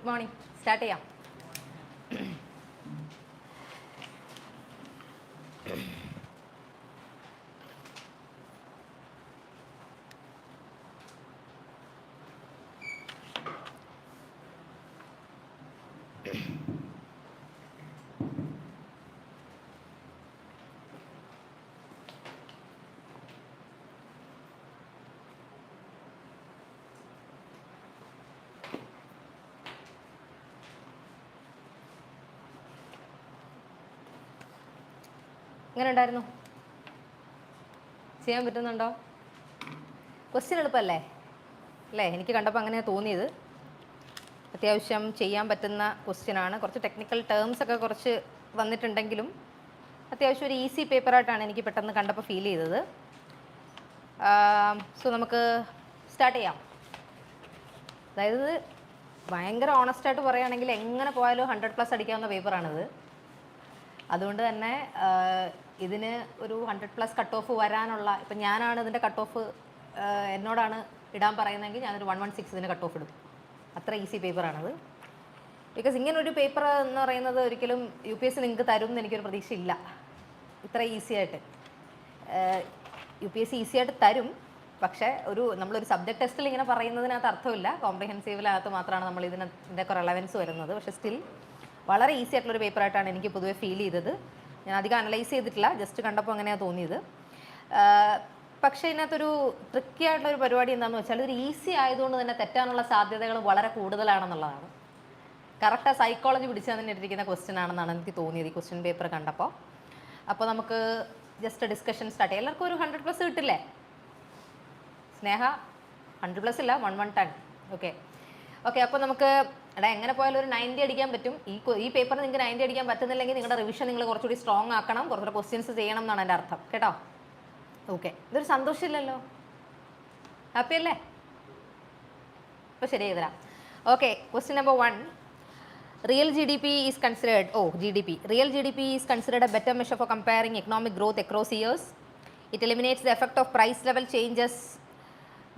Good morning. Start ചെയ്യാം. എങ്ങനെ ഉണ്ടായിരുന്നു? ചെയ്യാൻ പറ്റുന്നുണ്ടോ? ക്വസ്റ്റ്യൻ എളുപ്പമല്ലേ അല്ലേ? എനിക്ക് കണ്ടപ്പോൾ അങ്ങനെയാണ് തോന്നിയത്. അത്യാവശ്യം ചെയ്യാൻ പറ്റുന്ന ക്വസ്റ്റ്യനാണ്. കുറച്ച് ടെക്നിക്കൽ ടേംസ് ഒക്കെ കുറച്ച് വന്നിട്ടുണ്ടെങ്കിലും അത്യാവശ്യം ഒരു ഈസി പേപ്പറായിട്ടാണ് എനിക്ക് പെട്ടെന്ന് കണ്ടപ്പോൾ ഫീൽ ചെയ്തത്. സോ നമുക്ക് സ്റ്റാർട്ട് ചെയ്യാം. അതായത് ഭയങ്കര ഓണസ്റ്റായിട്ട് പറയുകയാണെങ്കിൽ എങ്ങനെ പോയാലും 100+ അടിക്കാവുന്ന പേപ്പറാണിത്. അതുകൊണ്ട് തന്നെ ഇതിന് ഒരു 100+ കട്ട് ഓഫ് വരാനുള്ള, ഇപ്പം ഞാനാണ് ഇതിൻ്റെ കട്ട് ഓഫ് എന്നോടാണ് ഇടാൻ പറയുന്നതെങ്കിൽ ഞാനൊരു 116 ഇതിന് കട്ട് ഓഫ് ഇടും. അത്ര ഈസി പേപ്പറാണത്. ബിക്കോസ് ഇങ്ങനൊരു പേപ്പർ എന്ന് പറയുന്നത് ഒരിക്കലും UPSC നിങ്ങൾക്ക് തരും എന്ന് എനിക്കൊരു പ്രതീക്ഷയില്ല. ഇത്ര ഈസി ആയിട്ട് UPSC ഈസി ആയിട്ട് തരും. പക്ഷേ നമ്മളൊരു സബ്ജക്ട് ടെസ്റ്റിൽ ഇങ്ങനെ പറയുന്നതിനകത്ത് അർത്ഥമില്ല. കോംപ്രിഹെൻസീവിനകത്ത് മാത്രമാണ് നമ്മൾ ഇതിൻ്റെയൊക്കെ റെലവൻസ് വരുന്നത്. പക്ഷേ സ്റ്റിൽ വളരെ ഈസി ആയിട്ടുള്ളൊരു പേപ്പറായിട്ടാണ് എനിക്ക് പൊതുവെ ഫീൽ ചെയ്തത്. ഞാൻ അധികം അനലൈസ് ചെയ്തിട്ടില്ല, ജസ്റ്റ് കണ്ടപ്പോൾ അങ്ങനെയാണ് തോന്നിയത്. പക്ഷേ ഇതിനകത്തൊരു ട്രിക്കി ആയിട്ടുള്ളൊരു പരിപാടി എന്താണെന്ന് വെച്ചാൽ ഇതൊരു ഈസി ആയതുകൊണ്ട് തന്നെ തെറ്റാനുള്ള സാധ്യതകൾ വളരെ കൂടുതലാണെന്നുള്ളതാണ്. കറക്റ്റ് സൈക്കോളജി പിടിച്ച് തന്നെ ഇട്ടിരിക്കുന്ന ക്വസ്റ്റ്യൻ ആണെന്നാണ് എനിക്ക് തോന്നിയത് ഈ ക്വസ്റ്റ്യൻ പേപ്പർ കണ്ടപ്പോൾ. അപ്പോൾ നമുക്ക് ജസ്റ്റ് ഡിസ്കഷൻ സ്റ്റാർട്ട് ചെയ്യാം. എല്ലാവർക്കും ഒരു 100+ കിട്ടില്ലേ? സ്നേഹ 100+ ഇല്ല, 110. ഓക്കെ. അപ്പോൾ നമുക്ക് എങ്ങനെ പോയാലും ഒരു 90 അടിക്കാൻ പറ്റും. ഈ പേപ്പറിന് നിങ്ങൾക്ക് 90 അടിക്കാൻ പറ്റുന്നില്ലെങ്കിൽ നിങ്ങളുടെ റിവിഷൻ നിങ്ങൾ കുറച്ചുകൂടി സ്ട്രോങ് ആക്കണം, കുറച്ചുകൂടി ക്വസ്റ്റ്യൻസ് ചെയ്യണം എന്നാണ് എൻ്റെ അർത്ഥം. കേട്ടോ? ഓക്കെ. ഇതൊരു സന്തോഷമില്ലല്ലോ? ഹാപ്പി അല്ലേ? അപ്പോൾ ശരി ചെയ്തരാം. Okay. Question number 1. Real GDP is considered, Real GDP is considered a better measure for comparing economic growth across years. It eliminates the effect of price level changes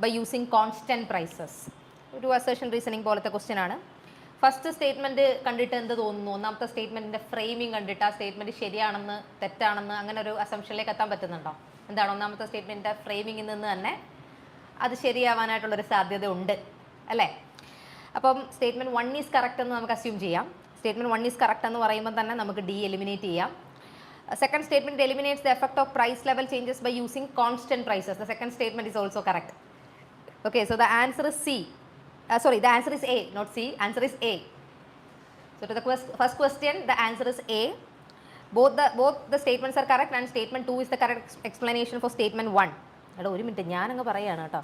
by using constant prices. ഒരു assertion reasoning പോലത്തെ question ആണ്. First statement കണ്ടിട്ട് എന്ത് തോന്നുന്നു? ഒന്നാമത്തെ സ്റ്റേറ്റ്മെൻറ്റിൻ്റെ framing കണ്ടിട്ട് ആ statement ശരിയാണെന്ന് തെറ്റാണെന്ന് അങ്ങനെ ഒരു അസംഷനിലേക്ക് എത്താൻ പറ്റുന്നുണ്ടോ? എന്താണ് ഒന്നാമത്തെ സ്റ്റേറ്റ്മെൻറ്റിൻ്റെ ഫ്രെയിമിങ്ങിൽ നിന്ന് തന്നെ അത് ശരിയാവാനായിട്ടുള്ളൊരു സാധ്യത ഉണ്ട് അല്ലേ? അപ്പം സ്റ്റേറ്റ്മെൻറ്റ് 1 ഈസ് കറക്റ്റ് എന്ന് നമുക്ക് അസ്യൂം ചെയ്യാം. സ്റ്റേറ്റ്മെൻറ്റ് 1 ഈസ് കറക്റ്റ് എന്ന് പറയുമ്പോൾ തന്നെ നമുക്ക് ഡി എലിമിനേറ്റ് ചെയ്യാം. Second statement eliminates the effect of price level changes by using constant prices. The second statement is also correct. Okay. So the answer is C. The answer is A, not C. Answer is A. So to the first question, the answer is A. Both the statements are correct and statement 2 is the correct explanation for statement 1. എടാ ഒരു minute, ഞാനങ്ങ് പറയുകയാണ് കേട്ടോ.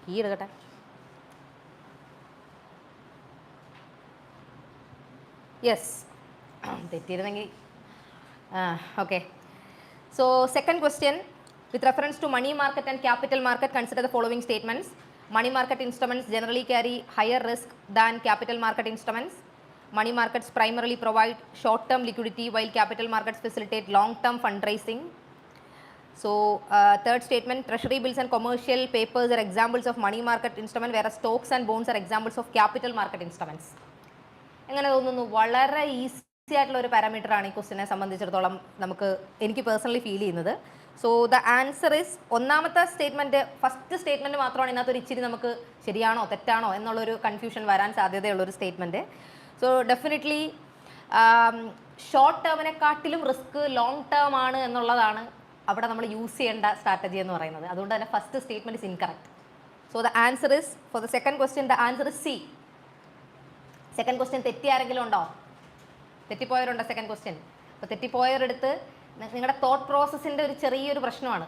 കീ എടുക്കട്ടെ. Yes, തെറ്റിയിരുന്നെങ്കിൽ. Okay. So second question, with reference to money market and capital market, consider the following statements. Money market instruments generally carry higher risk than capital market instruments. Money markets primarily provide short-term liquidity while capital markets facilitate long-term fundraising. So third statement, treasury bills and commercial papers are examples of money market instruments, whereas stocks and bonds are examples of capital market instruments. എങ്ങനെ തോന്നുന്നു? വളരെ easy ആയിട്ടുള്ള ഒരു parameter ആണ് ഈ ക്വസ്റ്റിനെ സംബന്ധിച്ചിടത്തോളം എനിക്ക് പേഴ്സണലി ഫീൽ ചെയ്യുന്നത്. സോ ദ ആൻസർ ഇസ് ഒന്നാമത്തെ സ്റ്റേറ്റ്മെൻറ്റ്, ഫസ്റ്റ് സ്റ്റേറ്റ്മെൻറ്റ് മാത്രമാണ് ഇതിനകത്തൊരു ഇച്ചിരി നമുക്ക് ശരിയാണോ തെറ്റാണോ എന്നുള്ളൊരു കൺഫ്യൂഷൻ വരാൻ സാധ്യതയുള്ളൊരു സ്റ്റേറ്റ്മെൻറ്റ്. സോ ഡെഫിനറ്റ്ലി ഷോർട്ട് ടേമിനെക്കാട്ടിലും റിസ്ക് ലോങ് ടേം ആണ് എന്നുള്ളതാണ് അവിടെ നമ്മൾ യൂസ് ചെയ്യേണ്ട സ്ട്രാറ്റജി എന്ന് പറയുന്നത്. അതുകൊണ്ട് തന്നെ first statement is incorrect. So the answer is for the second question, the answer is C. Second question തെറ്റി ആരെങ്കിലും ഉണ്ടോ? തെറ്റിപ്പോയവരുണ്ടോ സെക്കൻഡ് ക്വസ്റ്റ്യൻ? അപ്പോൾ തെറ്റിപ്പോയവരെടുത്ത് നിങ്ങളുടെ തോട്ട് പ്രോസസ്സിൻ്റെ ഒരു ചെറിയൊരു പ്രശ്നമാണ്.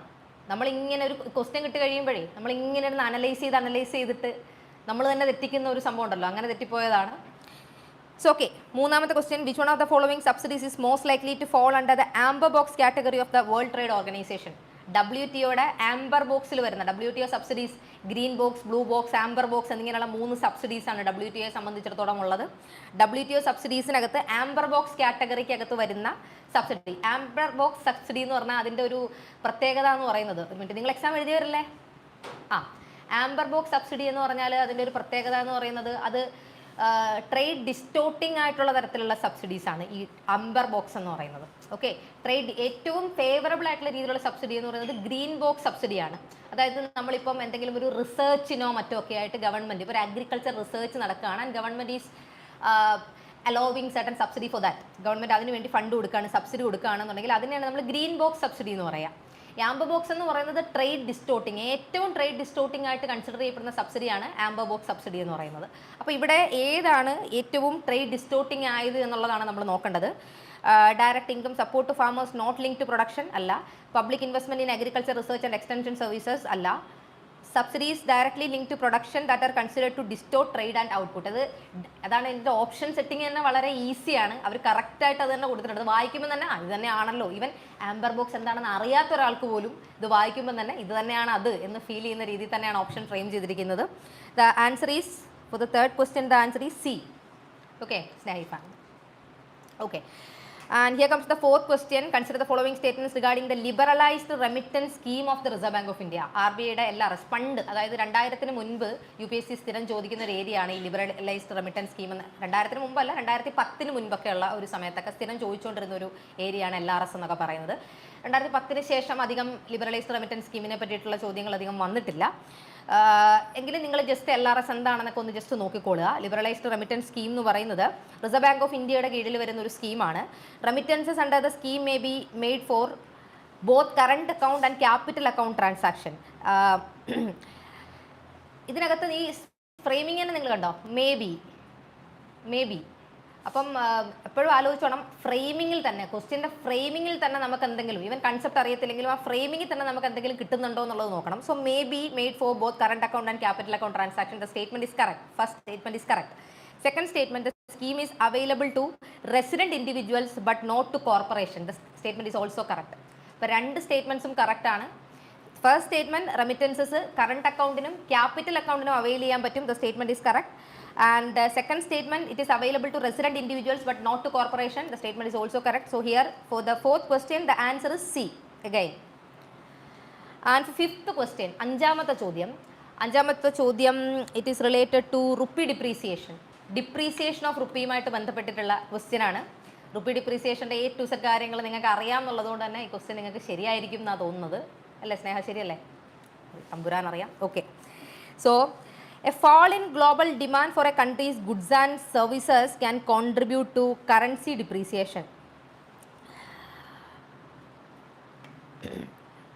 നമ്മളിങ്ങനെ ഒരു ക്വസ്റ്റ്യൻ കിട്ടി കഴിയുമ്പോഴേ നമ്മളിങ്ങനെ ഒന്ന് അനലൈസ് ചെയ്തിട്ട് നമ്മൾ തന്നെ തെറ്റിക്കുന്ന ഒരു സംഭവം ഉണ്ടല്ലോ, അങ്ങനെ തെറ്റിപ്പോയതാണ്. So okay. മൂന്നാമത്തെ question, which one of the following subsidies is most likely to fall under the amber box category of the world trade organization? WTOയുടെ ആംബർ ബോക്സിൽ വരുന്ന WTO subsidies, green box, blue box, amber box എന്നിങ്ങനെയുള്ള 3 സബ്സിഡീസാണ് WTOയെ സംബന്ധിച്ചിടത്തോളം ഉള്ളത്. WTO സബ്സിഡീസിനകത്ത് ആംബർ ബോക്സ് കാറ്റഗറിക്കകത്ത് വരുന്ന സബ്സിഡി, ആംബർ ബോക്സ് സബ്സിഡി എന്ന് പറഞ്ഞാൽ അതിൻ്റെ ഒരു പ്രത്യേകത എന്ന് പറയുന്നത്, ഒരു മിനിറ്റ്, നിങ്ങൾ എക്സാം എഴുതിയവരല്ലേ? ആംബർ ബോക്സ് സബ്സിഡി എന്ന് പറഞ്ഞാൽ അതിൻ്റെ ഒരു പ്രത്യേകത എന്ന് പറയുന്നത് അത് ട്രേഡ് ഡിസ്റ്റോർട്ടിംഗ് ആയിട്ടുള്ള തരത്തിലുള്ള സബ്സിഡീസ് ആണ് ഈ അംബർ ബോക്സ് എന്ന് പറയുന്നത്. ഓക്കെ, ട്രേഡ് ഏറ്റവും ഫേവറബിൾ ആയിട്ടുള്ള രീതിയിലുള്ള സബ്സിഡി എന്ന് പറയുന്നത് ഗ്രീൻ ബോക്സ് സബ്സിഡിയാണ്. അതായത് നമ്മളിപ്പം എന്തെങ്കിലും ഒരു റിസർച്ചിനോ മറ്റോ ഒക്കെ ആയിട്ട് ഗവൺമെന്റ് ഇപ്പോൾ ഒരു അഗ്രികൾച്ചർ റിസർച്ച് നടക്കുകയാണ് and government is allowing certain subsidy for that. Government അതിന് വേണ്ടി ഫണ്ട് കൊടുക്കുകയാണ്, സബ്സിഡി കൊടുക്കുകയാണെന്നുണ്ടെങ്കിൽ അതിനെയാണ് നമ്മൾ ഗ്രീൻ ബോക്സ് സബ്സിഡി എന്ന് പറയാം. ആംബർ ബോക്സ് എന്ന് പറയുന്നത് ട്രേഡ് ഡിസ്റ്റോർട്ടിങ്, ഏറ്റവും ട്രേഡ് ഡിസ്റ്റോർട്ടിംഗ് ആയിട്ട് കൺസിഡർ ചെയ്യപ്പെടുന്ന സബ്സിഡിയാണ് ആംബർ ബോക്സ് സബ്സിഡി എന്ന് പറയുന്നത്. അപ്പോൾ ഇവിടെ ഏതാണ് ഏറ്റവും ട്രേഡ് ഡിസ്റ്റോർട്ടിംഗ് ആയത് എന്നുള്ളതാണ് നമ്മൾ നോക്കേണ്ടത്. Direct income support to farmers not link to production അല്ല, public investment in agriculture research and extension services അല്ല, subsidies directly link to production that are considered to distort trade and output. അതാണ് ഇതിൻ്റെ option setting തന്നെ വളരെ ഈസിയാണ്. അവർ കറക്റ്റായിട്ട് അത് തന്നെ കൊടുത്തിട്ടുണ്ട്. അത് വായിക്കുമ്പോൾ തന്നെ ഇത് തന്നെയാണല്ലോ, ഈവൻ ആംബർ ബോക്സ് എന്താണെന്ന് അറിയാത്ത ഒരാൾക്ക് പോലും ഇത് വായിക്കുമ്പോൾ തന്നെ ഇത് തന്നെയാണ് അത് എന്ന് ഫീൽ ചെയ്യുന്ന രീതിയിൽ തന്നെയാണ് ഓപ്ഷൻ ഫ്രെയിം ചെയ്തിരിക്കുന്നത്. The answer is for the third question, the answer is C. Okay, സ്നേഹിഫ. Okay, and here comes the fourth question. Consider the following statements regarding the liberalized remittance scheme of the Reserve Bank of India. RBIയുടെ LRS fund, അതായത് 2000-ന് മുൻപ് UPSC സ്ഥിരം ചോദിക്കുന്ന ഒരു ഏരിയയാണ് ഈ liberalised remittance scheme എന്ന്. 2000-ന് മുമ്പല്ല, 2010-ന് മുൻപൊക്കെ ഉള്ള ഒരു സമയത്തൊക്കെ സ്ഥിരം ചോദിച്ചുകൊണ്ടിരുന്ന ഒരു ഏരിയയാണ് LRS എന്നൊക്കെ പറയുന്നത്. 2010-ന് ശേഷം അധികം ലിബറലൈസ്ഡ് റെമിറ്റൻസ് സ്കീമിനെ പറ്റിയിട്ടുള്ള ചോദ്യങ്ങൾ അധികം വന്നിട്ടില്ല. എങ്കിലും നിങ്ങൾ ജസ്റ്റ് LRS എന്താണെന്നൊക്കെ ഒന്ന് ജസ്റ്റ് നോക്കിക്കോളുക. ലിബറലൈസ്ഡ് റെമിറ്റൻസ് സ്കീം എന്ന് പറയുന്നത് റിസർവ് ബാങ്ക് ഓഫ് ഇന്ത്യയുടെ കീഴിൽ വരുന്ന ഒരു സ്കീമാണ്. Remittances under the scheme may be made for both current account and capital account transaction. ഇതിനകത്ത് ഈ ഫ്രെയിമിങ്ങിനെ നിങ്ങൾ കണ്ടോ, മേ ബി. അപ്പം എപ്പോഴും ആലോചിച്ചോണം, ഫ്രെയിമിങ്ങിൽ തന്നെ, ക്വസ്റ്റ്യൻ്റെ ഫ്രെയിമിങ്ങിൽ തന്നെ നമുക്ക് എന്തെങ്കിലും, ഈവൻ കൺസെപ്റ്റ് അറിയത്തില്ലെങ്കിലും ആ ഫ്രെയിമിങ്ങിൽ തന്നെ നമുക്ക് എന്തെങ്കിലും കിട്ടുന്നുണ്ടോ എന്നുള്ളത് നോക്കണം. So may be made for both current account and capital account transaction. The statement is correct. First statement is correct. Second statement, the scheme is available to resident individuals but not to corporation. The statement is also correct. അപ്പോൾ രണ്ട് സ്റ്റേറ്റ്മെന്റ്സും correct ആണ്. First statement, remittances current അക്കൗണ്ടിനും ക്യാപിറ്റൽ അക്കൗണ്ടിനും avail ചെയ്യാൻ പറ്റും. The statement is correct. And the second statement, it is available to resident individuals but not to corporation. The statement is also correct. So here for the fourth question, the answer is C again. And for fifth question, അഞ്ചാമത്തെ ചോദ്യം, it is related to rupee depreciation. Depreciation of റുപ്പിയുമായിട്ട് ബന്ധപ്പെട്ടിട്ടുള്ള question ആണ്. Rupee ഡിപ്രീസിയേഷൻ്റെ A to Z കാര്യങ്ങൾ നിങ്ങൾക്ക് അറിയാമെന്നുള്ളതുകൊണ്ട് തന്നെ ഈ question നിങ്ങൾക്ക് ശരിയായിരിക്കും എന്നാണ് തോന്നുന്നത്, അല്ലേ സ്നേഹ? ശരിയല്ലേ? തമ്പുരാൻ അറിയാം. Okay, so a fall in global demand for a country's goods and services can contribute to currency depreciation.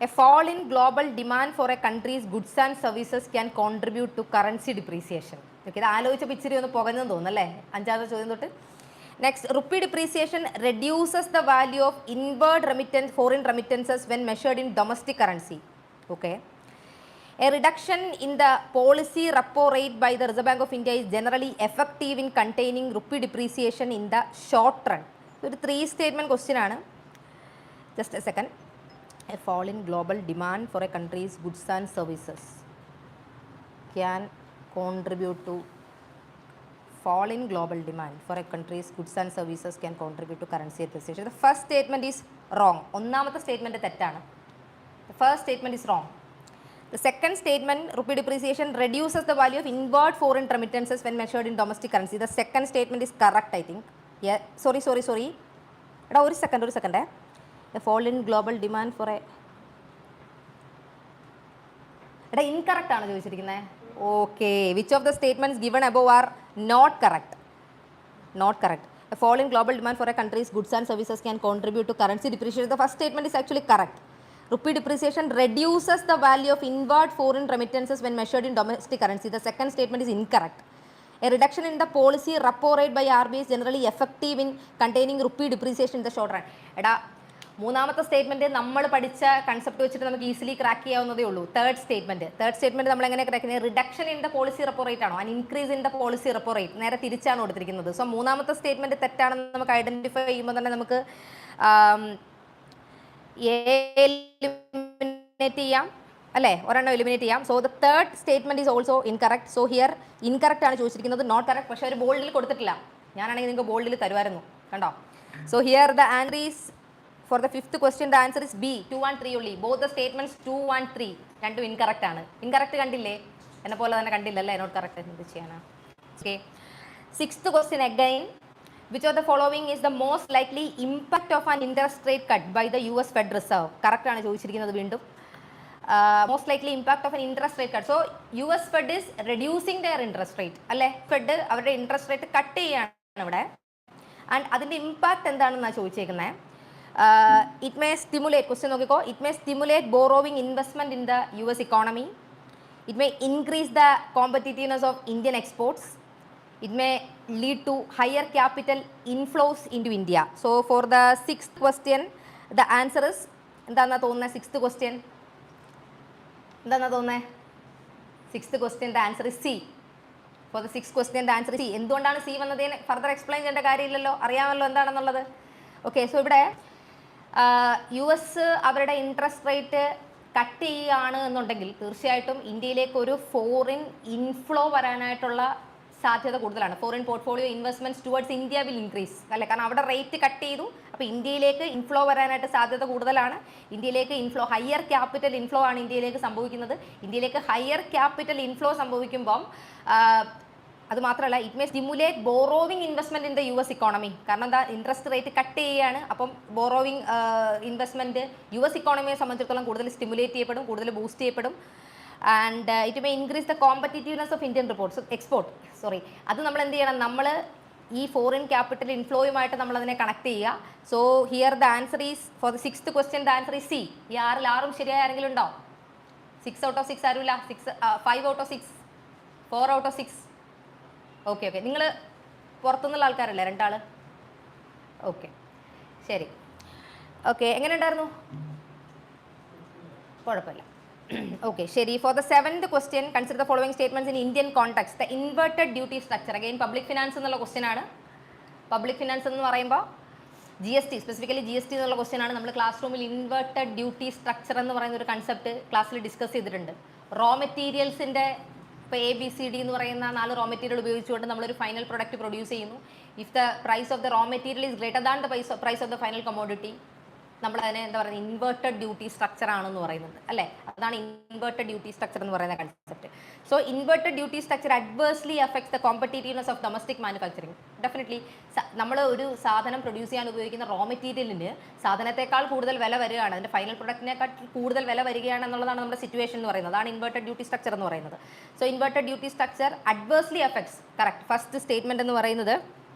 A fall in global demand for a country's goods and services can contribute to currency depreciation. Okay, ഇത് ആലോചിച്ചപ്പോൾ ഇച്ചിരി ഒന്ന് പുകഞ്ഞെന്ന് തോന്നുന്നല്ലേ അഞ്ചാമത്തെ ചോദ്യം തൊട്ട്. Next, rupee depreciation reduces the value of inward remittance, foreign remittances when measured in domestic currency. Okay. A reduction in the policy repo rate by the Reserve Bank of India is generally effective in containing rupee depreciation in the short run. ഒരു 3 statement question ആണ്. Just a second. A fall in global demand for a country's goods and services can contribute to fall in global demand for a country's goods and services can contribute to currency depreciation. The first statement is wrong. ഒന്നാമത്തെ statement തെറ്റാണ്. The first statement is wrong. The second statement, rupee depreciation reduces the value of inward foreign remittances when measured in domestic currency. The second statement is correct, I think. Yeah, sorry. എടാ ഒരു second. A fall in global demand for a... എടാ incorrect ആണ് ചോദിച്ചിരിക്കുന്നത്. Okay, which of the statements given above are not correct? A fall in global demand for a country's goods and services can contribute to currency depreciation. The first statement is actually correct. Rupee depreciation reduces the value of inward foreign remittances when measured in domestic currency. The second statement is incorrect. A reduction in the policy repo rate by RBI is generally effective in containing rupee depreciation in the short run. എടാ മൂന്നാമത്തെ statement നമ്മൾ പഠിച്ച concept വെച്ചിട്ട് നമുക്ക് easily crack ചെയ്യാവുന്നതേ ഉള്ളൂ. Third statement നമ്മൾ എങ്ങനെ ക്രാക്ക് ചെയ്യുന്നത്? Reduction in the policy repo rate ആണോ, increase in the policy repo rate? നേരെ തിരിച്ചാണ് കൊടുത്തിരിക്കുന്നത്. സോ മൂന്നാമത്തെ സ്റ്റേറ്റ്മെന്റ് തെറ്റാണെന്ന് നമുക്ക് ഐഡന്റിഫൈ ചെയ്യുമ്പോൾ തന്നെ നമുക്ക് എലിമിനേറ്റ് ചെയ്യാം, അല്ലേ? ഒരെണ്ണം എലിമിനേറ്റ് ചെയ്യാം. So the third statement is also incorrect. So here incorrect ആണ് ചോദിച്ചിരിക്കുന്നത്, നോട്ട് കറക്റ്റ്. പക്ഷേ ഒരു ബോൾഡിൽ കൊടുത്തിട്ടില്ല. ഞാനാണെങ്കിൽ നിങ്ങൾക്ക് ബോൾഡിൽ തരുമായിരുന്നു, കണ്ടോ? So here the answer is for the fifth question, the answer is B, 2 and 3 only. Both the statements 2 and 3 രണ്ടും ഇൻകറക്റ്റ് ആണ്. ഇൻകറക്റ്റ് കണ്ടില്ലേ? എന്നെ പോലെ തന്നെ കണ്ടില്ലല്ലേ? നോട്ട് കറക്റ്റ് എന്ത് ചെയ്യാനാ? Okay, Sixth question again. Which of the following is the most likely impact of an interest rate cut by the US Fed Reserve? Correct ആണ് ചോദിച്ചിരിക്കുന്നത് വീണ്ടും. Most likely impact of an interest rate cut. So US Fed is reducing their interest rate. അല്ലേ? Fed അവരുടെ interest rate cut ചെയ്യാണ് ഇവിടെ. And അതിൻ്റെ impact എന്താണെന്നാണ് ചോദിച്ചേക്കുന്നത്. It may stimulate, question നോക്കിക്കോ, it may stimulate borrowing investment in the US economy. It may increase the competitiveness of Indian exports. It may lead to higher capital inflows into India. So for the sixth question, the answer is എന്താണെന്നാ തോന്നുന്നത്? Sixth question എന്താണെന്നാ തോന്നുന്നത്? Sixth question the answer is C. For the sixth question the answer is C. എന്തുകൊണ്ടാണ് C വന്നതിന് further explain ചെയ്യേണ്ട കാര്യമില്ലല്ലോ, അറിയാമല്ലോ എന്താണെന്നുള്ളത്. Okay, so ഇവിടെ US അവരുടെ ഇൻട്രസ്റ്റ് റേറ്റ് കട്ട് ചെയ്യുകയാണ് എന്നുണ്ടെങ്കിൽ തീർച്ചയായിട്ടും ഇന്ത്യയിലേക്ക് ഒരു ഫോറിൻ ഇൻഫ്ലോ വരാനായിട്ടുള്ള സാധ്യത കൂടുതലാണ്. Foreign portfolio investments towards India will increase, അല്ലേ? കാരണം അവിടെ റേറ്റ് കട്ട് ചെയ്തു, അപ്പോൾ ഇന്ത്യയിലേക്ക് ഇൻഫ്ലോ വരാനായിട്ട് സാധ്യത കൂടുതലാണ്. ഇന്ത്യയിലേക്ക് ഇൻഫ്ലോ, ഹയർ ക്യാപിറ്റൽ ഇൻഫ്ലോ ആണ് ഇന്ത്യയിലേക്ക് സംഭവിക്കുന്നത്. ഇന്ത്യയിലേക്ക് ഹയർ ക്യാപിറ്റൽ ഇൻഫ്ലോ സംഭവിക്കുമ്പം അത് മാത്രമല്ല, it may stimulate borrowing investment in the US economy. കാരണം എന്താ, ഇൻട്രസ്റ്റ് റേറ്റ് കട്ട് ചെയ്യുകയാണ്. അപ്പം ബോറോവിങ് ഇൻവെസ്റ്റ്മെൻറ്റ് US ഇക്കോണമിയെ സംബന്ധിച്ചിടത്തോളം കൂടുതൽ സ്റ്റിമുലേറ്റ് ചെയ്യപ്പെടും, കൂടുതൽ ബൂസ്റ്റ് ചെയ്യപ്പെടും. And it may increase the competitiveness of Indian export. അത് നമ്മൾ എന്ത് ചെയ്യണം, നമ്മൾ ഈ ഫോറിൻ ക്യാപിറ്റൽ ഇൻഫ്ലോയുമായിട്ട് നമ്മളതിനെ കണക്ട് ചെയ്യുക. So here the answer is for the sixth question the answer is C. ഈ ആറും ശരിയായ ആരെങ്കിലും ഉണ്ടോ? 6 out of 6 ആരുമില്ല? 5 out of 6, 4 out of 6. Okay, നിങ്ങൾ പുറത്തുനിന്നുള്ള ആൾക്കാരല്ലേ രണ്ടാൾ? ഓക്കെ, ശരി. ഓക്കെ, എങ്ങനെ ഉണ്ടായിരുന്നു? കുഴപ്പമില്ല. ഓക്കെ, ശരി. For the seventh question, consider the following statements in Indian context. The inverted duty structure. Again public finance എന്നുള്ള ക്വസ്റ്റ്യൻ ആണ്. പബ്ലിക് ഫിനാൻസ് എന്ന് പറയുമ്പോൾ GST, സ്പെസിഫിക്കലി GST എന്നുള്ള ക്വസ്റ്റ്യൻ ആണ്. നമ്മൾ ക്ലാസ് റൂമിൽ ഇൻവേർട്ടഡ് ഡ്യൂട്ടി സ്ട്രക്ചർ എന്ന് പറയുന്ന ഒരു കൺസെപ്റ്റ് ക്ലാസ്സിൽ ഡിസ്കസ് ചെയ്തിട്ടുണ്ട്. റോ മെറ്റീരിയൽസിൻ്റെ, ഇപ്പോൾ ABCD എന്ന് പറയുന്ന 4 റോ മെറ്റീരിയൽ ഉപയോഗിച്ചുകൊണ്ട് നമ്മളൊരു ഫൈനൽ പ്രൊഡക്റ്റ് പ്രൊഡ്യൂസ് ചെയ്യുന്നു. If the price of the raw material is greater than the price of the final commodity, നമ്മളതിനെ എന്താ പറയുന്നത്, ഇൻവേർട്ടഡ് ഡ്യൂട്ടി സ്ട്രക്ചർ ആണെന്ന് പറയുന്നത്, അല്ലേ? അതാണ് ഇൻവേർട്ടഡ് ഡ്യൂട്ടി സ്ട്രക്ചർ എന്ന് പറയുന്ന concept. So inverted duty structure adversely affects the competitiveness of domestic manufacturing. Definitely നമ്മൾ ഒരു സാധനം പ്രൊഡ്യൂസ് ചെയ്യാൻ ഉപയോഗിക്കുന്ന റോ മെറ്റീരിയലിന് സാധനത്തെക്കാൾ കൂടുതൽ വില വരികയാണ്, അതിൻ്റെ ഫൈനൽ പ്രൊഡക്റ്റിനേക്കാൾ കൂടുതൽ വില വരികയാണ് എന്നുള്ളതാണ് നമ്മുടെ സിറ്റുവേഷൻ എന്ന് പറയുന്നത്. അതാണ് ഇൻവേർട്ടഡ് ഡ്യൂട്ടി സ്ട്രക്ചർ എന്ന് പറയുന്നത്. So inverted duty structure adversely affects. Correct. First statement എന്ന് പറയുന്നത്,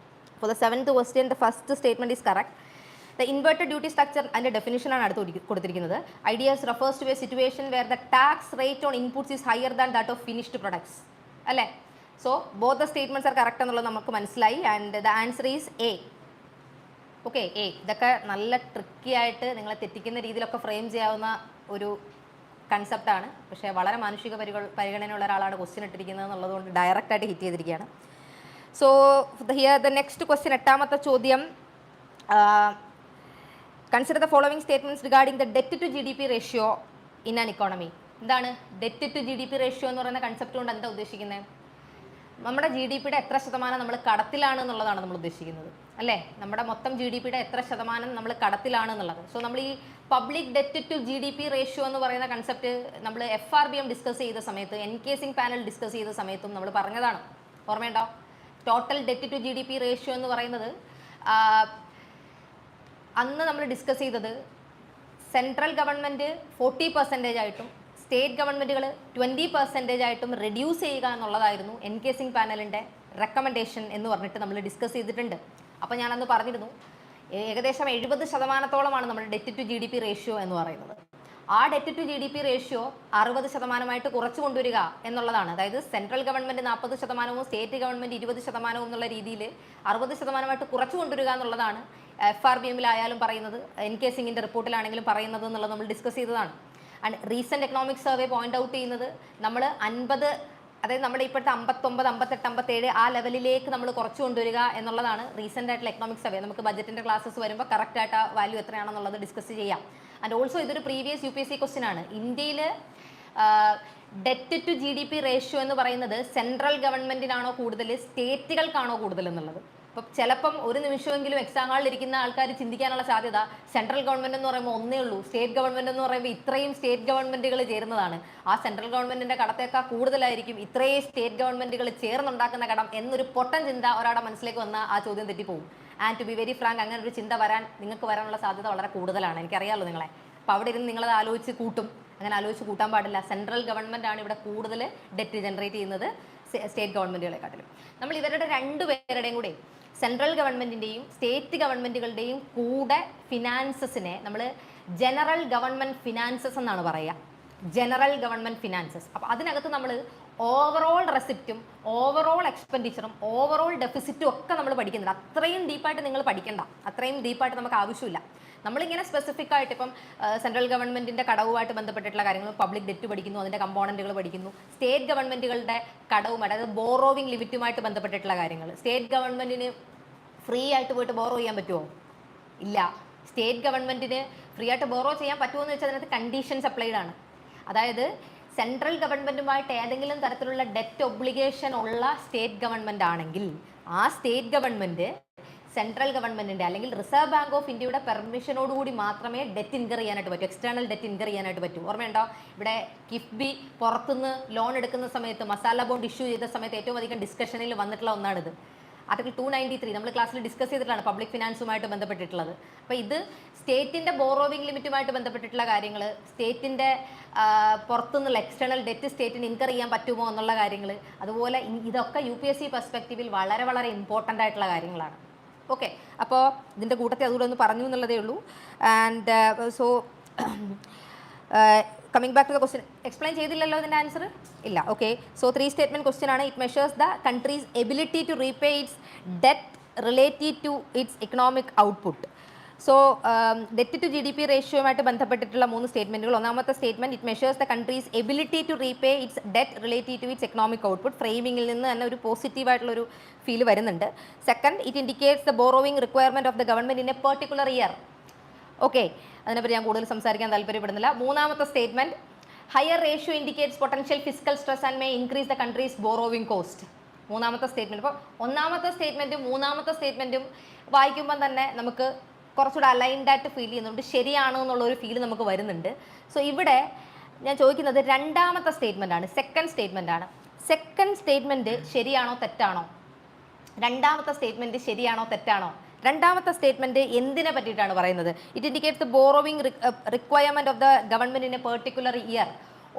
for the seventh question the first statement is correct. The inverted duty structure അതിൻ്റെ definition ആണ് അടുത്ത് കൊടുത്തിരിക്കുന്നത്. Ideas refers to a situation where the tax rate on inputs is higher than that of finished products. അല്ലേ? So both the statements are correct എന്നുള്ളത് നമുക്ക് മനസ്സിലായി. And the answer is A. Okay, A. ഇതൊക്കെ നല്ല tricky ആയിട്ട് നിങ്ങളെ തെറ്റിക്കുന്ന രീതിയിലൊക്കെ frame ചെയ്യാവുന്ന ഒരു കൺസെപ്റ്റാണ്. പക്ഷേ വളരെ മാനുഷിക പരിഗണനയുള്ള ഒരാളാണ് ക്വസ്റ്റ്യൻ ഇട്ടിരിക്കുന്നത് എന്നുള്ളതുകൊണ്ട് ഡയറക്റ്റായിട്ട് ഹിറ്റ് ചെയ്തിരിക്കുകയാണ്. So here the next question, എട്ടാമത്തെ ചോദ്യം. Consider the following statements regarding the debt to GDP ratio in an economy. എന്താണ് ഡെറ്റ് ടു GDP റേഷ്യോ എന്ന് പറയുന്ന കൺസെപ്റ്റ് കൊണ്ട് എന്താ ഉദ്ദേശിക്കുന്നത്? നമ്മുടെ GDPയുടെ എത്ര ശതമാനം നമ്മൾ കടത്തിലാണ് എന്നുള്ളതാണ് നമ്മൾ ഉദ്ദേശിക്കുന്നത്, അല്ലേ? നമ്മുടെ മൊത്തം GDPയുടെ എത്ര ശതമാനം നമ്മൾ കടത്തിലാണ് എന്നുള്ളത്. സോ നമ്മൾ ഈ public debt to GDP ratio എന്ന് പറയുന്ന കൺസെപ്റ്റ് നമ്മൾ FRBM ഡിസ്കസ് ചെയ്ത സമയത്ത്, എൻകേസിംഗ് പാനൽ ഡിസ്കസ് ചെയ്ത സമയത്തും നമ്മൾ പറഞ്ഞതാണ്, ഓർമ്മയുണ്ടോ? Total debt to GDP ratio എന്ന് പറയുന്നത് അന്ന് നമ്മൾ ഡിസ്കസ് ചെയ്തത് സെൻട്രൽ ഗവൺമെൻറ് 40% ആയിട്ടും സ്റ്റേറ്റ് ഗവൺമെൻറ്റുകൾ 20% ആയിട്ടും റെഡ്യൂസ് ചെയ്യുക എന്നുള്ളതായിരുന്നു എൻകേസിംഗ് പാനലിൻ്റെ റെക്കമെൻഡേഷൻ എന്ന് പറഞ്ഞിട്ട് നമ്മൾ ഡിസ്കസ് ചെയ്തിട്ടുണ്ട്. അപ്പോൾ ഞാനന്ന് പറഞ്ഞിരുന്നു ഏകദേശം 70% നമ്മുടെ ഡെറ്റ് ടു GDP റേഷ്യോ എന്ന് പറയുന്നത്. ആ ഡെറ്റ് ടു GDP റേഷ്യോ 60% കുറച്ചു കൊണ്ടുവരിക എന്നുള്ളതാണ്. അതായത് സെൻട്രൽ ഗവൺമെൻറ് 40%, സ്റ്റേറ്റ് ഗവൺമെൻറ് 20% എന്നുള്ള രീതിയിൽ 60% കുറച്ചു കൊണ്ടുവരിക എന്നുള്ളതാണ് FRBMലായാലും പറയുന്നത്, എൻകേസിംഗിൻ്റെ റിപ്പോർട്ടിലാണെങ്കിലും പറയുന്നത് എന്നുള്ളത് നമ്മൾ ഡിസ്കസ് ചെയ്തതാണ്. And recent economic survey point out ചെയ്യുന്നത് നമ്മൾ 50, അതായത് നമ്മുടെ ഇപ്പോഴത്തെ 59, 58, 57 ആ ലെവലിലേക്ക് നമ്മൾ കുറച്ചു കൊണ്ടുവരിക എന്നുള്ളതാണ് റീസെൻ്റ് ആയിട്ടുള്ള എക്കണോമിക് സർവേ. നമുക്ക് ബജറ്റിൻ്റെ ക്ലാസ്സസ് വരുമ്പോൾ കറക്റ്റായിട്ട് ആ വാല്യൂ എത്രയാണെന്നുള്ളത് ഡിസ്കസ് ചെയ്യാം. ആൻഡ് ഓൾസോ ഇതൊരു പ്രീവിയസ് UPSC ക്വസ്റ്റ്യൻ ആണ്. ഇന്ത്യയിൽ ഡെറ്റ് ടു GDP റേഷ്യോ എന്ന് പറയുന്നത് സെൻട്രൽ ഗവൺമെൻറ്റിനാണോ കൂടുതൽ, സ്റ്റേറ്റുകൾക്കാണോ കൂടുതൽ എന്നുള്ളത്. അപ്പം ചിലപ്പം ഒരു നിമിഷമെങ്കിലും എക്സാം ഹാളിൽ ഇരിക്കുന്ന ആൾക്കാർ ചിന്തിക്കാനുള്ള സാധ്യത സെൻട്രൽ ഗവൺമെൻറ് എന്ന് പറയുമ്പോൾ ഒന്നേ ഉള്ളൂ, സ്റ്റേറ്റ് ഗവൺമെൻറ് എന്ന് പറയുമ്പോൾ ഇത്രയും സ്റ്റേറ്റ് ഗവൺമെൻറ്റുകൾ ചേരുന്നതാണ്, ആ സെൻട്രൽ ഗവൺമെൻറ്റിൻ്റെ കടത്തേക്കാൾ കൂടുതലായിരിക്കും ഇത്രയും സ്റ്റേറ്റ് ഗവൺമെൻറ്റുകൾ ചേർന്നുണ്ടാക്കുന്ന കടം എന്നൊരു പൊട്ടൻ ചിന്ത ഒരാളുടെ മനസ്സിലേക്ക് വന്നാൽ ആ ചോദ്യം തെറ്റിപ്പോവും. And to be very frank, അങ്ങനെ ഒരു ചിന്ത നിങ്ങൾക്ക് വരാനുള്ള സാധ്യത വളരെ കൂടുതലാണ്, എനിക്കറിയാമല്ലോ നിങ്ങളെ. അപ്പോൾ അവിടെ ഇരുന്ന് നിങ്ങളത് ആലോചിച്ച് കൂട്ടും, അങ്ങനെ ആലോചിച്ച് കൂട്ടാൻ പാടില്ല. സെൻട്രൽ ഗവൺമെൻറ് ആണ് ഇവിടെ കൂടുതൽ ഡെറ്റ് ജനറേറ്റ് ചെയ്യുന്നത് സ്റ്റേറ്റ് ഗവൺമെൻറ്റുകളെക്കാട്ടിലും. നമ്മൾ ഇവരുടെ രണ്ടുപേരുടെയും കൂടെ, സെൻട്രൽ ഗവൺമെൻറ്റിൻ്റെയും സ്റ്റേറ്റ് ഗവൺമെൻറ്റുകളുടെയും കൂടെ ഫിനാൻസസിനെ നമ്മൾ ജനറൽ ഗവൺമെൻറ് ഫിനാൻസസ് എന്നാണ് പറയുക, ജനറൽ ഗവൺമെൻറ് ഫിനാൻസസ്. അപ്പോൾ അതിനകത്ത് നമ്മൾ ഓവറോൾ റെസിപ്റ്റും ഓവറോൾ എക്സ്പെൻഡിച്ചറും ഓവറോൾ ഡെഫിസിറ്റും ഒക്കെ നമ്മൾ പഠിക്കുന്നുണ്ട്. അത്രയും ഡീപ്പായിട്ട് നിങ്ങൾ പഠിക്കണ്ട, അത്രയും ഡീപ്പായിട്ട് നമുക്ക് ആവശ്യമില്ല. നമ്മളിങ്ങനെ സ്പെസിഫിക് ആയിട്ട് ഇപ്പം സെൻട്രൽ ഗവൺമെൻറ്റിൻ്റെ കടവുമായിട്ട് ബന്ധപ്പെട്ടിട്ടുള്ള കാര്യങ്ങൾ, പബ്ലിക് ഡെറ്റ് പഠിക്കുന്നു, അതിൻ്റെ കമ്പോണൻറ്റുകൾ പഠിക്കുന്നു. സ്റ്റേറ്റ് ഗവൺമെൻറ്റുകളുടെ കടവുമായിട്ട്, അതായത് ബോറോവിങ് ലിമിറ്റുമായിട്ട് ബന്ധപ്പെട്ടിട്ടുള്ള കാര്യങ്ങൾ. സ്റ്റേറ്റ് ഗവൺമെൻറ്റിന് ഫ്രീ ആയിട്ട് പോയിട്ട് ബോറോ ചെയ്യാൻ പറ്റുമോ? ഇല്ല. സ്റ്റേറ്റ് ഗവൺമെൻറ്റിന് ഫ്രീ ആയിട്ട് ബോറോ ചെയ്യാൻ പറ്റുമോ എന്ന് വെച്ചാൽ അതിനകത്ത് കണ്ടീഷൻസ് അപ്ലൈഡ് ആണ്. അതായത് സെൻട്രൽ ഗവൺമെൻറ്റുമായിട്ട് ഏതെങ്കിലും തരത്തിലുള്ള ഡെറ്റ് ഒബ്ലിഗേഷൻ ഉള്ള സ്റ്റേറ്റ് ഗവൺമെൻറ് ആണെങ്കിൽ ആ സ്റ്റേറ്റ് ഗവൺമെൻറ് സെൻട്രൽ ഗവൺമെൻറ്റിൻ്റെ അല്ലെങ്കിൽ റിസർവ് ബാങ്ക് ഓഫ് ഇന്ത്യയുടെ പെർമിഷനോടുകൂടി മാത്രമേ ഡെറ്റ് ഇൻകർ ചെയ്യാനായിട്ട് പറ്റൂ, എക്സ്റ്റേണൽ ഡെറ്റ് ഇൻകർ ചെയ്യാനായിട്ട് പറ്റൂ. ഓർമ്മയുണ്ടോ? ഇവിടെ കിഫ്ബി പുറത്തുനിന്ന് ലോൺ എടുക്കുന്ന സമയത്ത്, മസാല ബോണ്ട് ഇഷ്യൂ ചെയ്ത സമയത്ത് ഏറ്റവും അധികം ഡിസ്കഷനിൽ വന്നിട്ടുള്ള ഒന്നാണിത്. ആർട്ടിക്കിൾ 293 നമ്മൾ ക്ലാസ്സിൽ ഡിസ്കസ് ചെയ്തിട്ടാണ് പബ്ലിക് ഫിനാൻസുമായിട്ട് ബന്ധപ്പെട്ടിട്ടുള്ളത്. അപ്പോൾ ഇത് സ്റ്റേറ്റിൻ്റെ ബോറോവിങ് ലിമിറ്റുമായിട്ട് ബന്ധപ്പെട്ടിട്ടുള്ള കാര്യങ്ങൾ, സ്റ്റേറ്റിൻ്റെ പുറത്തുനിന്നുള്ള എക്സ്റ്റേണൽ ഡെറ്റ് സ്റ്റേറ്റിന് ഇൻകർ ചെയ്യാൻ പറ്റുമോ എന്നുള്ള കാര്യങ്ങൾ, അതുപോലെ ഇതൊക്കെ UPSC പെർസ്പെക്റ്റീവിൽ വളരെ വളരെ ഇമ്പോർട്ടൻ്റ് ആയിട്ടുള്ള കാര്യങ്ങളാണ്. ഓക്കെ, അപ്പോൾ ഇതിൻ്റെ കൂട്ടത്തിൽ അതുകൂടെ ഒന്ന് പറഞ്ഞു എന്നുള്ളതേ ഉള്ളൂ. And so coming back to the question, explain ചെയ്തില്ലല്ലോ ഇതിൻ്റെ ആൻസർ? ഇല്ല. ഓക്കെ, സോ 3 സ്റ്റേറ്റ്മെൻറ്റ് ക്വസ്റ്റ്യൻ ആണ്. It measures the country's ability to repay its debt relative to its economic output. So debt to GDP റേഷ്യോയുമായിട്ട് ബന്ധപ്പെട്ടിട്ടുള്ള 3 സ്റ്റേറ്റ്മെൻറ്റുകൾ. ഒന്നാമത്തെ statement, it measures the country's ability to repay its debt relative to its economic output. ഫ്രെയിമിങ്ങിൽ നിന്ന് തന്നെ ഒരു പോസിറ്റീവായിട്ടുള്ളൊരു feel വരുന്നുണ്ട്. Second, it indicates the borrowing requirement of the government in A particular year. Okay, അതിനെപ്പറ്റി ഞാൻ കൂടുതൽ സംസാരിക്കാൻ താല്പര്യപ്പെടുന്നില്ല. മൂന്നാമത്തെ statement, higher ratio indicates potential physical stress and may increase the countries borrowing cost. മൂന്നാമത്തെ സ്റ്റേറ്റ്മെൻറ്റ്. അപ്പോൾ ഒന്നാമത്തെ സ്റ്റേറ്റ്മെൻറ്റും മൂന്നാമത്തെ സ്റ്റേറ്റ്മെൻറ്റും വായിക്കുമ്പം തന്നെ നമുക്ക് കുറച്ചുകൂടെ അലൈൻഡ് ആയിട്ട് ഫീൽ ചെയ്യുന്നുണ്ട്, ശരിയാണോ എന്നുള്ളൊരു ഫീൽ നമുക്ക് വരുന്നുണ്ട്. സോ ഇവിടെ ഞാൻ ചോദിക്കുന്നത് രണ്ടാമത്തെ സ്റ്റേറ്റ്മെൻ്റ് ആണ്, സെക്കൻഡ് സ്റ്റേറ്റ്മെൻ്റ് ആണ്. സെക്കൻഡ് സ്റ്റേറ്റ്മെൻറ്റ് ശരിയാണോ തെറ്റാണോ? രണ്ടാമത്തെ സ്റ്റേറ്റ്മെൻറ്റ് ശരിയാണോ തെറ്റാണോ? രണ്ടാമത്തെ സ്റ്റേറ്റ്മെൻറ്റ് എന്തിനെ പറ്റിയിട്ടാണ് പറയുന്നത്? It indicates the borrowing requirement of the government in A particular year.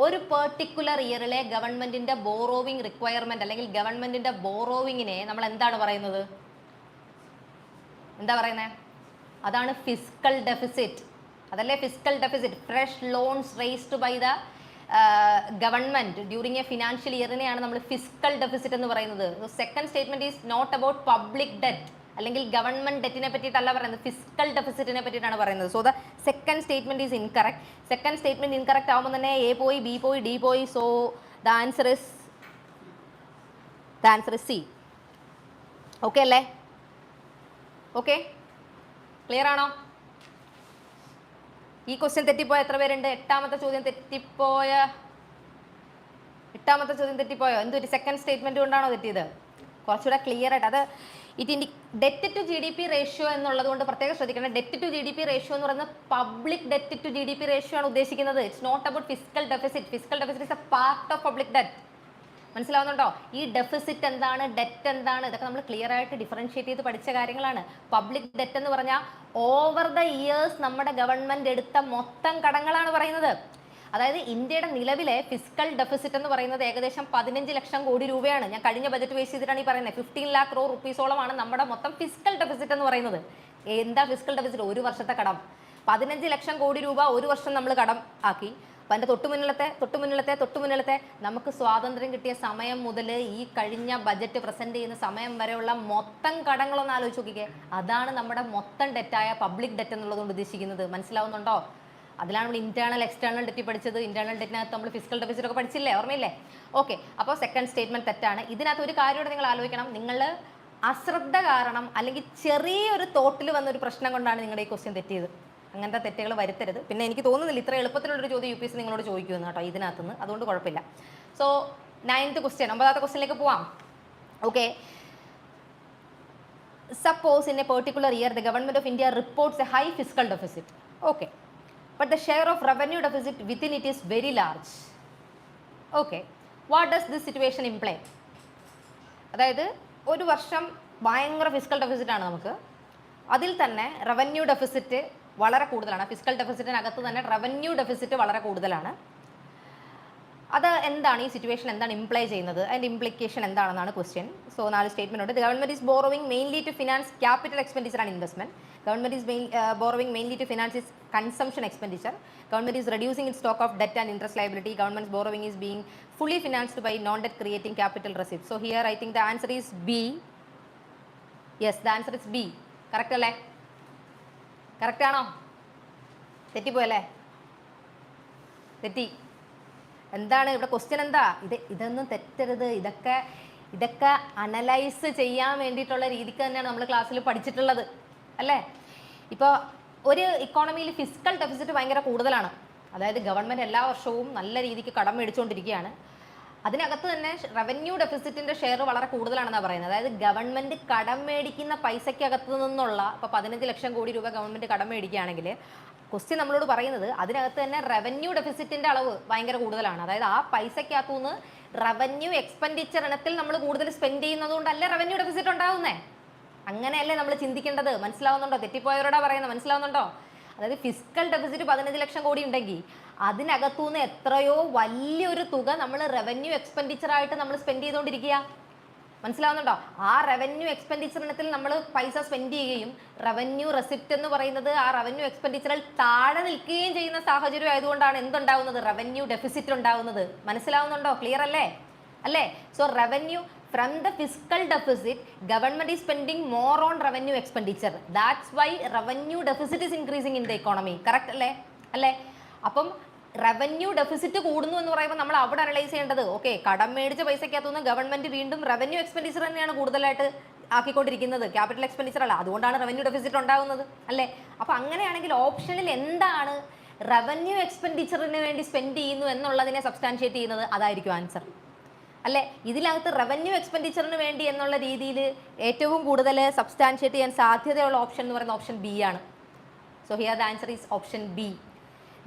ഒരു പെർട്ടിക്കുലർ ഇയറിലെ ഗവൺമെൻറ്റിൻ്റെ ബോറോവിങ് റിക്വയർമെൻറ്റ് അല്ലെങ്കിൽ ഗവൺമെൻറ്റിൻ്റെ ബോറോവിങ്ങിനെ നമ്മൾ എന്താണ് പറയുന്നത്? എന്താ പറയുന്നത്? അതാണ് ഫിസിക്കൽ ഡെഫിസിറ്റ്. അതല്ലേ fiscal deficit? Fresh loans raised by the government during a financial ഇയറിനെയാണ് നമ്മൾ ഫിസിക്കൽ ഡെഫിസിറ്റ് എന്ന് പറയുന്നത്. Second statement is not about public debt അല്ലെങ്കിൽ ഗവൺമെൻറ് ഡെറ്റിനെ പറ്റിയിട്ടല്ല പറയുന്നത്, ഫിസിക്കൽ ഡെഫിസിറ്റിനെ പറ്റിയിട്ടാണ് പറയുന്നത്. So the second statement is incorrect. Second statement incorrect ആകുമ്പോൾ തന്നെ A പോയി, B പോയി, D പോയി. So the answer is C. Okay അല്ലേ? ഓക്കെ, ക്ലിയർ ആണോ? ഈ ക്വസ്റ്റ്യൻ തെറ്റിപ്പോയ എത്ര പേരുണ്ട്? എട്ടാമത്തെ ചോദ്യം തെറ്റിപ്പോയോ? എന്തൊരു സെക്കൻഡ് സ്റ്റേറ്റ്മെൻറ്റ് കൊണ്ടാണോ തെറ്റിയത്? കുറച്ചുകൂടെ ക്ലിയർ ആയിട്ട് അത് ഡെറ്റ് ടു GDP റേഷ്യോ എന്നുള്ളത് കൊണ്ട് പ്രത്യേകം ശ്രദ്ധിക്കണം. ഡെറ്റ് ടു GDP റേഷ്യോ എന്ന് പറയുന്നത് public debt to GDP ratio ആണ് ഉദ്ദേശിക്കുന്നത്. It's not about fiscal deficit. Fiscal deficit is a part of public debt. മനസ്സിലാവുന്നുണ്ടോ? ഈ ഡെഫിസിറ്റ് എന്താണ്, ഡെറ്റ് എന്താണ്, ഇതൊക്കെ നമ്മൾ ക്ലിയർ ആയിട്ട് ഡിഫറൻഷിയേറ്റ് ചെയ്ത് പഠിച്ച കാര്യങ്ങളാണ്. പബ്ലിക് ഡെറ്റ് എന്ന് പറഞ്ഞാൽ ഓവർ ദ ഇയേഴ്സ് നമ്മുടെ ഗവൺമെൻറ് എടുത്ത മൊത്തം കടങ്ങളാണ് പറയുന്നത്. അതായത് ഇന്ത്യയുടെ നിലവിലെ ഫിസിക്കൽ ഡെഫിസിറ്റ് എന്ന് പറയുന്നത് ഏകദേശം 15 ലക്ഷം കോടി രൂപയാണ്. ഞാൻ കഴിഞ്ഞ ബജറ്റ് ബേസ് ചെയ്തിട്ടാണ് ഈ പറയുന്നത്. 15 lakh crore റുപ്പീസോളമാണ് നമ്മുടെ മൊത്തം ഫിസിക്കൽ ഡെഫിസിറ്റ് എന്ന് പറയുന്നത്. എന്താ ഫിസിക്കൽ ഡെഫിസിറ്റ്? ഒരു വർഷത്തെ കടം. 15 ലക്ഷം കോടി രൂപ ഒരു വർഷം നമ്മൾ കടം ആക്കി. അപ്പം എൻ്റെ തൊട്ടുമുന്നിലത്തെ നമുക്ക് സ്വാതന്ത്ര്യം കിട്ടിയ സമയം മുതൽ ഈ കഴിഞ്ഞ ബജറ്റ് പ്രസൻറ്റ് ചെയ്യുന്ന സമയം വരെയുള്ള മൊത്തം കടങ്ങളൊന്ന് ആലോചിച്ച് നോക്കിക്കേ. അതാണ് നമ്മുടെ മൊത്തം ഡെറ്റായ പബ്ലിക് ഡെറ്റ് എന്നുള്ളതുകൊണ്ട് ഉദ്ദേശിക്കുന്നത്. മനസ്സിലാവുന്നുണ്ടോ? അതിലാണ് നമ്മൾ ഇന്റേണൽ എക്സ്റ്റേണൽ ഡെറ്റ് പഠിച്ചത്. ഇന്റേണൽ ഡെറ്റിനകത്ത് നമ്മൾ ഫിസിക്കൽ ഡെഫിസിറ്റ് ഒക്കെ പഠിച്ചില്ലേ? ഓർമ്മയില്ലേ? ഓക്കെ, അപ്പോൾ സെക്കൻഡ് സ്റ്റേറ്റ്മെൻറ്റ് തെറ്റാണ്. ഇതിനകത്ത് ഒരു കാര്യമോടെ നിങ്ങൾ ആലോചിക്കണം. നിങ്ങൾ അശ്രദ്ധ കാരണം അല്ലെങ്കിൽ ചെറിയൊരു തോട്ടിൽ വന്നൊരു പ്രശ്നം കൊണ്ടാണ് നിങ്ങളുടെ ഈ ക്വസ്റ്റ്യൻ തെറ്റിയത്. അങ്ങനത്തെ തെറ്റുകൾ വരുത്തരുത്. പിന്നെ എനിക്ക് തോന്നുന്നില്ല ഇത്ര എളുപ്പത്തിലുള്ളൊരു ചോദ്യം UPSC നിങ്ങളോട് ചോദിക്കുമെന്ന് കേട്ടോ ഇതിനകത്തുനിന്ന്. അതുകൊണ്ട് കുഴപ്പമില്ല. സോ 9th ക്വസ്റ്റ്യൻ, 9ാമത്തെ ക്വസ്റ്റ്യനിലേക്ക് പോവാം. Okay, suppose in a particular year the government of India reports a high fiscal deficit. Okay. But the share of revenue deficit within it is very large. Okay. What does this situation imply? അതായത് ഒരു വർഷം ഭയങ്കര physical deficit ആണ് നമുക്ക്, അതിൽ തന്നെ revenue deficit വളരെ കൂടുതലാണ്. ഫിസിക്കൽ ഡെഫിസിറ്റിനകത്ത് തന്നെ റവന്യൂ ഡെഫിസിറ്റ് വളരെ കൂടുതലാണ്. അത് എന്താണ്, ഈ സിറ്റുവേഷൻ എന്താണ് ഇംപ്ലൈ ചെയ്യുന്നത്, അതിൻ്റെ ഇംപ്ലിക്കേഷൻ എന്താണെന്നാണ് ക്വസ്റ്റ്യൻ. സോ 4 സ്റ്റേറ്റ്മെന്റ് ഉണ്ട്. The government is borrowing mainly to finance capital expenditure and investment. Government is borrowing mainly to finance its consumption expenditure. Government is reducing its stock of debt and interest liability. Government's borrowing is being fully financed by non-debt creating capital receipts. So here I think the answer is B. Yes, the answer is B. Correct അല്ലേ? Correct ആണോ? തെറ്റിപ്പോയല്ലേ? തെറ്റി. എന്താണ് ഇവിടെ question? എന്താ ഇതൊന്നും തെറ്റരുത്. ഇതൊക്കെ analyse ചെയ്യാൻ വേണ്ടിയിട്ടുള്ള രീതിക്ക് തന്നെയാണ് നമ്മൾ ക്ലാസ്സിൽ പഠിച്ചിട്ടുള്ളത് അല്ലേ? ഇപ്പോൾ ഒരു ഇക്കോണമിയിൽ ഫിസിക്കൽ ഡെഫിസിറ്റ് ഭയങ്കര കൂടുതലാണ്. അതായത് ഗവൺമെൻറ് എല്ലാ വർഷവും നല്ല രീതിക്ക് കടം മേടിച്ചുകൊണ്ടിരിക്കുകയാണ്. അതിനകത്ത് തന്നെ റവന്യൂ ഡെഫിസിറ്റിൻ്റെ ഷെയർ വളരെ കൂടുതലാണെന്നാണ് പറയുന്നത്. അതായത് ഗവൺമെൻറ് കടം മേടിക്കുന്ന പൈസയ്ക്കകത്ത് നിന്നുള്ള ഇപ്പോൾ 15 ലക്ഷം കോടി രൂപ ഗവൺമെൻറ് കടം മേടിക്കുകയാണെങ്കിൽ ക്വസ്റ്റ്യൻ നമ്മളോട് പറയുന്നത് അതിനകത്ത് തന്നെ റവന്യൂ ഡെഫിസിറ്റിൻ്റെ അളവ് ഭയങ്കര കൂടുതലാണ്. അതായത് ആ പൈസയ്ക്കകത്തുനിന്ന് റവന്യൂ എക്സ്പെൻഡിച്ചർ ഇനത്തിൽ നമ്മൾ കൂടുതൽ സ്പെൻഡ് ചെയ്യുന്നതുകൊണ്ടല്ലേ റവന്യൂ ഡെഫിസിറ്റ് ഉണ്ടാവുന്നേ. അങ്ങനെയല്ലേ നമ്മൾ ചിന്തിക്കേണ്ടത്. മനസ്സിലാവുന്നുണ്ടോ? തെറ്റിപ്പോയവരോടാ പറയുന്നത്. മനസ്സിലാവുന്നുണ്ടോ? അതായത് ഫിസിക്കൽ ഡെഫിസിറ്റ് 15 ലക്ഷം കോടി ഉണ്ടെങ്കിൽ അതിനകത്തുനിന്ന് എത്രയോ വലിയൊരു തുക നമ്മൾ റവന്യൂ എക്സ്പെൻഡിച്ചറായിട്ട് നമ്മൾ സ്പെൻഡ് ചെയ്തുകൊണ്ടിരിക്കുക. മനസ്സിലാവുന്നുണ്ടോ? ആ റവന്യൂ എക്സ്പെൻഡിച്ചർ ഇനത്തിൽ നമ്മൾ പൈസ സ്പെൻഡ് ചെയ്യുകയും റവന്യൂ റെസിപ്റ്റ് എന്ന് പറയുന്നത് ആ റവന്യൂ എക്സ്പെൻഡിച്ചറിൽ താഴെ നിൽക്കുകയും ചെയ്യുന്ന സാഹചര്യം ആയതുകൊണ്ടാണ് എന്തുണ്ടാവുന്നത്? റവന്യൂ ഡെഫിസിറ്റ് ഉണ്ടാവുന്നത്. മനസ്സിലാവുന്നുണ്ടോ? ക്ലിയർ അല്ലേ? So revenue from the fiscal deficit, government is spending more on revenue expenditure. That's why revenue deficit is increasing in the economy. Correct അല്ലേ? അപ്പം റവന്യൂ ഡെഫിസിറ്റ് കൂടുന്നു എന്ന് പറയുമ്പോൾ നമ്മൾ അവിടെ അനലൈസ് ചെയ്യേണ്ടത് ഓക്കെ കടം മേടിച്ച പൈസയ്ക്കകത്തുനിന്ന് ഗവൺമെന്റ് വീണ്ടും റവന്യൂ എക്സ്പെൻഡിച്ചർ തന്നെയാണ് കൂടുതലായിട്ട് ആക്കിക്കൊണ്ടിരിക്കുന്നത്, ക്യാപിറ്റൽ എക്സ്പെൻഡിച്ചർ അല്ല. അതുകൊണ്ടാണ് റവന്യൂ ഡെഫിസിറ്റ് ഉണ്ടാകുന്നത് അല്ലേ? അപ്പോൾ അങ്ങനെയാണെങ്കിൽ ഓപ്ഷനിൽ എന്താണ് റവന്യൂ എക്സ്പെൻഡിച്ചറിന് വേണ്ടി സ്പെൻഡ് ചെയ്യുന്നു എന്നുള്ളതിനെ സബ്സ്റ്റാൻഷിയേറ്റ് ചെയ്യുന്നത്? അതായിരിക്കും ആൻസർ അല്ലേ? ഇതിനകത്ത് റവന്യൂ എക്സ്പെൻഡിച്ചറിന് വേണ്ടി എന്നുള്ള രീതിയിൽ ഏറ്റവും കൂടുതൽ സബ്സ്റ്റാൻഷിയേറ്റ് ചെയ്യാൻ സാധ്യതയുള്ള ഓപ്ഷൻ എന്ന് പറയുന്ന ഓപ്ഷൻ ബി ആണ്. So here the answer is option B.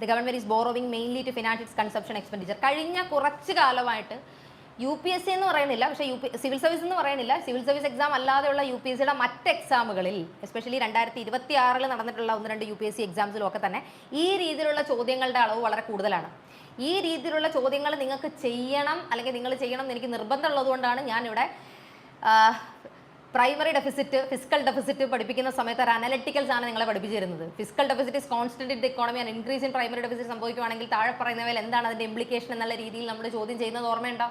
The government is borrowing mainly to finance its consumption expenditure. കഴിഞ്ഞ കുറച്ച് കാലമായിട്ട് UPSC എന്ന് പറയുന്നില്ല, പക്ഷേ സിവിൽ സർവീസ് എന്ന് പറയുന്നില്ല, സിവിൽ സർവീസ് എക്സാം അല്ലാതെയുള്ള UPSCയുടെ മറ്റ് എക്സാമുകളിൽ എസ്പെഷ്യലി 2026 നടന്നിട്ടുള്ള 1-2 UPSC എക്സാംസിലും ഒക്കെ തന്നെ ഈ രീതിയിലുള്ള ചോദ്യങ്ങളുടെ അളവ് വളരെ കൂടുതലാണ്. ഈ രീതിയിലുള്ള ചോദ്യങ്ങൾ നിങ്ങൾക്ക് ചെയ്യണം, അല്ലെങ്കിൽ നിങ്ങൾ ചെയ്യണം എന്ന് എനിക്ക് നിർബന്ധമുള്ളത് കൊണ്ടാണ് ഞാനിവിടെ പ്രൈമറി ഡെഫിസിറ്റ്, ഫിസിക്കൽ ഡെഫിസിറ്റ് പഠിപ്പിക്കുന്ന സമയത്ത് ഒരു അനലിറ്റിക്കൽസ് ആണ് നിങ്ങളെ പഠിപ്പിച്ചു തരുന്നത്. Physical deficit is constant in the economy and increase in primary deficit സംഭവിക്കുകയാണെങ്കിൽ താഴെ പറയുന്നവയിൽ എന്താണ് അതിൻ്റെ ഇംപ്ലിക്കേഷൻ എന്നുള്ള രീതിയിൽ നമ്മൾ ചോദ്യം ചെയ്യുന്നത് ഓർമ്മയുണ്ടോ?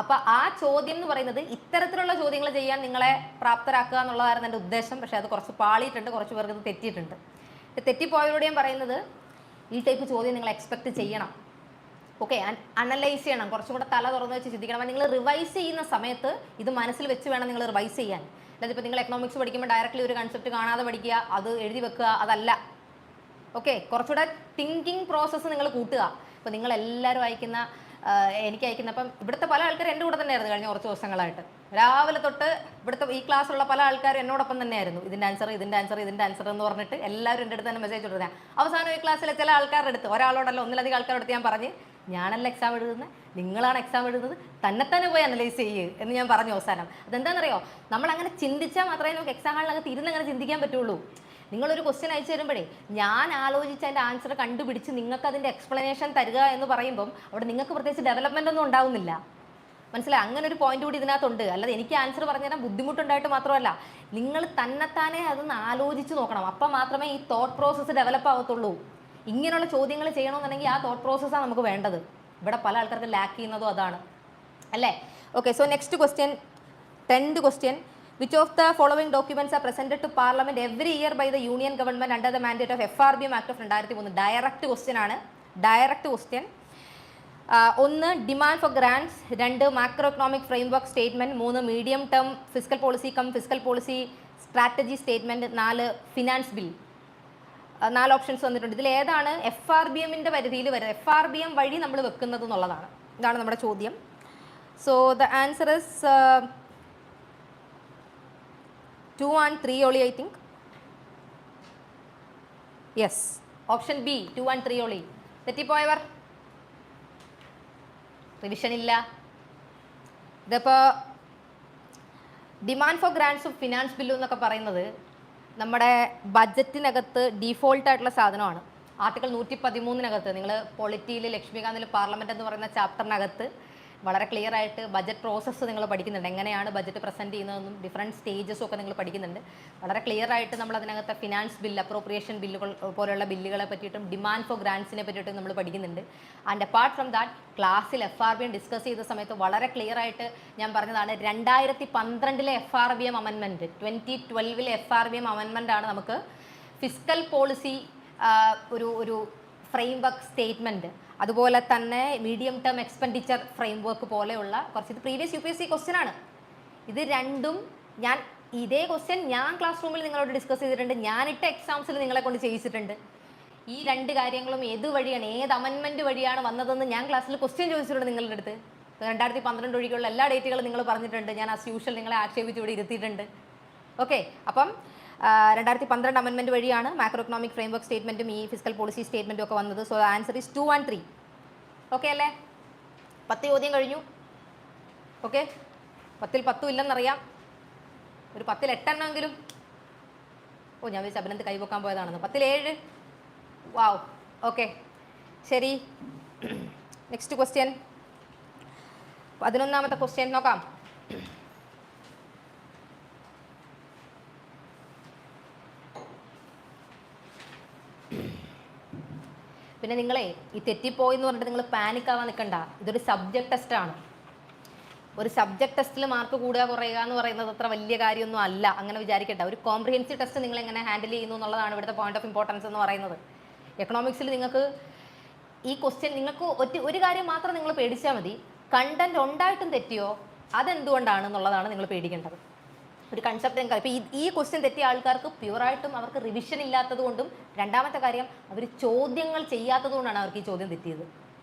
അപ്പോൾ ആ ചോദ്യം എന്ന് പറയുന്നത് ഇത്തരത്തിലുള്ള ചോദ്യങ്ങൾ ചെയ്യാൻ നിങ്ങളെ പ്രാപ്തരാക്കുക എന്നുള്ളതായിരുന്നു എൻ്റെ ഉദ്ദേശം. പക്ഷേ അത് കുറച്ച് പാളിയിട്ടുണ്ട്, കുറച്ച് പേർക്ക് ഇത് തെറ്റിയിട്ടുണ്ട്. തെറ്റിപ്പോയവരോട് ഞാൻ പറയുന്നത് ഈ ടൈപ്പ് ചോദ്യം നിങ്ങൾ എക്സ്പെക്ട് ചെയ്യണം. ഓക്കെ, അനലൈസ് ചെയ്യണം, കുറച്ചും കൂടെ തല തുറന്ന് വെച്ച് ചിന്തിക്കണം. അപ്പോൾ നിങ്ങൾ റിവൈസ് ചെയ്യുന്ന സമയത്ത് ഇത് മനസ്സിൽ വെച്ച് വേണം നിങ്ങൾ റിവൈസ് ചെയ്യാൻ. അതായത് ഇപ്പോൾ നിങ്ങൾ എക്കണോമിക്സ് പഠിക്കുമ്പോൾ ഡയറക്റ്റ്ലി ഒരു കൺസെപ്റ്റ് കാണാതെ പഠിക്കുക, അത് എഴുതി വെക്കുക, അതല്ല. ഓക്കെ, കുറച്ചുകൂടെ തിങ്കിങ് പ്രോസസ്സ് നിങ്ങൾ കൂട്ടുക. ഇപ്പോൾ നിങ്ങളെല്ലാവരും എനിക്ക് അയക്കുന്ന, അപ്പം ഇവിടുത്തെ പല ആൾക്കാരും എൻ്റെ കൂടെ തന്നെയായിരുന്നു കഴിഞ്ഞ കുറച്ച് ദിവസങ്ങളായിട്ട്. രാവിലെ തൊട്ട് ഇവിടുത്തെ ഈ ക്ലാസ്സുള്ള പല ആൾക്കാരും എന്നോടൊപ്പം തന്നെയായിരുന്നു. ഇതിൻ്റെ ആൻസർ എന്ന് പറഞ്ഞിട്ട് എല്ലാവരും എൻ്റെ അടുത്ത് തന്നെ മെസ്സേജ് കൊടുത്തത്. അവസാനം ഈ ക്ലാസ്സിലെ ചില ആൾക്കാരുടെ അടുത്ത്, ഒരാളോടല്ല ഒന്നിലധികം ആൾക്കാരുടെ അടുത്ത് ഞാൻ പറഞ്ഞ്, ഞാനല്ല എക്സാം എഴുതുന്നത്, നിങ്ങളാണ് എക്സാം എഴുതുന്നത്, തന്നെ പോയി അനലൈസ് ചെയ്യ് എന്ന് ഞാൻ പറഞ്ഞു അവസാനം. അതെന്താണെന്നറിയോ, നമ്മളങ്ങനെ ചിന്തിച്ചാൽ മാത്രമേ നമുക്ക് എക്സാം ഹാളിനകത്ത് ഇരുന്നങ്ങനെ ചിന്തിക്കാൻ പറ്റുള്ളൂ. നിങ്ങളൊരു ക്വസ്റ്റ്യൻ അയച്ചു തരുമ്പോഴേ ഞാൻ ആലോചിച്ച് അതിൻ്റെ ആൻസർ കണ്ടുപിടിച്ച് നിങ്ങൾക്ക് അതിൻ്റെ എക്സ്പ്ലനേഷൻ തരിക എന്ന് പറയുമ്പം അവിടെ നിങ്ങൾക്ക് പ്രത്യേകിച്ച് ഡെവലപ്മെൻ്റ് ഒന്നും ഉണ്ടാവുന്നില്ല. മനസ്സിലായി? അങ്ങനെ ഒരു പോയിന്റ് കൂടി ഇതിനകത്തുണ്ട്. അല്ലാതെ എനിക്ക് ആൻസർ പറഞ്ഞു തരാൻ ബുദ്ധിമുട്ടുണ്ടായിട്ട് മാത്രമല്ല, നിങ്ങൾ തന്നെത്താനെ അതൊന്ന് ആലോചിച്ച് നോക്കണം. അപ്പം മാത്രമേ ഈ തോട്ട് പ്രോസസ്സ് ഡെവലപ്പ് ആവത്തുള്ളൂ. ഇങ്ങനെയുള്ള ചോദ്യങ്ങൾ ചെയ്യണമെന്നുണ്ടെങ്കിൽ ആ തോട്ട് പ്രോസസ്സാണ് നമുക്ക് വേണ്ടത്. ഇവിടെ പല ആൾക്കാർക്ക് ലാക്ക് ചെയ്യുന്നതും അതാണ് അല്ലേ? Okay, so next question, 10th question. Which of the following documents are presented to Parliament every year by the Union government under the mandate of FRBM Act of 2003? Direct question ആണ്. Direct question. 1 demand for grants, 2 macro economic framework statement, 3 medium term fiscal policy fiscal policy strategy statement, 4 finance bill. 4 options വന്നിട്ടുണ്ട്. ഇതിൽ ഏതാണ് FRBMൻ്റെ പരിധിയിൽ വരുന്നത്, FRBM വഴി നമ്മൾ വെക്കുന്നത് എന്നുള്ളതാണ്. ഇതാണ് നമ്മുടെ ചോദ്യം. So the answer is 2 and 3 only, I think. Yes, option B, 2 and 3 only. തെറ്റിപ്പോയവർ? Revision ഇല്ല. ഇതിപ്പോൾ demand for grants of finance bill എന്നൊക്കെ പറയുന്നത് നമ്മുടെ ബഡ്ജറ്റിനകത്ത് ഡീഫോൾട്ടായിട്ടുള്ള സാധനമാണ്. ആർട്ടിക്കിൾ 113 നിങ്ങൾ പൊളിറ്റിയിൽ ലക്ഷ്മികാന്തിൽ പാർലമെൻറ്റ് എന്ന് പറയുന്ന ചാപ്റ്ററിനകത്ത് വളരെ ക്ലിയർ ആയിട്ട് ബഡ്ജറ്റ് പ്രോസസ്സ് നിങ്ങൾ പഠിക്കുന്നുണ്ട്. എങ്ങനെയാണ് ബഡ്ജറ്റ് പ്രസൻറ്റ് ചെയ്യുന്നതെന്നും ഡിഫറൻറ്റ് സ്റ്റേജസും ഒക്കെ നിങ്ങൾ പഠിക്കുന്നുണ്ട്. വളരെ ക്ലിയർ ആയിട്ട് നമ്മൾ അതിനകത്ത് ഫിനാൻസ് ബില്ല്, അപ്രോപ്രിയേഷൻ ബില്ലുകൾ പോലെയുള്ള ബില്ലുകളെ പറ്റിയിട്ടും ഡിമാൻഡ് ഫോർ ഗ്രാൻഡ്സിനെ പറ്റിയിട്ടും നമ്മൾ പഠിക്കുന്നുണ്ട്. ആൻഡ് അപ്പാർട്ട് ഫ്രം ദാറ്റ് ക്ലാസ്സിൽ FRBM ഡിസ്കസ് ചെയ്ത സമയത്ത് വളരെ ക്ലിയർ ആയിട്ട് ഞാൻ പറഞ്ഞതാണ് 2012 FRBM അമെൻമെൻറ്റ്, 2012 FRBM അമെൻമെൻ്റ് ആണ് നമുക്ക് ഫിസ്ക്കൽ പോളിസി ഒരു ഫ്രെയിം വർക്ക് സ്റ്റേറ്റ്മെൻറ്റ്, അതുപോലെ തന്നെ medium term expenditure frame work പോലെയുള്ള കുറച്ച്, ഇത് പ്രീവിയസ് UPSC ക്വസ്റ്റ്യൻ ആണ്. ഇത് രണ്ടും ഇതേ ക്വസ്റ്റ്യൻ ഞാൻ ക്ലാസ് റൂമിൽ നിങ്ങളോട് ഡിസ്കസ് ചെയ്തിട്ടുണ്ട്, ഞാനിട്ട എക്സാംസിൽ നിങ്ങളെ കൊണ്ട് ചെയ്യിച്ചിട്ടുണ്ട്. ഈ രണ്ട് കാര്യങ്ങളും ഏത് വഴിയാണ്, ഏത് അമെൻമെൻറ്റ് വഴിയാണ് വന്നതെന്ന് ഞാൻ ക്ലാസ്സിൽ ക്വസ്റ്റ്യൻ ചോദിച്ചിട്ടുണ്ട് നിങ്ങളുടെ അടുത്ത്. 2012 ഒഴികെയുള്ള എല്ലാ ഡേറ്റുകളും നിങ്ങൾ പറഞ്ഞിട്ടുണ്ട്. ഞാൻ ആസ് യൂഷ്വൽ നിങ്ങളെ ആക്ഷേപിച്ച് ഇവിടെ ഇരുത്തിയിട്ടുണ്ട്. ഓക്കെ, അപ്പം 2012 അമെൻമെൻറ്റ് വഴിയാണ് മാക്രോ എക്കണോമിക് ഫ്രെയിം വർക്ക് സ്റ്റേറ്റ്മെൻറ്റും ഈ ഫിസ്ക്കൽ പോളിസി സ്റ്റേറ്റ്മെൻറ്റും ഒക്കെ വന്നത്. So answer is 2 and 3. Okay അല്ലേ? 10 ചോദ്യം കഴിഞ്ഞു. ഓക്കെ, 10ൽ 10 ഇല്ലെന്നറിയാം. ഒരു 10ൽ 8 എണ്ണമെങ്കിലും. ഞാൻ വിചാരിച്ചു അഭിനന്ദ് കൈവക്കാൻ പോയതാണെന്ന്. 10ൽ 7. വാവ്, ഓക്കെ, ശരി. നെക്സ്റ്റ് ക്വസ്റ്റ്യൻ, 11ാമത്തെ ക്വസ്റ്റ്യൻ നോക്കാം. പിന്നെ നിങ്ങളെ ഈ തെറ്റിപ്പോയി എന്ന് പറഞ്ഞിട്ട് നിങ്ങൾ പാനിക് ആവാൻ നിൽക്കണ്ട. ഇതൊരു സബ്ജക്ട് ടെസ്റ്റാണ്. ഒരു സബ്ജക്ട് ടെസ്റ്റിൽ മാർക്ക് കൂടുക കുറയുക എന്ന് പറയുന്നത് അത്ര വലിയ കാര്യമൊന്നും അല്ല, അങ്ങനെ വിചാരിക്കണ്ട. ഒരു കോംപ്രിഹെൻസീവ് ടെസ്റ്റ് നിങ്ങൾ എങ്ങനെ ഹാൻഡിൽ ചെയ്യുന്നു എന്നുള്ളതാണ് ഇവിടുത്തെ പോയിന്റ് ഓഫ് ഇമ്പോർട്ടൻസ് എന്ന് പറയുന്നത്. എക്കണോമിക്സിൽ നിങ്ങൾക്ക് ഈ ക്വസ്റ്റ്യൻ, നിങ്ങൾക്ക് ഒരു കാര്യം മാത്രം നിങ്ങൾ പേടിച്ചാൽ മതി, കണ്ടന്റ് ഉണ്ടായിട്ടും തെറ്റിയോ അതെന്തുകൊണ്ടാണെന്നുള്ളതാണ് നിങ്ങൾ പേടിക്കേണ്ടത്. ഒരു കൺസെപ്റ്റ് നിങ്ങൾക്ക് ഇപ്പോൾ ഈ ക്വസ്റ്റ്യൻ തെറ്റിയ ആൾക്കാർക്ക് പ്യുവറായിട്ടും അവർക്ക് റിവിഷൻ ഇല്ലാത്തത് കൊണ്ടും, രണ്ടാമത്തെ കാര്യം അവർ ചോദ്യങ്ങൾ ചെയ്യാത്തത് കൊണ്ടാണ് അവർക്ക് ഈ ചോദ്യം തെറ്റിയത്.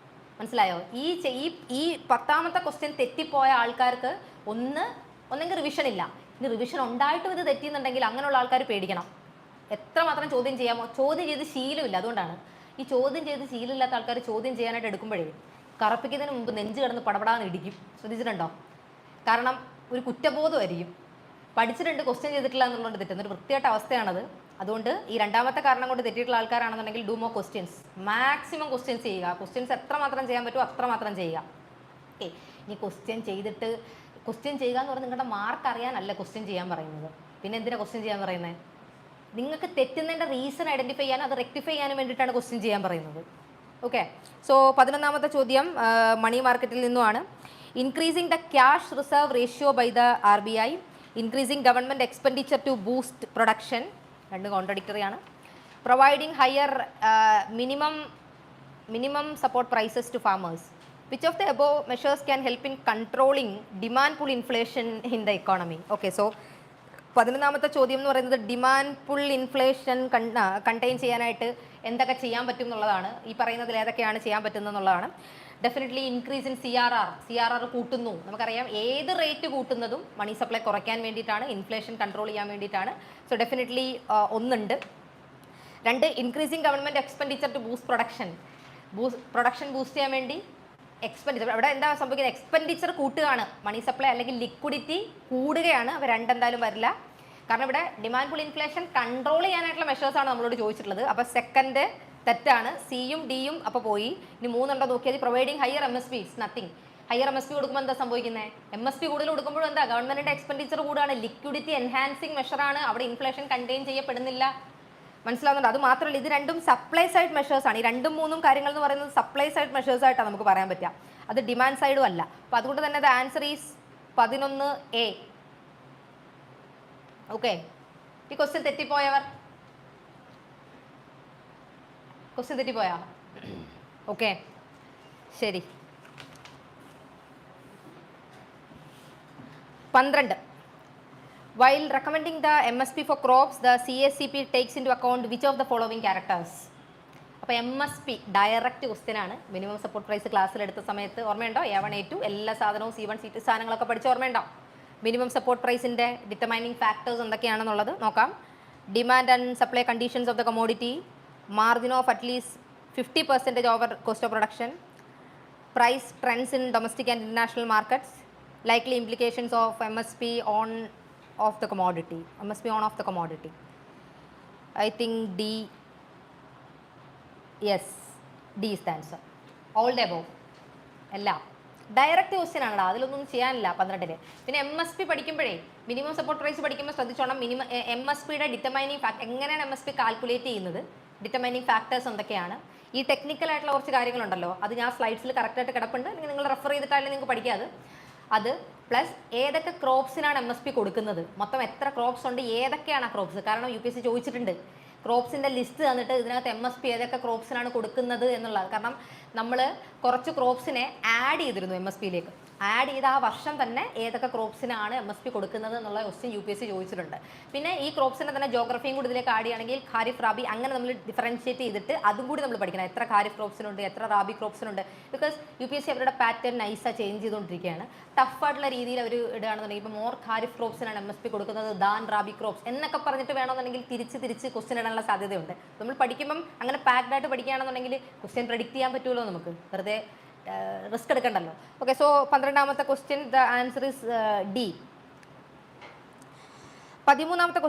മനസ്സിലായോ? ഈ 10ാമത്തെ ക്വസ്റ്റ്യൻ തെറ്റിപ്പോയ ആൾക്കാർക്ക് ഒന്നെങ്കിൽ റിവിഷൻ ഇല്ല, ഇനി റിവിഷൻ ഉണ്ടായിട്ടും ഇത് തെറ്റിയെന്നുണ്ടെങ്കിൽ അങ്ങനെയുള്ള ആൾക്കാർ പേടിക്കണം. എത്രമാത്രം ചോദ്യം ചെയ്യാമോ, ചോദ്യം ചെയ്ത് ശീലമില്ല. അതുകൊണ്ടാണ് ഈ ചോദ്യം ചെയ്ത് ശീലമില്ലാത്ത ആൾക്കാർ ചോദ്യം ചെയ്യാനായിട്ട് എടുക്കുമ്പോഴേ കറപ്പിക്കുന്നതിന് മുമ്പ് നെഞ്ച് കിടന്ന് പടപടാന്ന് ഇടിക്കും. ശ്രദ്ധിച്ചിട്ടുണ്ടോ? കാരണം ഒരു കുറ്റബോധമായിരിക്കും. പഠിച്ചിട്ടുണ്ട്, ക്വസ്റ്റ്യൻ ചെയ്തിട്ടില്ല എന്നുള്ളത് തെറ്റുന്ന ഒരു വൃത്തിയായിട്ട അവസ്ഥയാണത്. അതുകൊണ്ട് ഈ രണ്ടാമത്തെ കാരണം കൊണ്ട് തെറ്റിയിട്ടുള്ള ആൾക്കാരാണെന്നുണ്ടെങ്കിൽ do more questions, maximum questions ചെയ്യുക. ക്വസ്റ്റ്യൻസ് എത്രമാത്രം ചെയ്യാൻ പറ്റുമോ അത്രമാത്രം ചെയ്യുക. ഓക്കെ, ഇനി ക്വസ്റ്റ്യൻ ചെയ്യുക എന്ന് പറഞ്ഞാൽ നിങ്ങളുടെ മാർക്ക് അറിയാനല്ല ക്വസ്റ്റ്യൻ ചെയ്യാൻ പറയുന്നത്. പിന്നെ എന്തിനാണ് ക്വസ്റ്റ്യൻ ചെയ്യാൻ പറയുന്നത്? നിങ്ങൾക്ക് തെറ്റുന്നതിൻ്റെ റീസൺ ഐഡൻറ്റിഫൈ ചെയ്യാനും അത് റെക്ടിഫൈ ചെയ്യാനും വേണ്ടിയിട്ടാണ് ക്വസ്റ്റ്യൻ ചെയ്യാൻ പറയുന്നത്. ഓക്കെ, സോ 11ാമത്തെ ചോദ്യം മണി മാർക്കറ്റിൽ നിന്നുമാണ്. Increasing the cash reserve ratio by the RBI, increasing government expenditure to boost production, രണ്ട് കോൺട്രഡിക്ടറി ആണ്. Providing higher minimum support prices to farmers. Which of the above measures can help in controlling demand pull inflation in the economy? Okay, so 11ാമത്തെ ചോദ്യം എന്ന് പറയുന്നത് demand pull inflation contain ചെയ്യാനായിട്ട് എന്തൊക്കെ ചെയ്യാൻ പറ്റും എന്നുള്ളതാണ്. ഈ പറയുന്നതിൽ ഏതൊക്കെയാണ് ചെയ്യാൻ പറ്റുന്നത് എന്നുള്ളതാണ്. ഡെഫിനറ്റ്ലി ഇൻക്രീസ് ഇൻ CRR കൂട്ടുന്നു. നമുക്കറിയാം ഏത് റേറ്റ് കൂട്ടുന്നതും മണി സപ്ലൈ കുറയ്ക്കാൻ വേണ്ടിയിട്ടാണ്, ഇൻഫ്ലേഷൻ കൺട്രോൾ ചെയ്യാൻ വേണ്ടിയിട്ടാണ്. സോ ഡെഫിനറ്റ്ലി ഒന്നുണ്ട്. 2, increasing government expenditure to boost production boost ചെയ്യാൻ വേണ്ടി എക്സ്പെൻഡിച്ചർ. അവിടെ എന്താ സംഭവിക്കുന്നത്? എക്സ്പെൻഡിച്ചർ കൂട്ടുകയാണ്, മണി സപ്ലൈ അല്ലെങ്കിൽ ലിക്വിഡിറ്റി കൂടുകയാണ്. അവ രണ്ടെന്തായാലും വരില്ല. കാരണം ഇവിടെ ഡിമാൻഡ് പുൾ ഇൻഫ്ലേഷൻ കൺട്രോൾ ചെയ്യാനായിട്ടുള്ള മെഷേഴ്സാണ് നമ്മളോട് ചോദിച്ചിട്ടുള്ളത്. അപ്പോൾ സെക്കൻഡ് തെറ്റാണ്, സിയും ഡിയും അപ്പോൾ പോയി. ഇനി 3 ഉണ്ടോ നോക്കിയാൽ providing higher MSP is nothing. Higher MSP കൊടുക്കുമ്പോൾ എന്താ സംഭവിക്കുന്നത്? MSP കൂടുതൽ കൊടുക്കുമ്പോഴും എന്താ ഗവൺമെൻറ്റിൻ്റെ എക്സ്പെൻഡിച്ചർ കൂടുകയാണ്, ലിക്വിഡിറ്റി എൻഹാൻസിങ് മെഷറാണ്, അവിടെ ഇൻഫ്ലേഷൻ കണ്ടെയ്ൻ ചെയ്യപ്പെടുന്നില്ല. മനസ്സിലാവുന്നുണ്ട്? അത് മാത്രമല്ല ഇത് രണ്ടും സപ്ലൈ സൈഡ് മെഷേഴ്സാണ്. ഈ 2ഉം 3ഉം കാര്യങ്ങൾ എന്ന് പറയുന്നത് സപ്ലൈ സൈഡ് മെഷേഴ്സായിട്ടാണ് നമുക്ക് പറയാൻ പറ്റുക, അത് ഡിമാൻഡ് സൈഡും അല്ല. അപ്പോൾ അതുകൊണ്ട് തന്നെ the answer is 11A. Okay, ഈ ക്വസ്റ്റ്യൻ തെറ്റിപ്പോയവർ? ക്വസ്റ്റ്യൻ തെറ്റിപ്പോയാ? ഓക്കെ, ശരി. 12. While recommending the MSP for crops, the CACP takes into account which of the following characters? അപ്പോൾ MSP ഡയറക്റ്റ് ക്വസ്റ്റ്യൻ ആണ്. മിനിമം സപ്പോർട്ട് പ്രൈസ് ക്ലാസ്സിൽ എടുത്ത സമയത്ത് ഓർമ്മയുണ്ടോ? A1 A2 എല്ലാ സാധനവും C1 C2 സാധനങ്ങളൊക്കെ പഠിച്ച് ഓർമ്മയുണ്ടോ? മിനിമം സപ്പോർട്ട് പ്രൈസിൻ്റെ ഡിറ്റർമൈനിങ് ഫാക്ടേഴ്സ് എന്തൊക്കെയാണെന്നുള്ളത് നോക്കാം. Demand and supply conditions of the commodity, margin of at least 50% over cost of production, price trends in domestic and international markets, likely implications of MSP on of the commodity. MSP on of the commodity. I think D. Yes, D is the answer. All the above. എല്ലാം direct question ആണല്ലോ, അതിലൊന്നും ചെയ്യാനില്ല 12-ല്. പിന്നെ MSP പഠിക്കുമ്പോഴേ minimum support price പഠിക്കുമ്പോൾ ശ്രദ്ധിച്ചോണം. MSPയുടെ determining fact എങ്ങനെയാണ് MSP calculate ചെയ്യുന്നത്, determining factors എന്തൊക്കെയാണ്, ഈ ടെക്നിക്കൽ ആയിട്ടുള്ള കുറച്ച് കാര്യങ്ങളുണ്ടല്ലോ, അത് ഞാൻ സ്ലൈഡ്സിൽ കറക്റ്റായിട്ട് കിടപ്പുണ്ട്. നിങ്ങൾ റെഫർ ചെയ്തിട്ടായാലും നിങ്ങൾക്ക് പഠിക്കാതെ. അത് പ്ലസ് ഏതൊക്കെ ക്രോപ്സിനാണ് MSP കൊടുക്കുന്നത്, മൊത്തം എത്ര ക്രോപ്സ് ഉണ്ട്, ഏതൊക്കെയാണ് ആ ക്രോപ്സ്. കാരണം UPSC ചോദിച്ചിട്ടുണ്ട് ക്രോപ്സിൻ്റെ ലിസ്റ്റ് തന്നിട്ട് ഇതിനകത്ത് MSP ഏതൊക്കെ ക്രോപ്സിനാണ് കൊടുക്കുന്നത് എന്നുള്ളത്. കാരണം നമ്മൾ കുറച്ച് ക്രോപ്സിനെ ആഡ് ചെയ്തിരുന്നു MSPയിലേക്ക്. ആഡ് ചെയ്ത ആ വർഷം തന്നെ ഏതൊക്കെ ക്രോപ്സിനാണ് MSP കൊടുക്കുന്നത് എന്നുള്ള ക്വസ്റ്റ്യൻ UPSC ചോദിച്ചിട്ടുണ്ട്. പിന്നെ ഈ ക്രോപ്സിൻ്റെ തന്നെ ജോഗ്രഫിയും കൂടി ഇതിലേക്ക് ആഡ് ചെയ്യുകയാണെങ്കിൽ ഖാരിഫ് റാബി അങ്ങനെ നമ്മൾ ഡിഫറൻഷിയേറ്റ് ചെയ്തിട്ട് അതും കൂടി നമ്മൾ പഠിക്കണം. എത്ര ഖാരിഫ് ക്രോപ്സിനുണ്ട്, എത്ര റാബി ക്രോപ്സിനുണ്ട്. ബിക്കോസ് UPSC അവരുടെ പാറ്റേൺ നൈസാണ് ചേഞ്ച് ചെയ്തുകൊണ്ടിരിക്കുകയാണ്. ടഫായിട്ടുള്ള രീതിയിൽ അവർ ഇടുകയാണെന്നുണ്ടെങ്കിൽ ഇപ്പോൾ മോർ ഖാരിഫ് ക്രോപ്സിനാണ് MSP കൊടുക്കുന്നത്, ദാൻ റാബി ക്രോപ്സ് എന്നൊക്കെ പറഞ്ഞിട്ട് വേണമെന്നുണ്ടെങ്കിൽ തിരിച്ച് ക്വസ്റ്റ്യൻ ഇടാനുള്ള സാധ്യതയുണ്ട്. നമ്മൾ പഠിക്കുമ്പം അങ്ങനെ പാക്ഡ് ആയിട്ട് പഠിക്കുകയാണെന്നുണ്ടെങ്കിൽ ക്വസ്റ്റ്യൻ പ്രെഡിക്റ്റ് ചെയ്യാൻ പറ്റുമല്ലോ നമുക്ക്, വെറുതെ റിസ്ക് എടുക്കണ്ടല്ലോ. ഓക്കെ, സോ 12ാമത്തെ question the answer is D. 13ാമത്തെ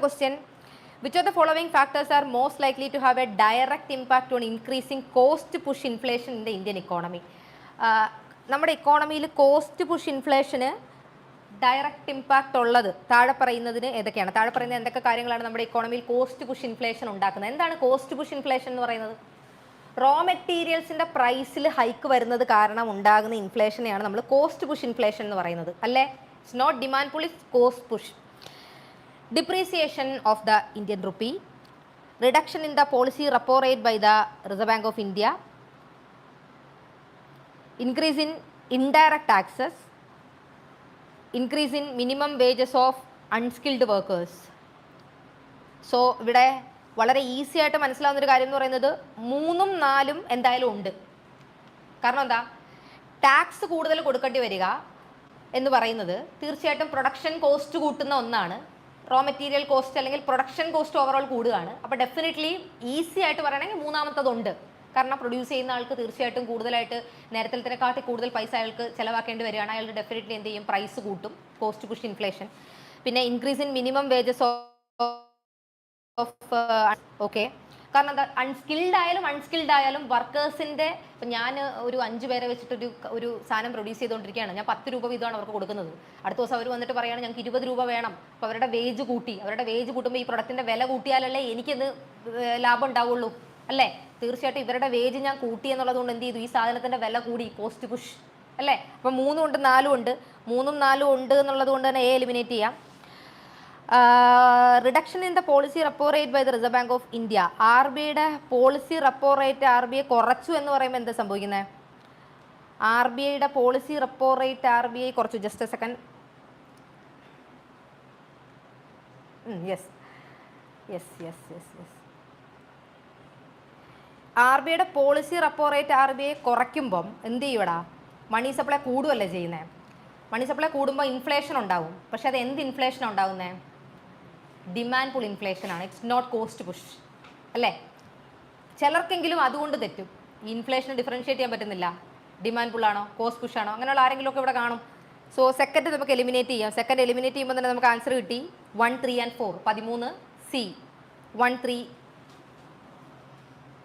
question which of the following factors are most likely to have a direct impact on increasing cost push inflation in the Indian economy? നമ്മുടെ ഇക്കോണമിയിൽ cost push inflation direct impact ഉള്ളത് താഴെ പറയുന്നതിന് ഏതൊക്കെയാണ്? താഴെ പറയുന്ന എന്തൊക്കെ കാര്യങ്ങളാണ് നമ്മുടെ ഇക്കോണമിയിൽ കോസ്റ്റ് പുഷ് ഇൻഫ്ലേഷൻ ഉണ്ടാക്കുന്നത്? എന്താണ് കോസ്റ്റ് പുഷ് ഇൻഫ്ലേഷൻ എന്ന് പറയുന്നത്? റോ മെറ്റീരിയൽസിൻ്റെ പ്രൈസിൽ ഹൈക്ക് വരുന്നത് കാരണം ഉണ്ടാകുന്ന ഇൻഫ്ലേഷനെയാണ് നമ്മൾ കോസ്റ്റ് പുഷ് ഇൻഫ്ലേഷൻ എന്ന് പറയുന്നത്, അല്ലേ? It's not demand pull, it's cost push. Depreciation of the Indian rupee, reduction in the policy repo rate by the Reserve Bank of India, increase in indirect taxes, increase in minimum wages of unskilled workers. So ഇവിടെ വളരെ easy ആയിട്ട് മനസ്സിലാവുന്നൊരു കാര്യം എന്ന് പറയുന്നത് 3ഉം 4ഉം എന്തായാലും ഉണ്ട്. കാരണം എന്താ, ടാക്സ് കൂടുതൽ കൊടുക്കേണ്ടി വരിക എന്ന് പറയുന്നത് തീർച്ചയായിട്ടും പ്രൊഡക്ഷൻ കോസ്റ്റ് കൂട്ടുന്ന ഒന്നാണ്. റോ മെറ്റീരിയൽ കോസ്റ്റ് അല്ലെങ്കിൽ പ്രൊഡക്ഷൻ കോസ്റ്റ് ഓവറോൾ കൂടുകയാണ്. അപ്പോൾ ഡെഫിനറ്റ്ലി ഈസി ആയിട്ട് പറയണമെങ്കിൽ 3ാമത്തതുണ്ട്. കാരണം പ്രൊഡ്യൂസ് ചെയ്യുന്ന ആൾക്ക് തീർച്ചയായിട്ടും കൂടുതലായിട്ട് നേരത്തെ കൂടുതൽ പൈസ അയാൾക്ക് ചിലവാക്കേണ്ടി വരികയാണ്. അയാൾക്ക് ഡെഫിനറ്റ്ലി എന്ത് ചെയ്യും, പ്രൈസ് കൂട്ടും, കോസ്റ്റ് പുഷ് ഇൻഫ്ലേഷൻ. പിന്നെ increase in minimum wages of okay. കാരണം എന്താ, അൺസ്കിൽഡ് ആയാലും വർക്കേഴ്സിൻ്റെ, ഇപ്പം ഞാൻ ഒരു 5 പേരെ വെച്ചിട്ട് ഒരു സാധനം പ്രൊഡ്യൂസ് ചെയ്തുകൊണ്ടിരിക്കുകയാണ്. ഞാൻ 10 രൂപ വീതമാണ് അവർക്ക് കൊടുക്കുന്നത്. അടുത്ത ദിവസം അവർ വന്നിട്ട് പറയുകയാണ് ഞങ്ങൾക്ക് 20 രൂപ വേണം. അപ്പോൾ അവരുടെ വേജ് കൂട്ടുമ്പോൾ ഈ പ്രൊഡക്റ്റിൻ്റെ വില കൂട്ടിയാലല്ലേ എനിക്കത് ലാഭം ഉണ്ടാവുള്ളൂ, അല്ലേ? തീർച്ചയായിട്ടും ഇവരുടെ വേജ് ഞാൻ കൂട്ടി എന്നുള്ളത് കൊണ്ട് എന്ത് ചെയ്തു, ഈ സാധനത്തിൻ്റെ വില കൂടി, കോസ്റ്റ് പുഷ്, അല്ലേ? അപ്പം 3ഉം ഉണ്ട് 4ഉം ഉണ്ട്. 3ഉം 4ഉം ഉണ്ട് എന്നുള്ളത് കൊണ്ട് തന്നെ എലിമിനേറ്റ് ചെയ്യാം. Reduction in the policy repo rate by the reserve bank of India. RBIയുടെ പോളിസി റെപ്പോ റേറ്റ് RBI കുറച്ചു എന്ന് പറയുമ്പോൾ എന്താ സംഭവിക്കുന്നത്? RBIയുടെ പോളിസി റെപ്പോ റേറ്റ് RBI കുറച്ചു. Just a second. RBIയുടെ പോളിസി റെപ്പോ റേറ്റ് RBI കുറയ്ക്കുമ്പം എന്ത് ചെയ്യൂടാ, മണി സപ്ലൈ കൂടുകയല്ലേ ചെയ്യുന്നത്. മണി സപ്ലൈ കൂടുമ്പോൾ ഇൻഫ്ലേഷൻ ഉണ്ടാവും. പക്ഷെ അത് എന്ത് ഇൻഫ്ലേഷൻ ഉണ്ടാകുന്നത്? ഡിമാൻഡ് പുൾ ഇൻഫ്ലേഷൻ ആണ്. ഇറ്റ്സ് നോട്ട് കോസ്റ്റ് പുഷ്, അല്ലേ? ചിലർക്കെങ്കിലും അതുകൊണ്ട് തെറ്റും. ഈ ഇൻഫ്ലേഷൻ ഡിഫറൻഷിയേറ്റ് ചെയ്യാൻ പറ്റുന്നില്ല, ഡിമാൻഡ് പുൾ ആണോ കോസ്റ്റ് പുഷ് ആണോ, അങ്ങനെയുള്ള ആരെങ്കിലും ഒക്കെ ഇവിടെ കാണും. സോ സെക്കൻഡ് നമുക്ക് എലിമിനേറ്റ് ചെയ്യാം. സെക്കൻഡ് എലിമിനേറ്റ് ചെയ്യുമ്പോൾ തന്നെ നമുക്ക് ആൻസർ കിട്ടി 1, 3 and 4. 13C 1, 3.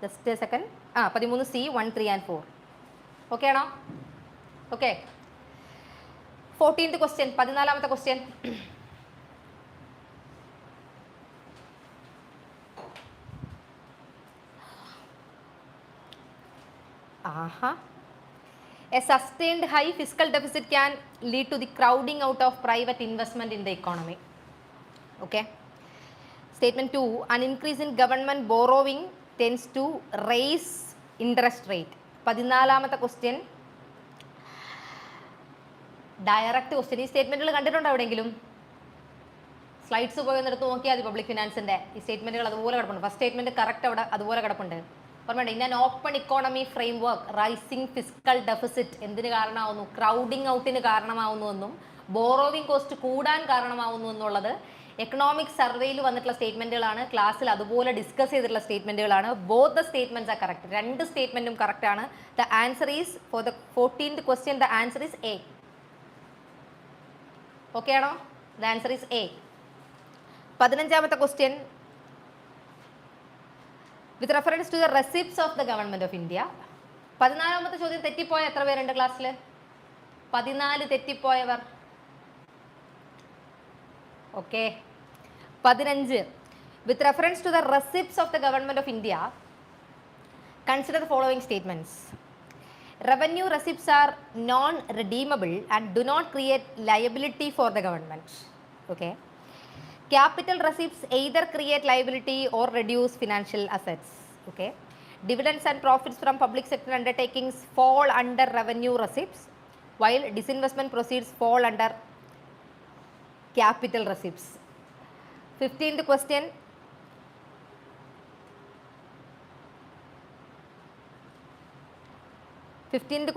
Just second. 13C 1, 3 and 4. Okay ആണോ? ഓക്കെ. 14th ക്വസ്റ്റ്യൻ, 14ാമത്തെ question. A sustained high fiscal deficit can lead to the crowding out of private investment in the economy. Okay. Statement 2, an increase in government borrowing tends to raise interest rate. 14ാമത്തെ question, direct question. ഈ സ്റ്റേറ്റ്മെൻറ്റുകൾ കണ്ടിട്ടുണ്ടോ എവിടെയെങ്കിലും? Slides പോയി ഒന്ന് എടുത്ത് നോക്കിയാൽ മതി. പബ്ലിക് ഫിനാൻസിൻ്റെ ഈ സ്റ്റേറ്റ്മെൻറ്റുകൾ അതുപോലെ കിടപ്പുണ്ട്. ഫസ്റ്റ് സ്റ്റേറ്റ്മെൻറ്റ് കറക്റ്റ് അവിടെ അതുപോലെ കിടപ്പുണ്ട്. ഓർമ്മയുണ്ട്, in an open economy framework rising fiscal deficit എന്തിന് കാരണമാവുന്നു? ക്രൗഡിംഗ് ഔട്ടിന് കാരണമാവുന്നു എന്നും ബോറോവിംഗ് കോസ്റ്റ് കൂടാൻ കാരണമാവുന്നു എന്നുള്ളത് എക്കണോമിക് സർവേയിൽ വന്നിട്ടുള്ള സ്റ്റേറ്റ്മെന്റുകളാണ്. ക്ലാസ്സിൽ അതുപോലെ ഡിസ്കസ് ചെയ്തിട്ടുള്ള സ്റ്റേറ്റ്മെന്റുകളാണ്. Both the statements are correct. രണ്ട് സ്റ്റേറ്റ്മെന്റും കറക്റ്റ് ആണ്. The answer is for the 14th question, the answer is A. Okay ആണോ? The answer is A. 15ാമത്തെ question, with reference to the receipts of the government of India. 14ാമത്തെ ചോദ്യം തെറ്റിപ്പോയ എത്ര പേരുണ്ട് ക്ലാസ്സിൽ? 14 തെറ്റിപ്പോയവർ. Okay. 15, with reference to the receipts of the government of India, consider the following statements. Revenue receipts are non-redeemable and do not create liability for the government. Okay. Capital receipts either create liability or reduce financial assets. Okay. Dividends and profits from public sector undertakings fall under revenue receipts, while disinvestment proceeds fall under capital receipts. 15th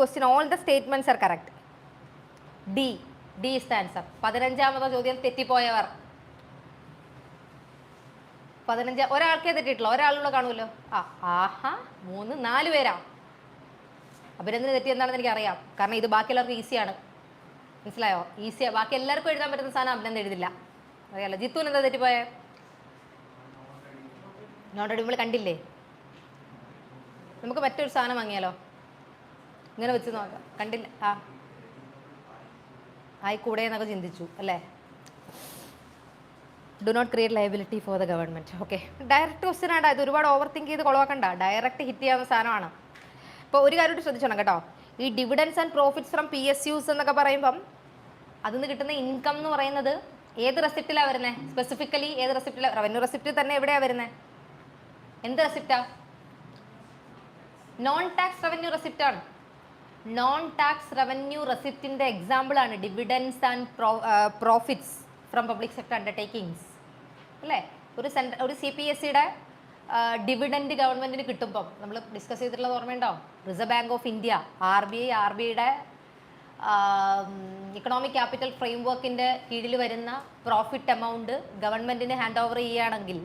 question, all the statements are correct. D is the answer. 15ാമത്തെ ചോദ്യം തെറ്റിപ്പോയവർ. 15 ഒരാൾക്കേ തെറ്റിയിട്ടുള്ളൂ, ഒരാളുകൂടെ കാണുമല്ലോ. ആഹാ 3 4 പേരാ. അഭിനന്ദന് തെറ്റി എന്താണെന്ന് എനിക്കറിയാം, കാരണം ഇത് ബാക്കി എല്ലാവർക്കും ഈസിയാണ്. മനസ്സിലായോ? ഈസിയാണ്. ബാക്കി എല്ലാവർക്കും എഴുതാൻ പറ്റുന്ന സാധനം അഭിനന്ദൻ എഴുതില്ല, അറിയാലോ. ജിത്തുവിന് എന്താ തെറ്റിപ്പോയെ? Not ready. കണ്ടില്ലേ? നമുക്ക് മറ്റൊരു സാധനം വാങ്ങിയാലോ? ഇങ്ങനെ വെച്ച് നോക്കാം. കണ്ടില്ല? ആയിക്കൂടെ എന്നൊക്കെ ചിന്തിച്ചു അല്ലേ? Do not create liability for the government. Okay, direct question ആണ് ഇത്. ഒരുപാട് ഓവർ തിങ്ക് ചെയ്ത് കൊളവാക്കണ്ട. ഡയറക്റ്റ് ഹിറ്റ് ചെയ്യാവുന്ന സാധനമാണ്. ഇപ്പോൾ ഒരു കാര്യം ശ്രദ്ധിച്ചോണം കേട്ടോ. ഈ dividends and profits from PSUs എന്നൊക്കെ പറയുമ്പം അതിൽ നിന്ന് കിട്ടുന്ന ഇൻകം എന്ന് പറയുന്നത് ഏത് റെസിപ്റ്റിലാണ് വരുന്നത്? സ്പെസിഫിക്കലി ഏത് റെസിപ്റ്റിലാണ്? റവന്യൂ റെസിപ്റ്റിൽ തന്നെ എവിടെയാണ് വരുന്നത്? എന്ത് റെസിപ്റ്റാ? നോൺ ടാക്സ് റവന്യൂ റെസിപ്റ്റ് ആണ്. നോൺ ടാക്സ് റവന്യൂ റെസിപ്റ്റിൻ്റെ എക്സാമ്പിളാണ് dividends and profits from public sector undertakings അല്ലേ? ഒരു CPSEയുടെ ഡിവിഡൻഡ് ഗവൺമെൻറ്റിന് കിട്ടുമ്പം നമ്മൾ ഡിസ്കസ് ചെയ്തിട്ടുള്ളത് ഓർമ്മയുണ്ടോ? റിസർവ് ബാങ്ക് ഓഫ് ഇന്ത്യ, RBIയുടെ ഇക്കണോമിക് ക്യാപിറ്റൽ ഫ്രെയിംവർക്കിൻ്റെ കീഴിൽ വരുന്ന പ്രോഫിറ്റ് എമൗണ്ട് ഗവൺമെൻറ്റിന് ഹാൻഡ് ഓവർ ചെയ്യുകയാണെങ്കിൽ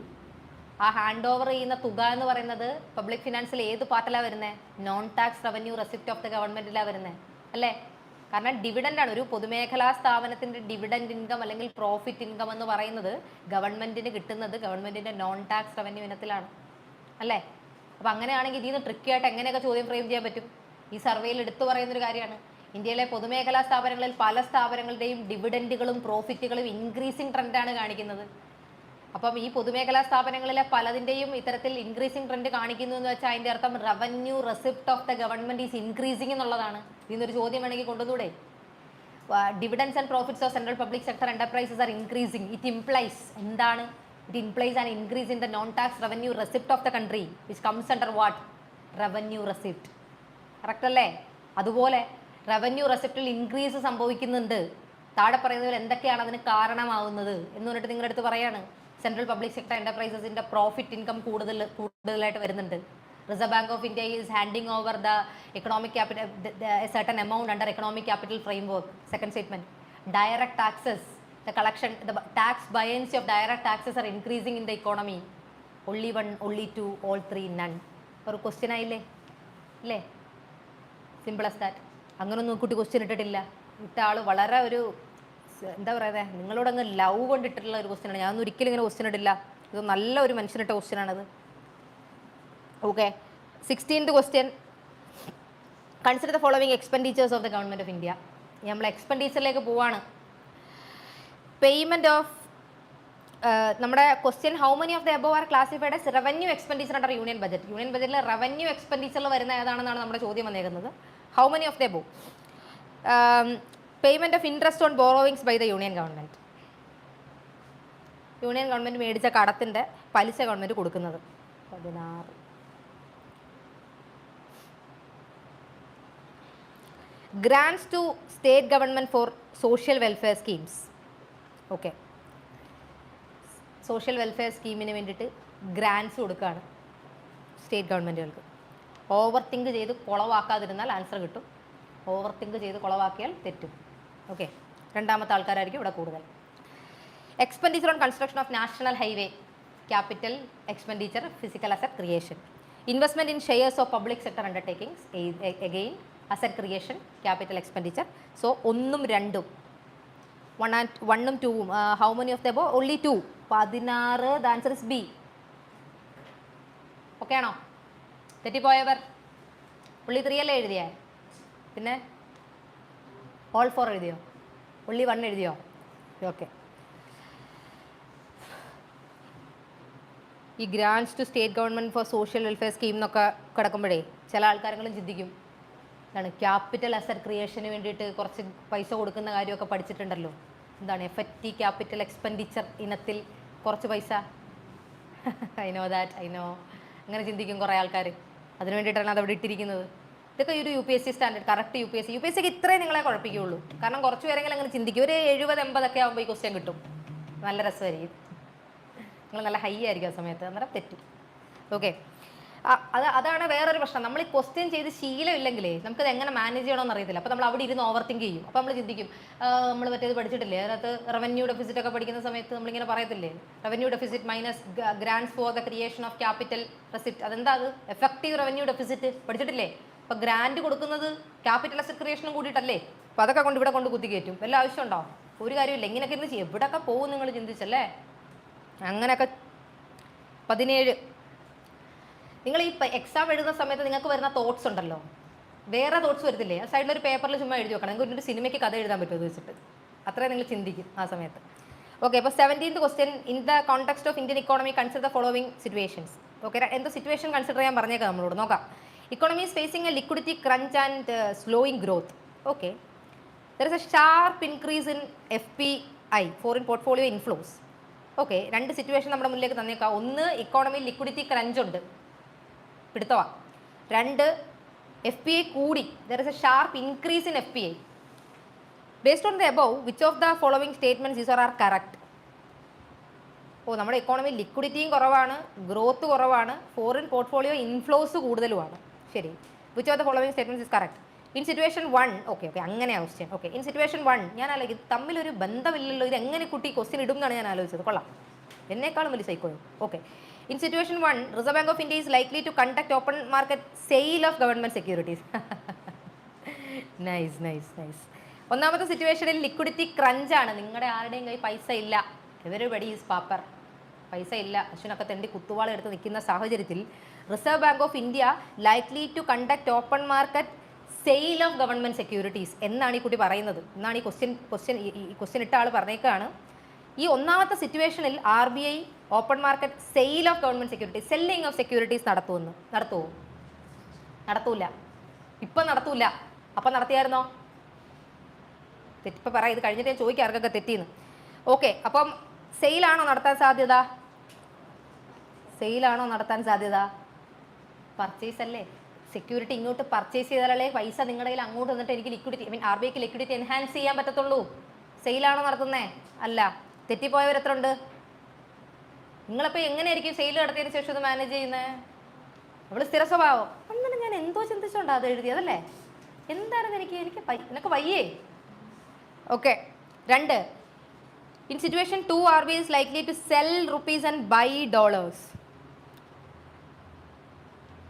ആ ഹാൻഡ് ഓവർ ചെയ്യുന്ന തുക എന്ന് പറയുന്നത് പബ്ലിക് ഫിനാൻസിൽ ഏത് പാർട്ടിലാണ് വരുന്നത്? Non tax revenue receipt of the ഗവൺമെൻറ്റിലാണ് വരുന്നത് അല്ലേ? കാരണം ഡിവിഡൻ്റാണ്. ഒരു പൊതുമേഖലാ സ്ഥാപനത്തിൻ്റെ ഡിവിഡൻഡ് ഇൻകം അല്ലെങ്കിൽ പ്രോഫിറ്റ് ഇൻകം എന്ന് പറയുന്നത് ഗവൺമെൻറ്റിന് കിട്ടുന്നത് ഗവൺമെൻറ്റിൻ്റെ നോൺ ടാക്സ് റവന്യൂ ഇനത്തിലാണ് അല്ലേ? അപ്പോൾ അങ്ങനെയാണെങ്കിൽ ഇതിൽ നിന്ന് ട്രിക്കിയായിട്ട് എങ്ങനെയൊക്കെ ചോദ്യം ഫ്രെയിം ചെയ്യാൻ പറ്റും? ഈ സർവേയിൽ എടുത്തു പറയുന്നൊരു കാര്യമാണ്. ഇന്ത്യയിലെ പൊതുമേഖലാ സ്ഥാപനങ്ങളിൽ പല സ്ഥാപനങ്ങളുടെയും ഡിവിഡൻറ്റുകളും പ്രോഫിറ്റുകളും ഇൻക്രീസിങ് ട്രെൻഡാണ് കാണിക്കുന്നത്. അപ്പം ഈ പൊതുമേഖലാ സ്ഥാപനങ്ങളിലെ പലതിൻ്റെയും ഇത്തരത്തിൽ ഇൻക്രീസിങ് ട്രെൻഡ് കാണിക്കുന്നു എന്ന് വെച്ചാൽ അതിൻ്റെ അർത്ഥം revenue receipt of the government is increasing എന്നുള്ളതാണ്. ഇതിനൊരു ചോദ്യം വേണമെങ്കിൽ കൊണ്ടുവന്നൂടെ? Dividends and profits of central public sector enterprises are increasing. It implies എന്താണ്? It implies an increase in the non tax revenue receipt of the country which comes under what? Revenue receipt. Correct അല്ലേ? അതുപോലെ revenue റെസിപ്റ്റിൽ increase സംഭവിക്കുന്നുണ്ട്. താഴെ പറയുന്നതിൽ എന്തൊക്കെയാണ് അതിന് കാരണമാവുന്നത് എന്ന് പറഞ്ഞിട്ട് നിങ്ങളുടെ അടുത്ത് പറയാണ്. സെൻട്രൽ പബ്ലിക് സെക്ടർ എന്റർപ്രൈസസിൻ്റെ പ്രോഫിറ്റ് ഇൻകം കൂടുതലായിട്ട് വരുന്നുണ്ട്. Reserve bank of India is handing over the economic capital certain amount under economic capital framework. Second statement, direct taxes, the collection, the tax buoyancy of direct taxes are increasing in the economy. Only one, only two, all three, none. ഒരു question ആയില്ലേ അല്ലേ? Simple as that. അങ്ങനൊന്നും കുട്ടി question ഇട്ടിട്ടില്ല. ഇട്ട ആൾ വളരെ ഒരു എന്താ പറയുന്നത്, നിങ്ങളോടങ്ങ് ലവ് കൊണ്ടിട്ടുള്ള ഒരു ക്വസ്റ്റ്യനാണ്. ഞാനൊന്നും ഒരിക്കലും ഇങ്ങനെ ക്വസ്റ്റ്യൻ ഇടില്ല. ഇത് നല്ല ഒരു മനുഷ്യനിട്ട ക്വസ്റ്റ്യനാണത്. Okay, 16th question, consider the following expenditures of the government of India. നമ്മൾ എക്സ്പെൻഡിച്ചറിലേക്ക് പോവാണ്. പേയ്മെൻറ്റ് ഓഫ് നമ്മുടെ question, how many of the above are classified as revenue expenditure under union budget. Union ബജറ്റിൽ റവന്യൂ എക്സ്പെൻഡിച്ചറിൽ വരുന്ന ഏതാണെന്നാണ് നമ്മുടെ ചോദ്യം വന്നേക്കുന്നത്. How many of the above? Payment of interest on borrowings by the union government. Union government മേടിച്ച കടത്തിൻ്റെ പലിശ ഗവൺമെൻറ് കൊടുക്കുന്നത്. 16. Grants to state government for social welfare schemes. Okay, social welfare സ്കീമിന് വേണ്ടിയിട്ട് ഗ്രാൻസ് കൊടുക്കുകയാണ് സ്റ്റേറ്റ് ഗവൺമെൻറ്റുകൾക്ക്. ഓവർ തിങ്ക് ചെയ്ത് കുളവാക്കാതിരുന്നാൽ ആൻസർ കിട്ടും, ഓവർ തിങ്ക് ചെയ്ത് കുളവാക്കിയാൽ തെറ്റും. ഓക്കെ, രണ്ടാമത്തെ ആൾക്കാരായിരിക്കും ഇവിടെ കൂടുതൽ. Expenditure on construction of national highway, capital expenditure, physical asset creation. Investment in shares of public sector undertakings, again asset creation, capital expenditure. So 1ഉം 2ഉം 1ഉം 2ഉം how many of the above? Only 2. 16. The answer is B. Okay ആണോ? തെറ്റിപ്പോയവർ? ഉള്ളി 3 അല്ലേ എഴുതിയേ? പിന്നെ all 4 എഴുതിയോ? ഉള്ളി 1 എഴുതിയോ? ഓക്കെ. ഈ grants to state government for social welfare scheme എന്നൊക്കെ കിടക്കുമ്പോഴേ ചില ആൾക്കാരെങ്കിലും ചിന്തിക്കും, എന്താണ് ക്യാപിറ്റൽ അസറ്റ് ക്രിയേഷന് വേണ്ടിയിട്ട് കുറച്ച് പൈസ കൊടുക്കുന്ന കാര്യമൊക്കെ പഠിച്ചിട്ടുണ്ടല്ലോ, എന്താണ് എഫക്റ്റ് ക്യാപിറ്റൽ എക്സ്പെൻഡിച്ചർ ഇനത്തിൽ കുറച്ച് പൈസ. I know that, I know. അങ്ങനെ ചിന്തിക്കും കുറേ ആൾക്കാർ. അതിന് വേണ്ടിയിട്ടാണ് അത് അവിടെ ഇട്ടിരിക്കുന്നത്. ഇതൊക്കെ ഈ ഒരു UPSC സ്റ്റാൻഡേർഡ്, കറക്റ്റ് UPSCക്ക് ഇത്രയും നിങ്ങളെ കുഴപ്പിക്കുകയുള്ളൂ. കാരണം കുറച്ച് പേരെങ്കിലും അങ്ങനെ ചിന്തിക്കും. ഒരു 70-80 ആകുമ്പോൾ ഈ ക്വസ്റ്റ്യൻ കിട്ടും, നല്ല രസമായിരിക്കും, നിങ്ങൾ നല്ല ഹൈ ആയിരിക്കും ആ സമയത്ത്, അന്നേരം തെറ്റും. ഓക്കെ, അതാണ് വേറൊരു പ്രശ്നം. നമ്മൾ ഈ ക്വസ്റ്റ്യൻ ചെയ്ത് ശീലമില്ലെങ്കിലേ നമുക്കത് എങ്ങനെ മാനേജ് ചെയ്യണമെന്ന് അറിയത്തില്ല. അപ്പോൾ നമ്മൾ അവിടെ ഇരുന്ന് ഓവർ തിങ്ക് ചെയ്യും. അപ്പോൾ നമ്മൾ ചിന്തിക്കും, നമ്മൾ മറ്റേത് പഠിച്ചിട്ടില്ലേ, അതിനകത്ത് റവന്യൂ ഡെഫിസിറ്റ് ഒക്കെ പഠിക്കുന്ന സമയത്ത് നമ്മളിങ്ങനെ പറയത്തില്ലേ, revenue deficit minus grants for the creation of capital receipt. അതെന്താ? അത് എഫക്റ്റീവ് റവന്യൂ ഡെഫിസിറ്റ് പഠിച്ചിട്ടില്ലേ? അപ്പോൾ ഗ്രാൻഡ് കൊടുക്കുന്നത് ക്യാപിറ്റൽ അസറ്റ് ക്രിയേഷനും കൂടിയിട്ടല്ലേ? അപ്പോൾ അതൊക്കെ കൊണ്ട് ഇവിടെ കൊണ്ട് കുത്തി കയറ്റും. വല്ല ആവശ്യമുണ്ടോ? ഒരു കാര്യമില്ല. ഇങ്ങനെയൊക്കെ ഇരുന്ന് എവിടെയൊക്കെ പോകും നിങ്ങൾ ചിന്തിച്ചല്ലേ? അങ്ങനെയൊക്കെ. 17, നിങ്ങൾ ഈ എക്സാം എഴുതുന്ന സമയത്ത് നിങ്ങൾക്ക് വരുന്ന തോട്ട്സ് ഉണ്ടല്ലോ, വേറെ തോട്ട്സ് വരത്തില്ലേ? ആ സൈഡിലൊരു പേപ്പറിൽ ചുമ്മാ എഴുതി വെക്കണം. നിങ്ങൾക്ക് ഒരു സിനിമയ്ക്ക് കഥ എഴുതാൻ പറ്റുമെന്ന് വെച്ചിട്ട് അത്രയും നിങ്ങൾ ചിന്തിക്കും ആ സമയത്ത്. ഓക്കെ, അപ്പോൾ 17th question, in the context of Indian economy consider the following situations. Okay, എന്തോ സിറ്റുവേഷൻ കൺസിഡർ ചെയ്യാൻ പറഞ്ഞേക്കാം നമ്മളോട്. നോക്കാം. Economy is phasing A liquidity crunch and slowing growth. Okay, there is A sharp increase in FPI, foreign portfolio inflows. Okay, രണ്ട് situation നമ്മുടെ മുന്നിലേക്ക് തന്നേക്കാം. ഒന്ന്, ഇക്കോണമിയിൽ ലിക്വിഡിറ്റി ക്രഞ്ച് ഉണ്ട്, പിടുത്തമാണ്. 2, FPI കൂടി, there is A sharp increase in FPI. Based on the above, which of the following statements is are correct? നമ്മുടെ economy ലിക്വിഡിറ്റിയും കുറവാണ്, growth കുറവാണ്, ഫോറിൻ പോർട്ട്ഫോളിയോ ഇൻഫ്ലോസ് കൂടുതലുമാണ്. ശരി. Which of the following statements is correct? In situation 1, okay അങ്ങനെയാണ് question. Okay, in situation 1 ഞാൻ ആലോചിക്കും, തമ്മിലൊരു ബന്ധമില്ലല്ലോ, ഇത് എങ്ങനെ കുട്ടി ക്വസ്റ്റ്യൻ ഇടും എന്നാണ് ഞാൻ ആലോചിച്ചത്. കൊള്ളാം, എന്നെക്കാളും വലിയ സൈക്കോയോ. Okay, in situation 1, reserve bank of India is likely to conduct open market sale of government securities. Nice nice nice. ഒന്നാമത്തെ സിറ്റുവേഷനിൽ ലിക്വിഡിറ്റി ക്രഞ്ചാണ്, നിങ്ങളുടെ ആരുടെയും കയ്യിൽ പൈസ ഇല്ല, എവരിബഡി ഈസ് പാപ്പർ, പൈസ ഇല്ല, അശ്വിനൊക്കെ തെണ്ടി കുത്തുവാള എടുത്ത് നിൽക്കുന്ന സാഹചര്യത്തിൽ Reserve bank of India likely to conduct open market sale of government securities എന്നാണ് ഈ കുട്ടി പറയുന്നത്. എന്നാണ് ഈ ക്വസ്റ്റ്യൻ ഇട്ട ആൾ പറഞ്ഞേക്കാണ്. ഈ ഒന്നാമത്തെ സിറ്റുവേഷനിൽ RBI open market sale of government securities, selling of securities നടത്തുമോ? നടത്തൂല. ഇപ്പം നടത്തൂല. അപ്പം നടത്തിയായിരുന്നോ? ഇപ്പം പറയാം, ഇത് കഴിഞ്ഞിട്ട് ഞാൻ ചോദിക്കാം ആർക്കൊക്കെ തെറ്റിന്ന്. ഓക്കെ, അപ്പം സെയിലാണോ നടത്താൻ സാധ്യത? പർച്ചേസ് അല്ലേ, സെക്യൂരിറ്റി ഇങ്ങോട്ട് പർച്ചേസ് ചെയ്താലേ പൈസ നിങ്ങളുടെ കയ്യിൽ അങ്ങോട്ട് വന്നിട്ട് എനിക്ക് ലിക്വിഡിറ്റി, RBIക്ക് ലിക്വിഡിറ്റി എൻഹാൻസ് ചെയ്യാൻ പറ്റത്തുള്ളൂ. സെയിലാണോ നടത്തുന്നേ? അല്ല. തെറ്റിപ്പോയവർ എത്ര ഉണ്ട്? നിങ്ങളിപ്പോൾ എങ്ങനെയായിരിക്കും സെയിൽ നടത്തിയതിന് ശേഷം ഇത് മാനേജ് ചെയ്യുന്നത്? അവൾ സ്ഥിര സ്വഭാവം. അങ്ങനെ ഞാൻ എന്തോ ചിന്തിച്ചോണ്ടാ അത് എഴുതിയതല്ലേ? എന്തായിരുന്നു എനിക്ക് വയ്യേ. Okay, 2, in situation 2, RBI is likely to sell rupees and buy dollars.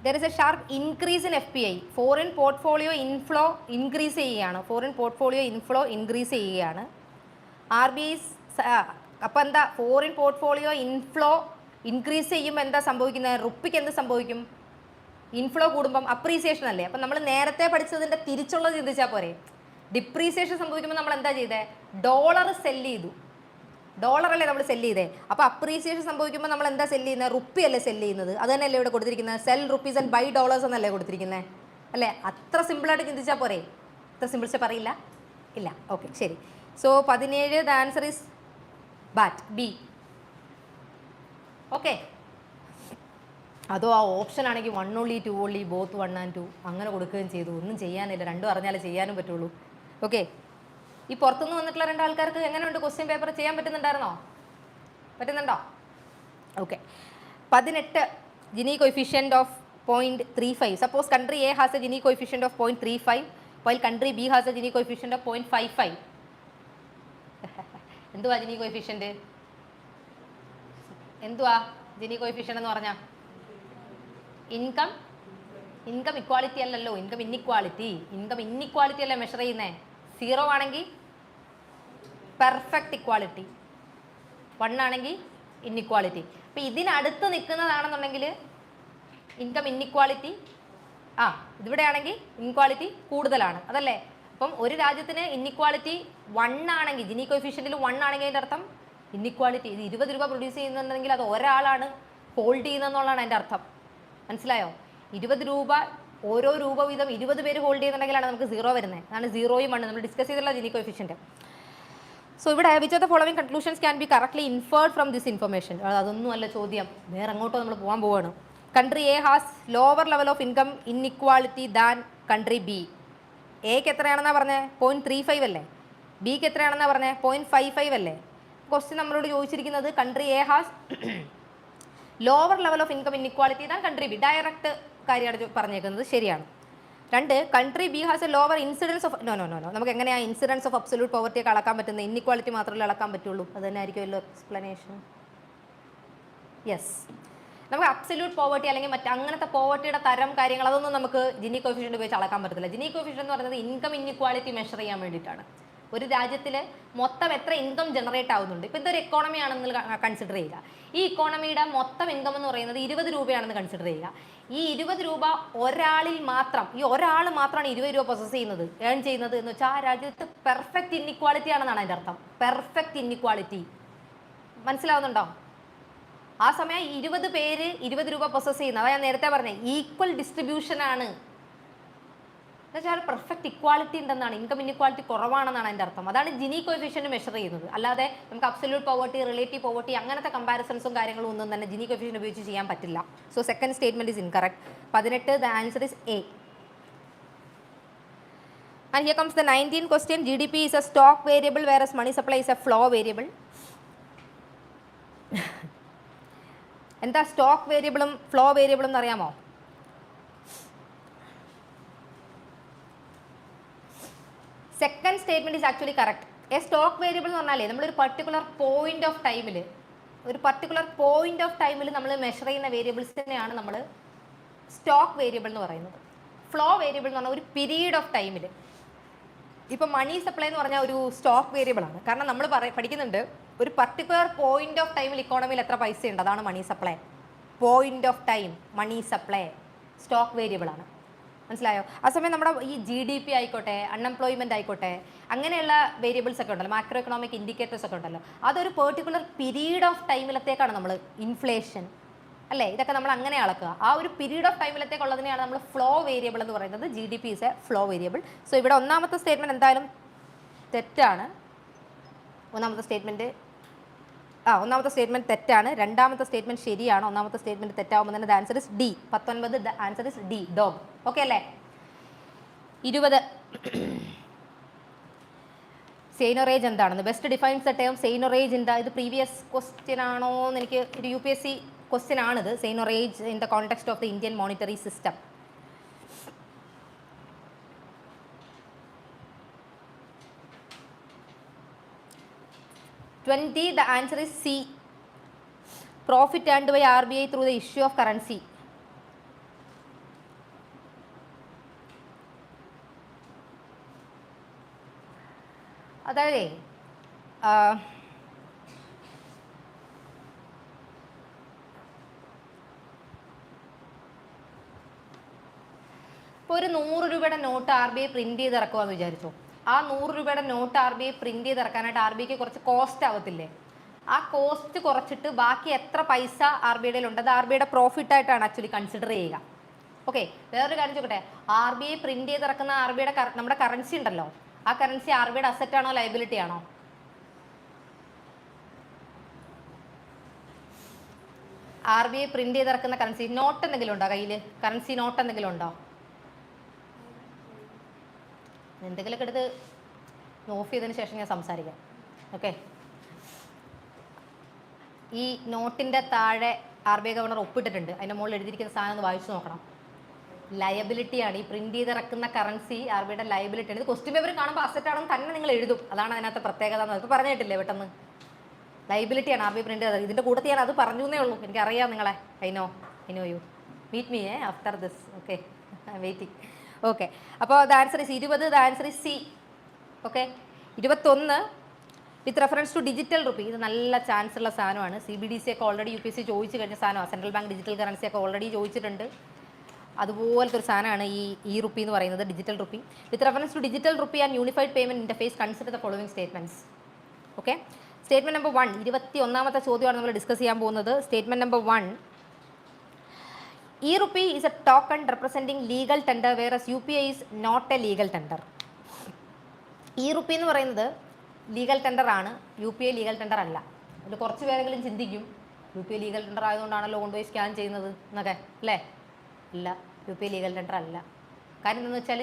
There is a sharp increase in FPI. Foreign portfolio inflow increase ചെയ്യുകയാണ്. RBI അപ്പോൾ എന്താ, ഫോറിൻ പോർട്ട്ഫോളിയോ ഇൻഫ്ലോ ഇൻക്രീസ് ചെയ്യുമ്പോൾ എന്താ സംഭവിക്കുന്നത്? റുപ്പിക്ക് എന്ത് സംഭവിക്കും? ഇൻഫ്ലോ കൂടുമ്പം അപ്രീസിയേഷൻ അല്ലേ? അപ്പം നമ്മൾ നേരത്തെ പഠിച്ചതിൻ്റെ തിരിച്ചുള്ളത് ചിന്തിച്ചാൽ പോരെ. ഡിപ്രീസിയേഷൻ സംഭവിക്കുമ്പോൾ നമ്മൾ എന്താ ചെയ്തേ? ഡോളർ സെല്ല് ചെയ്തു. ഡോളറല്ലേ നമ്മൾ സെല്ല് ചെയ്തേ. അപ്പോൾ അപ്രീസിയേഷൻ സംഭവിക്കുമ്പോൾ നമ്മൾ എന്താ സെല്ല് ചെയ്യുന്നത്? റുപ്പി അല്ലേ സെല്ല് ചെയ്യുന്നത്. അത് തന്നെയല്ലേ ഇവിടെ കൊടുത്തിരിക്കുന്നത്? Sell rupees and buy dollars എന്നല്ലേ കൊടുത്തിരിക്കുന്നത് അല്ലേ? അത്ര സിമ്പിളായിട്ട് ചിന്തിച്ചാൽ പോരെ. അത്ര സിമ്പിൾസ് പറയില്ല ഇല്ല. ഓക്കെ, ശരി. So 17, the answer is B. Okay, അതോ ആ ഓപ്ഷൻ ആണെങ്കിൽ 1 only 2 only ബോത്ത് 1 and 2 അങ്ങനെ കൊടുക്കുകയും ചെയ്തു. ഒന്നും ചെയ്യാനില്ല, രണ്ടും അറിഞ്ഞാലേ ചെയ്യാനും പറ്റുള്ളൂ. ഓക്കെ, ഈ പുറത്തുനിന്ന് വന്നിട്ടുള്ള 2 ആൾക്കാർക്ക് എങ്ങനെയുണ്ട് ക്വസ്റ്റ്യൻ പേപ്പർ? ചെയ്യാൻ പറ്റുന്നുണ്ടോ? Okay, 18, Jini coefficient of 0.35. Suppose country A has a Gini coefficient of 0.35 while country B has a Gini coefficient of 0.55. എന്തുവാ Gini coefficient? എന്തുവാ Gini coefficient എന്ന് പറഞ്ഞാൽ? ഇൻകം ഇക്വാളിറ്റി അല്ലല്ലോ, ഇൻകം ഇന്നിക്വാളിറ്റി അല്ലേ മെഷർ ചെയ്യുന്നേ. 0 ആണെങ്കിൽ പെർഫെക്റ്റ് ഇക്വാളിറ്റി, 1 ആണെങ്കിൽ ഇന്നിക്വാളിറ്റി. അപ്പം ഇതിനടുത്ത് നിൽക്കുന്നതാണെന്നുണ്ടെങ്കിൽ ഇൻകം ഇന്നിക്വാളിറ്റി, ഇതിവിടെ ആണെങ്കിൽ ഇൻക്വാളിറ്റി കൂടുതലാണ്, അതല്ലേ? അപ്പം ഒരു രാജ്യത്തിന് ഇന്നിക്വാളിറ്റി 1 ആണെങ്കിൽ, ജിനി കോഫിഷ്യൻറ്റിൽ 1 ആണെങ്കിൽ അതിൻ്റെ അർത്ഥം ഇന്നിക്വാളിറ്റി, ഇത് 20 രൂപ പ്രൊഡ്യൂസ് ചെയ്യുന്നുണ്ടെങ്കിൽ അത് ഒരാളാണ് ഹോൾഡ് ചെയ്യുന്നതെന്നുള്ളതാണ് അതിൻ്റെ അർത്ഥം. മനസ്സിലായോ? 20 രൂപ, ഓരോ രൂപ വീതം 20 പേര് ഹോൾഡ് ചെയ്യുന്നുണ്ടെങ്കിലാണ് നമുക്ക് 0 വരുന്നത്. അതാണ് 0യും 1 നമ്മൾ ഡിസ്കസ് ചെയ്തിട്ടുള്ള ജിനി കോഫിഷ്യൻറ്റ്. സോ ഇവിടെ which of the following conclusions can be correctly inferred from this information? അതൊന്നും അല്ല ചോദ്യം, വേറെ അങ്ങോട്ടോ നമ്മൾ പോകാൻ പോവുകയാണ്. Country A has lower level of income inequality than country B. എക്ക് എത്രയാണെന്നാണ് പറഞ്ഞത്? 0.35 അല്ലേ? ബിക്ക് എത്രയാണെന്നാണ് പറഞ്ഞത്? 0.55 അല്ലേ? ക്വസ്റ്റ്യൻ നമ്മളോട് ചോദിച്ചിരിക്കുന്നത് country A has lower level of income inequality than country B. Direct കാര്യമാണ് പറഞ്ഞേക്കുന്നത്, ശരിയാണ്. 2, country B has a lower incidence of, no, നമുക്ക് എങ്ങനെയാണ് ഇൻസിഡൻസ് ഓഫ് അബ്സൊല്യൂട്ട് പോവർട്ടിയൊക്കെ അളക്കാൻ പറ്റുന്നത്? ഇന്നിക്വാളിറ്റി മാത്രമല്ലേ അളക്കാൻ പറ്റുള്ളൂ. അത് തന്നെ ആയിരിക്കുമല്ലോ എക്സ്പ്ലനേഷൻ. യെസ്, നമുക്ക് അബ്സല്യൂട്ട് പോവർട്ടി അല്ലെങ്കിൽ അങ്ങനത്തെ പോവർട്ടിയുടെ തരം കാര്യങ്ങൾ അതൊന്നും നമുക്ക് ജിനി കോഫിഷ്യൻ്റ് ഉപയോഗിച്ച് അളക്കാൻ പറ്റത്തില്ല. ജിനി കോഫിഷ്യൻ്റ് എന്ന് പറയുന്നത് ഇൻകം ഇന്നിക്വാളിറ്റി മെഷർ ചെയ്യാൻ വേണ്ടിയിട്ടാണ്. ഒരു രാജ്യത്തിൽ മൊത്തം എത്ര ഇൻകം ജനറേറ്റ് ആവുന്നുണ്ട്. ഇപ്പോൾ ഇതൊരു എക്കോണമി ആണെന്ന് കൺസിഡർ ചെയ്യുക. ഈ ഇക്കോണമിയുടെ മൊത്തം ഇൻകം എന്ന് പറയുന്നത് 20 രൂപയാണെന്ന് കൺസിഡർ ചെയ്യുക. ഈ 20 രൂപ ഒരാളിൽ മാത്രം, ഈ ഒരാൾ മാത്രമാണ് 20 രൂപ പ്രൊസസ് ചെയ്യുന്നത്, ഏൺ ചെയ്യുന്നത് എന്ന് വെച്ചാൽ ആ രാജ്യത്ത് പെർഫെക്റ്റ് ഇന്നിക്വാളിറ്റി ആണെന്നാണ് അതിൻ്റെ അർത്ഥം. പെർഫെക്റ്റ് ഇന്നിക്വാളിറ്റി മനസ്സിലാവുന്നുണ്ടോ? ആ സമയം 20 പേര് 20 രൂപ പ്രൊസസ് ചെയ്യുന്നത്, അതാ ഞാൻ നേരത്തെ പറഞ്ഞത്, ഈക്വൽ ഡിസ്ട്രിബ്യൂഷൻ ആണ്. എന്നുവെച്ചാൽ പെർഫെക്റ്റ് ഇക്വാളിറ്റി ഉണ്ടെന്നാണ്, ഇൻകം ഇന്നിക്വാളിറ്റി കുറവാണെന്നാണ് അതിൻ്റെ അർത്ഥം. അതാണ് ജിനി കോഫിഷ്യൻ്റ് മെഷർ ചെയ്യുന്നത്. അല്ലാതെ നമുക്ക് അബ്സല്യൂട്ട് പോവർട്ടി, റിലേറ്റീവ് പോവർട്ടി അങ്ങനത്തെ കമ്പാരിസൺസും കാര്യങ്ങളും ഒന്നും തന്നെ ജിനി കോഫിഷ്യൻ്റ് ഉപയോഗിച്ച് ചെയ്യാൻ പറ്റില്ല. So second statement is incorrect. 18, the answer is A. And here comes the 19th question. GDP is a stock variable whereas money supply is a flow variable. എന്താ stock വേരിയബിളും flow വേരിയബിളും എന്ന് അറിയാമോ? Second statement is actually correct. A stock variable എന്ന് പറഞ്ഞാലേ നമ്മളൊരു particular point of ടൈമിൽ നമ്മൾ മെഷർ ചെയ്യുന്ന വേരിയബിൾസിനെയാണ് നമ്മൾ സ്റ്റോക്ക് വേരിയബിൾ എന്ന് പറയുന്നത്. ഫ്ലോ വേരിയബിൾ എന്ന് പറഞ്ഞാൽ ഒരു പീരീഡ് ഓഫ് ടൈമിൽ. ഇപ്പോൾ മണി സപ്ലൈ എന്ന് പറഞ്ഞാൽ ഒരു സ്റ്റോക്ക് വേരിയബിളാണ്. കാരണം നമ്മൾ പഠിക്കുന്നുണ്ട് ഒരു പർട്ടിക്കുലർ പോയിന്റ് ഓഫ് ടൈമിൽ ഇക്കോണമിയിൽ എത്ര പൈസ ഉണ്ട്, അതാണ് money supply. Point of time money supply stock വേരിയബിളാണ്. മനസ്സിലായോ? ആ സമയം നമ്മുടെ ഈ GDP ആയിക്കോട്ടെ, അൺഎംപ്ലോയ്മെൻറ്റ് ആയിക്കോട്ടെ, അങ്ങനെയുള്ള വേരിയബിൾസ് ഒക്കെ ഉണ്ടല്ലോ, മാക്രോ എക്കണോമിക് ഇൻഡിക്കേറ്റേഴ്സ് ഒക്കെ ഉണ്ടല്ലോ, അതൊരു പെർട്ടിക്കുലർ പീരീഡ് ഓഫ് ടൈമിലത്തേക്കാണ് നമ്മൾ ഇൻഫ്ലേഷൻ അല്ലേ, ഇതൊക്കെ നമ്മൾ അങ്ങനെ അളക്കുക. ആ ഒരു പീരീഡ് ഓഫ് ടൈമിലത്തേക്കുള്ളതിനെയാണ് നമ്മൾ ഫ്ലോ വേരിയബിൾ എന്ന് പറയുന്നത്. GDP is A flow variable. So ഇവിടെ ഒന്നാമത്തെ സ്റ്റേറ്റ്മെൻറ്റ് എന്തായാലും തെറ്റാണ്. ഒന്നാമത്തെ സ്റ്റേറ്റ്മെൻറ്റ് തെറ്റാണ്. രണ്ടാമത്തെ സ്റ്റേറ്റ്മെൻറ്റ് ശരിയാണ്. ഒന്നാമത്തെ സ്റ്റേറ്റ്മെൻറ്റ് തെറ്റാവുമ്പോൾ തന്നെ the answer is D. 19 the answer is D, dog. Okay അല്ലേ? 20 സെയ്നോറേജ് എന്താണെന്ന്. Best defines the term seigniorage in the, ഇത് പ്രീവിയസ് ക്വസ്റ്റ്യൻ ആണോ എന്ന് എനിക്ക് ഒരു UPSC ക്വസ്റ്റ്യൻ ആണിത്. Seigniorage in the context of the Indian monetary system. The answer is C. Profit earned by RBI through the issue of currency. അതായത് ഇപ്പോൾ ഒരു 100 രൂപയുടെ നോട്ട് RBI പ്രിന്റ് ചെയ്ത് ഇറക്കുവാന്ന് വിചാരിച്ചോ. ആ 100 രൂപയുടെ നോട്ട് RBI പ്രിന്റ് ചെയ്ത് ഇറക്കാനായിട്ട് RBIക്ക് കുറച്ച് കോസ്റ്റ് ആവത്തില്ലേ? ആ കോസ്റ്റ് കുറച്ചിട്ട് ബാക്കി എത്ര പൈസ RBIയുടെ ഉണ്ട് അത് RBIയുടെ പ്രോഫിറ്റ് ആയിട്ടാണ് ആക്ച്വലി കൺസിഡർ ചെയ്യുക. ഓക്കെ, വേറൊരു കാര്യം ചോദിക്കട്ടെ, RBI പ്രിന്റ് ചെയ്ത് ഇറക്കുന്ന RBIയുടെ നമ്മുടെ കറൻസി ഉണ്ടല്ലോ, ആ കറൻസി RBIയുടെ അസറ്റ് ആണോ ലയബിലിറ്റി ആണോ? RBI പ്രിന്റ് ചെയ്ത് ഇറക്കുന്ന കറൻസി നോട്ട് എന്തെങ്കിലും ഉണ്ടോ കയ്യിൽ? കറൻസി നോട്ട് എന്തെങ്കിലും ഉണ്ടോ? എന്തെങ്കിലുമൊക്കെ എടുത്ത് ഓഫ് ചെയ്തതിന് ശേഷം ഞാൻ സംസാരിക്കാം. ഓക്കെ, ഈ നോട്ടിൻ്റെ താഴെ RBI ഗവർണർ ഒപ്പിട്ടിട്ടുണ്ട്. അതിൻ്റെ മുകളിൽ എഴുതിയിരിക്കുന്ന സാധനം ഒന്ന് വായിച്ചു നോക്കണം. ലയബിലിറ്റിയാണ്. ഈ പ്രിന്റ് ചെയ്തിറക്കുന്ന കറൻസി RBIയുടെ ലയബിലിറ്റിയാണ്. ഇത് ക്വസ്റ്റ്യൻ പേപ്പർ കാണുമ്പോൾ അസറ്റ് ആണെന്ന് തന്നെ നിങ്ങൾ എഴുതും. അതാണ് അതിനകത്ത് പ്രത്യേകത എന്ന് ഇപ്പോൾ പറഞ്ഞിട്ടില്ലേ പെട്ടെന്ന്. ലയബിലിറ്റിയാണ് RBI പ്രിന്റ് ചെയ്തത്. ഇതിൻ്റെ കൂട്ടത്തിൽ ഞാൻ അത് പറഞ്ഞു എന്നേ ഉള്ളൂ. എനിക്കറിയാം നിങ്ങളെ. I know you meet me after this. Okay, waiting. Okay, അപ്പോൾ the answer is 20. The answer is C. Okay, 21 with reference to digital rupee. ഇത് നല്ല ചാൻസ് ഉള്ള സാധനമാണ്. CBDC ഒക്കെ ഓൾറെഡി UPSC ചോദിച്ചു കഴിഞ്ഞ സാധനമാണ്. സെൻട്രൽ ബാങ്ക് ഡിജിറ്റൽ കറൻസി ഒക്കെ ഓൾറെഡി ചോദിച്ചിട്ടുണ്ട്. അതുപോലത്തെ ഒരു സാധനമാണ് ഈ റുപ്പി എന്ന് പറയുന്നത്, digital rupee. With reference to digital rupee and unified payment interface consider the following statements. Okay, statement number 1, 21ാമത്തെ ചോദ്യമാണ് നമ്മൾ ഡിസ്കസ് ചെയ്യാൻ പോകുന്നത്. Statement number 1, e-rupee is a token representing legal tender whereas UPI is not a legal tender. e-rupee എന്ന് പറയുന്നത് legal tender ആണ്, UPI legal tender അല്ല. അതിൽ കുറച്ച് പേരെങ്കിലും ചിന്തിക്കും UPI ലീഗൽ ടെൻഡർ ആയതുകൊണ്ടാണല്ലോ കൊണ്ടുപോയി സ്കാൻ ചെയ്യുന്നത് എന്നൊക്കെ, അല്ലേ? ഇല്ല, UPI ലീഗൽ ടെൻഡർ അല്ല. കാര്യം എന്താണെന്ന് വെച്ചാൽ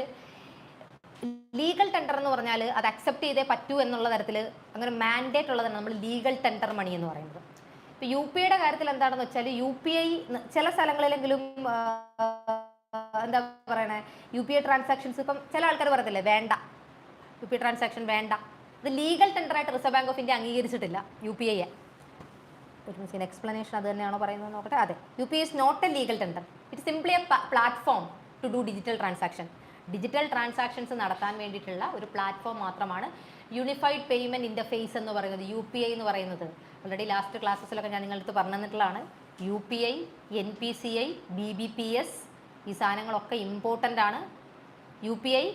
ലീഗൽ ടെൻഡർ എന്ന് പറഞ്ഞാൽ അത് അക്സെപ്റ്റ് ചെയ്തേ പറ്റൂ എന്നുള്ള തരത്തിൽ അങ്ങനെ മാൻഡേറ്റ് ഉള്ളതാണ് നമ്മൾ ലീഗൽ ടെൻഡർ മണി എന്ന് പറയുന്നത്. ഇപ്പോൾ UPIയുടെ കാര്യത്തിൽ എന്താണെന്ന് വെച്ചാൽ UPI ചില സ്ഥലങ്ങളിലെങ്കിലും എന്താ പറയണേ, UPI ട്രാൻസാക്ഷൻസ് ഇപ്പം ചില ആൾക്കാർ പറയത്തില്ലേ വേണ്ട, UPI ട്രാൻസാക്ഷൻ വേണ്ട. ഇത് ലീഗൽ ടെൻഡറായിട്ട് റിസർവ് ബാങ്ക് ഓഫ് ഇന്ത്യ അംഗീകരിച്ചിട്ടില്ല UPIയെ. എക്സ്പ്ലനേഷൻ അത് തന്നെയാണോ പറയുന്നത് നോക്കട്ടെ. അതെ, UPI is not a legal tender. It's simply a platform to do digital transaction. Digital transactions നടത്താൻ വേണ്ടിയിട്ടുള്ള ഒരു പ്ലാറ്റ്ഫോം മാത്രമാണ് യൂണിഫൈഡ് പേയ്മെൻറ്റ് ഇൻ്റർഫേസ് എന്ന് പറയുന്നത്, UPI എന്ന് പറയുന്നത്. ഓൾറെഡി ലാസ്റ്റ് ക്ലാസ്സസിലൊക്കെ ഞാൻ നിങ്ങളടുത്ത് പറഞ്ഞു തന്നിട്ടുള്ളതാണ്. UPI, NPCI, BBPS ഈ സാധനങ്ങളൊക്കെ ഇമ്പോർട്ടൻ്റ് ആണ്. UPI,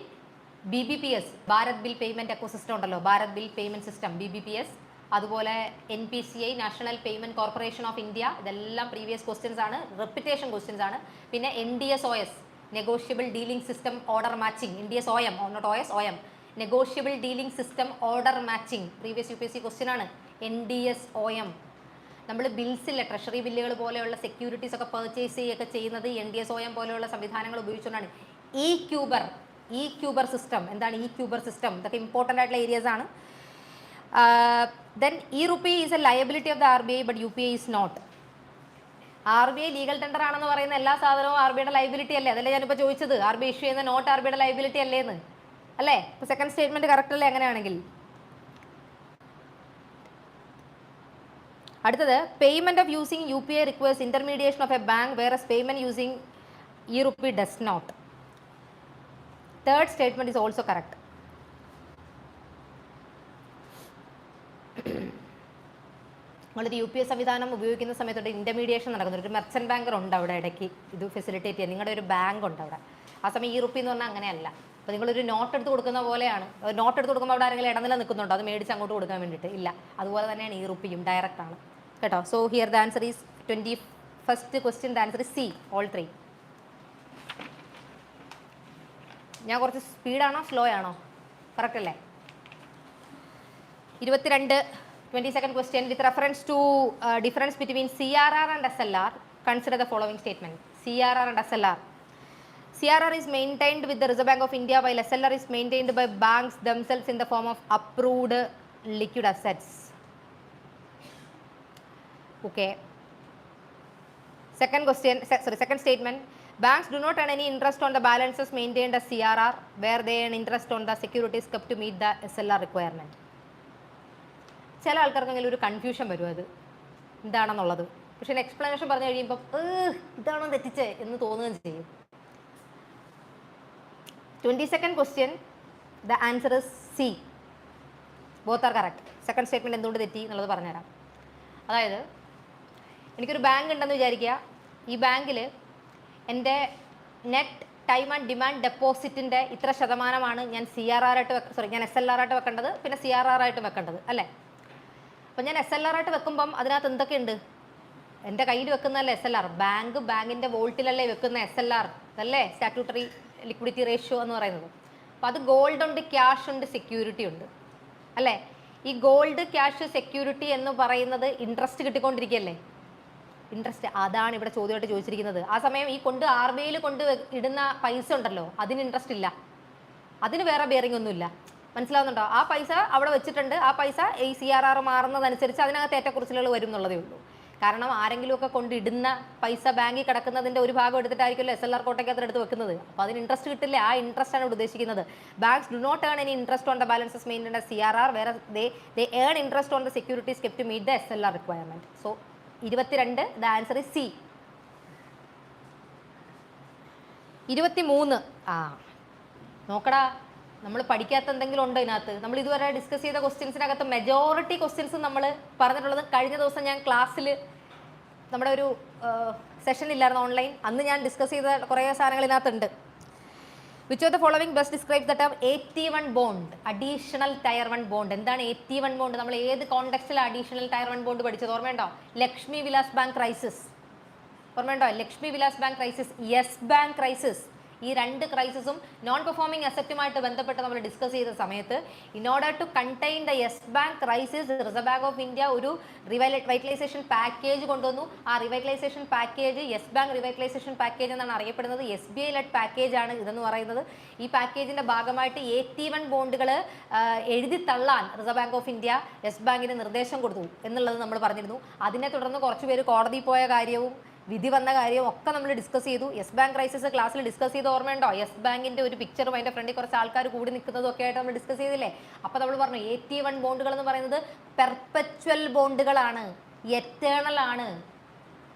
BBPS Bharat bill payment ecosystem ഉണ്ടല്ലോ, Bharat bill payment system BBPS, അതുപോലെ NPCI national payment corporation of India. ഇതെല്ലാം പ്രീവിയസ് ക്വസ്റ്റ്യൻസ് ആണ്, റെപ്പിറ്റേഷൻ ക്വസ്റ്റ്യൻസ് ആണ്. പിന്നെ NDSOS negotiable dealing system order matching, NDSOM not OS, OM negotiable dealing system order matching previous UPSC question ആണ്. NDSOM നമ്മൾ ബിൽസിലെ treasury ബില്ലുകൾ പോലെയുള്ള securities ഒക്കെ purchase ചെയ്യുകയൊക്കെ ചെയ്യുന്നത് NDSOM പോലെയുള്ള സംവിധാനങ്ങൾ ഉപയോഗിച്ചുകൊണ്ടാണ്. ഇ ക്യൂബർ സിസ്റ്റം, എന്താണ് e-Cuber സിസ്റ്റം? ഇതൊക്കെ ഇമ്പോർട്ടൻ്റ് ആയിട്ടുള്ള ഏരിയാസ് ആണ്. Then e-rupee is a liability of the RBI but UPI is not. RBI legal tender ആണെന്ന് പറയുന്ന എല്ലാ സാധനവും RBIയുടെ ലയബിലിറ്റി അല്ലേ? അതല്ലേ ഞാനിപ്പോൾ ചോദിച്ചത്. RBI ഇഷ്യൂ ചെയ്യുന്ന നോട്ട് RBIയുടെ ലയബിലിറ്റി അല്ലേന്ന്, അല്ലേ? ഇപ്പോൾ സെക്കൻഡ് സ്റ്റേറ്റ്മെന്റ് കറക്റ്റ് അല്ലേ അങ്ങനെയാണെങ്കിൽ? അടുത്തത്, payment of using UPI requires intermediation of a bank whereas payment using e-rupee does not. Third statement is also correct. നമ്മളൊരു UPI സംവിധാനം ഉപയോഗിക്കുന്ന സമയത്തോട്ട് ഇന്റർമീഡിയേഷൻ നടക്കുന്നുണ്ട്. ഒരു മെർച്ചന്റ് ബാങ്കർ ഉണ്ട് അവിടെ ഇടയ്ക്ക് ഇത് ഫെസിലിറ്റേറ്റ് ചെയ്യാൻ. നിങ്ങളുടെ ഒരു ബാങ്ക് ഉണ്ട് അവിടെ. ആ സമയം e-rupee എന്ന് പറഞ്ഞാൽ അങ്ങനെയല്ല. അപ്പോൾ നിങ്ങളൊരു നോട്ട് എടുത്ത് കൊടുക്കുന്ന പോലെയാണ്. നോട്ട് എടുത്ത് കൊടുക്കുമ്പോൾ അവിടെ ആരെങ്കിലും ഇടനില നിൽക്കുന്നുണ്ടോ അത് മേടിച്ച് അങ്ങോട്ട് കൊടുക്കാൻ വേണ്ടിയിട്ട്? ഇല്ല. അതുപോലെ തന്നെയാണ് e-rupeeയും, ഡയറക്റ്റ് ആണ് കേട്ടോ. So here the answer is 21st question. The answer is C, all 3. ഞാൻ കുറച്ച് സ്പീഡാണോ സ്ലോ ആണോ? കറക്റ്റ് അല്ലേ? 22nd question. With reference to difference between CRR and SLR, consider the following statement. CRR and SLR. CRR is maintained with the Reserve Bank of India while SLR is maintained by banks themselves in the form of approved liquid assets. Okay. Second statement. Banks do not earn any interest on the balances maintained as CRR, where they earn interest on the securities kept to meet the SLR requirement. ചില ആൾക്കാർക്കെങ്കിലും ഒരു confusion വരും അത് എന്താണെന്നുള്ളത്. പക്ഷേ explanation പറഞ്ഞു കഴിയുമ്പോൾ ഇതാണോ തെറ്റിച്ചേ എന്ന് തോന്നുകയും ചെയ്യും. 22nd question. The answer is C. Both are correct. Second statement എന്തുകൊണ്ട് തെറ്റി എന്നുള്ളത് പറഞ്ഞുതരാം. അതായത് എനിക്കൊരു ബാങ്ക് ഉണ്ടെന്ന് വിചാരിക്കുക. ഈ ബാങ്കിൽ എൻ്റെ നെറ്റ് ടൈം ആൻഡ് ഡിമാൻഡ് ഡെപ്പോസിറ്റിൻ്റെ ഇത്ര ശതമാനമാണ് ഞാൻ ഞാൻ SLR ആയിട്ട് വെക്കേണ്ടത്, പിന്നെ CRR ആയിട്ട് വെക്കേണ്ടത്, അല്ലേ? അപ്പം ഞാൻ SLR ആയിട്ട് വെക്കുമ്പം അതിനകത്ത് എന്തൊക്കെയുണ്ട്? എൻ്റെ കയ്യിൽ വെക്കുന്നതല്ലേ SLR. ബാങ്കിൻ്റെ വോൾട്ടിലല്ലേ വെക്കുന്ന SLR, അതല്ലേ സ്റ്റാറ്റ്യൂട്ടറി ലിക്വിഡിറ്റി റേഷ്യോ എന്ന് പറയുന്നത്. അപ്പോൾ അത് ഗോൾഡ് ഉണ്ട്, ക്യാഷ് ഉണ്ട്, സെക്യൂരിറ്റി ഉണ്ട്, അല്ലേ? ഈ ഗോൾഡ്, ക്യാഷ്, സെക്യൂരിറ്റി എന്ന് പറയുന്നത് ഇൻട്രസ്റ്റ് കിട്ടിക്കൊണ്ടിരിക്കുകയല്ലേ? ഇൻട്രസ്റ്റ് അതാണ് ഇവിടെ ചോദ്യമായിട്ട് ചോദിച്ചിരിക്കുന്നത്. ആ സമയം ഈ RBIയിൽ ഇടുന്ന പൈസ ഉണ്ടല്ലോ, അതിന് ഇൻട്രസ്റ്റ് ഇല്ല, അതിന് വേറെ ബെയറിംഗ് ഒന്നുമില്ല. മനസ്സിലാവുന്നുണ്ടോ? ആ പൈസ അവിടെ വെച്ചിട്ടുണ്ട്. ആ പൈസ ഈ CRR മാറുന്നതനുസരിച്ച് അതിനകത്ത് ഏറ്റക്കുറച്ചിലുകൾ വരും എന്നുള്ളതേ ഉള്ളൂ. കാരണം ആരെങ്കിലുമൊക്കെ കൊണ്ടിടുന്ന പൈസ ബാങ്കിൽ കിടക്കുന്നതിൻ്റെ ഒരു ഭാഗം എടുത്തിട്ടായിരിക്കുമല്ലോ SLR കോട്ടയ്ക്കകത്ത് എടുത്ത് വെക്കുന്നത്. അപ്പോൾ അതിന് ഇൻട്രസ്റ്റ് കിട്ടില്ല. ആ ഇൻട്രസ്റ്റ് ആണ് ഇവിടെ ഉദ്ദേശിക്കുന്നത്. Banks do not earn any interest on the balances maintained as CRR, whereas they earn interest on the securities kept to meet the SLR requirement. So 22, the answer is C. 23. നോക്കടാ, നമ്മൾ പഠിക്കാത്ത എന്തെങ്കിലും ഉണ്ടോ ഇതിനകത്ത്? നമ്മൾ ഇതുവരെ ഡിസ്കസ് ചെയ്ത ക്വസ്റ്റ്യൻസിനകത്ത് majority questions നമ്മൾ പറഞ്ഞിട്ടുള്ളത് കഴിഞ്ഞ ദിവസം ഞാൻ ക്ലാസ്സിൽ നമ്മുടെ ഒരു സെഷൻ ഇല്ലായിരുന്നു ഓൺലൈൻ, അന്ന് ഞാൻ ഡിസ്കസ് ചെയ്ത കുറേ സാധനങ്ങൾ ഇതിനകത്തുണ്ട്. Which of the following best describes the term AT1 bond, additional tier 1 bond? എന്താണ് AT1 ബോണ്ട്? നമ്മൾ ഏത് കോണ്ടെക്സ്റ്റിൽ അഡീഷണൽ ടയർ 1 ബോണ്ട് പഠിച്ചത് ഓർമ്മയുണ്ടോ? ലക്ഷ്മി വിലാസ് ബാങ്ക് ക്രൈസിസ് ഓർമ്മയുണ്ടോ? Lakshmi Vilas bank crisis, yes Bank crisis. ഈ രണ്ട് ക്രൈസിസും നോൺ പെർഫോമിംഗ് അസറ്റുമായിട്ട് ബന്ധപ്പെട്ട് നമ്മൾ ഡിസ്കസ് ചെയ്ത സമയത്ത് in order to contain the Yes Bank crisis Reserve bank of India ഒരു റിവൈറ്റലൈസേഷൻ പാക്കേജ് കൊണ്ടുവന്നു. ആ revitalisation package Yes Bank revitalisation package എന്നാണ് അറിയപ്പെടുന്നത്. SBI ലെഡ് പാക്കേജ് ആണ് ഇതെന്ന് പറയുന്നത്. ഈ പാക്കേജിന്റെ ഭാഗമായിട്ട് AT1 ബോണ്ടുകൾ എഴുതി തള്ളാൻ reserve bank of India yes ബാങ്കിന് നിർദ്ദേശം കൊടുത്തു എന്നുള്ളത് നമ്മൾ പറഞ്ഞിരുന്നു. അതിനെ തുടർന്ന് കുറച്ചുപേര് കോടതി പോയ കാര്യവും വിധി വന്ന കാര്യവും ഒക്കെ നമ്മൾ ഡിസ്കസ് ചെയ്തു. യെസ് ബാങ്ക് ക്രൈസിസ് ക്ലാസ്സിൽ ഡിസ്കസ് ചെയ്ത് ഓർമ്മയുണ്ടോ? യെസ് ബാങ്കിന്റെ ഒരു പിക്ചറും അതിന്റെ ഫ്രണ്ടിൽ കുറച്ച് ആൾക്കാർ കൂടി നിൽക്കുന്നതും ഒക്കെ ആയിട്ട് നമ്മൾ ഡിസ്കസ് ചെയ്തില്ലേ? അപ്പോൾ നമ്മൾ പറഞ്ഞു AT1 ബോണ്ടുകൾ എന്ന് പറയുന്നത് പെർപ്പച്വൽ ബോണ്ടുകളാണ്, എറ്റേണൽ ആണ്,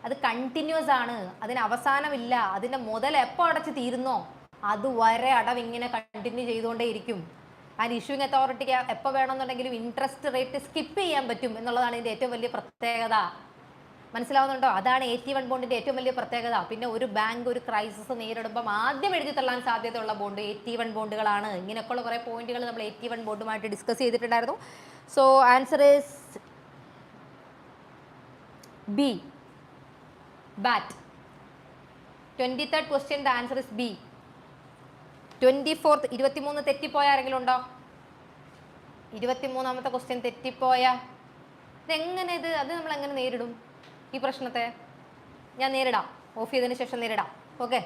അത് കണ്ടിന്യൂസ് ആണ്, അതിന് അവസാനമില്ല. അതിന്റെ മുതൽ എപ്പോൾ അടച്ച് തീരുന്നോ അതുവരെ അടവ് ഇങ്ങനെ കണ്ടിന്യൂ ചെയ്തുകൊണ്ടേയിരിക്കും. ആൻഡ് ഇഷ്യൂയിങ് അതോറിറ്റിക്ക് എപ്പോൾ വേണമെന്നുണ്ടെങ്കിലും ഇൻട്രസ്റ്റ് റേറ്റ് സ്കിപ്പ് ചെയ്യാൻ പറ്റും എന്നുള്ളതാണ് ഇതിന്റെ ഏറ്റവും വലിയ പ്രത്യേകത. മനസ്സിലാവുന്നുണ്ടോ? അതാണ് AT1 ബോണ്ടിന്റെ ഏറ്റവും വലിയ പ്രത്യേകത. പിന്നെ ഒരു ബാങ്ക് ഒരു ക്രൈസിസ് നേരിടുമ്പോൾ ആദ്യം എഴുതി തള്ളാൻ സാധ്യതയുള്ള ബോണ്ട് AT1 ബോണ്ടുകളാണ്. ഇങ്ങനെയൊക്കെയുള്ള കുറേ പോയിന്റുകൾ നമ്മൾ AT1 ബോണ്ടുമായിട്ട് ഡിസ്കസ് ചെയ്തിട്ടുണ്ടായിരുന്നു. So answer is B, bat. 23rd question, the answer is B. 24th, 23 തെറ്റിപ്പോയ ആരെങ്കിലും ഉണ്ടോ? 23ാമത്തെ ക്വസ്റ്റ്യൻ തെറ്റിപ്പോയ ഇതെങ്ങനെ അത് നമ്മൾ എങ്ങനെ നേരിടും ഈ പ്രശ്നത്തെ? ഞാൻ നേരിടാം, ഓഫ് ചെയ്തതിന് ശേഷം നേരിടാം. Okay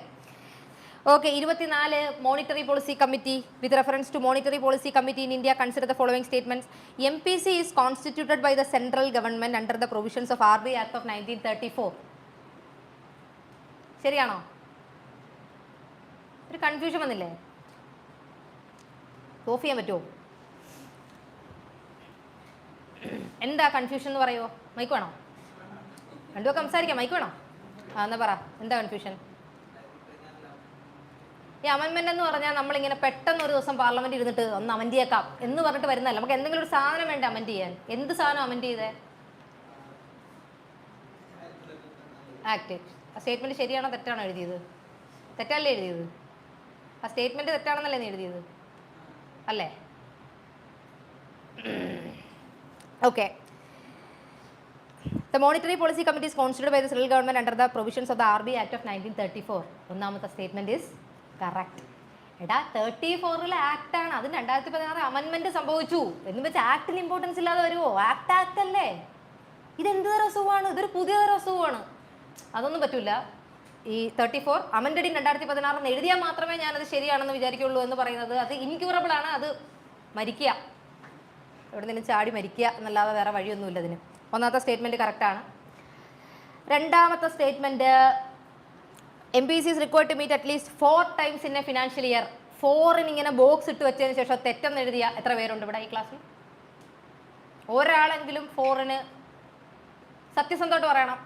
24, monetary policy committee. With reference to monetary policy committee in India consider the following statements. MPC is constituted by the central government under the provisions of RBI act of 1934. ശരിയാണോ? ഒരു confusion വന്നില്ലേ? Of ചെയ്യാൻ പറ്റുമോ? എന്താ confusion എന്ന് പറയുമോ? Mic വേണോ? രണ്ടുമൊക്കെ സംസാരിക്കാം, മൈക്ക് വേണോ? എന്നാ പറ, എന്താ കൺഫ്യൂഷൻ? ഈ അമെൻമെന്റ് എന്ന് പറഞ്ഞാൽ നമ്മളിങ്ങനെ പെട്ടെന്ന് ഒരു ദിവസം പാർലമെന്റ് ഇരുന്നിട്ട് ഒന്ന് അമെൻഡ് ചെയ്യേക്കാം എന്ന് പറഞ്ഞിട്ട് വരുന്നതല്ല. നമുക്ക് എന്തെങ്കിലും ഒരു സാധനം വേണ്ട അമെൻഡ് ചെയ്യാൻ. എന്ത് സാധനം അമെൻഡ് ചെയ്തേ? ആക്ട്. ആ സ്റ്റേറ്റ്മെന്റ് ശരിയാണോ തെറ്റാണോ എഴുതിയത്? തെറ്റല്ലേ എഴുതിയത്? ആ സ്റ്റേറ്റ്മെന്റ് തെറ്റാണെന്നല്ലേ നീ എഴുതിയത്? അല്ലേ? Okay. The Monetary Policy Committee is constituted by the central government under the provisions of the RBI Act of 1934. ഒന്നാമത്തെ സ്റ്റേറ്റ്മെന്റ് ഈസ് കറക്റ്റ്. എടാ 34 ആക്ട് ആണ്, അതിന് 2016 അമെൻമെന്റ് സംഭവിച്ചു എന്ന് വെച്ച് ആക്ടിന് ഇമ്പോർട്ടൻസ് ഇല്ലാതെ വരുമോ? ആക്ട് അല്ലേ? ഇതെന്ത് തരം അസുഖമാണ്? ഇതൊരു പുതിയ തരം അസുഖമാണ്. അതൊന്നും പറ്റൂല. ഈ 34 അമെൻഡഡ് ഇൻ 2016 എഴുതിയാൽ മാത്രമേ ഞാനത് ശരിയാണെന്ന് വിചാരിക്കുള്ളൂ എന്ന് പറയുന്നത് അത് ഇൻക്യൂറബിൾ ആണ്. അത് മരിക്കുക, എവിടെ നിന്നും ചാടി മരിക്കുക എന്നല്ലാതെ വേറെ വഴിയൊന്നുമില്ല അതിന്. ഒന്നാമത്തെ സ്റ്റേറ്റ്മെന്റ് കറക്റ്റാണ്. രണ്ടാമത്തെ statement MPC is required to meet at least 4 times in a financial year. 4 ഇങ്ങനെ ബോക്സ് ഇട്ട് വെച്ചതിന് ശേഷം തെറ്റെന്ന് എഴുതിയ എത്ര പേരുണ്ട് ഇവിടെ ഈ ക്ലാസ്സിൽ? ഒരാളെങ്കിലും 4 സത്യസന്ധമായിട്ട് പറയണം.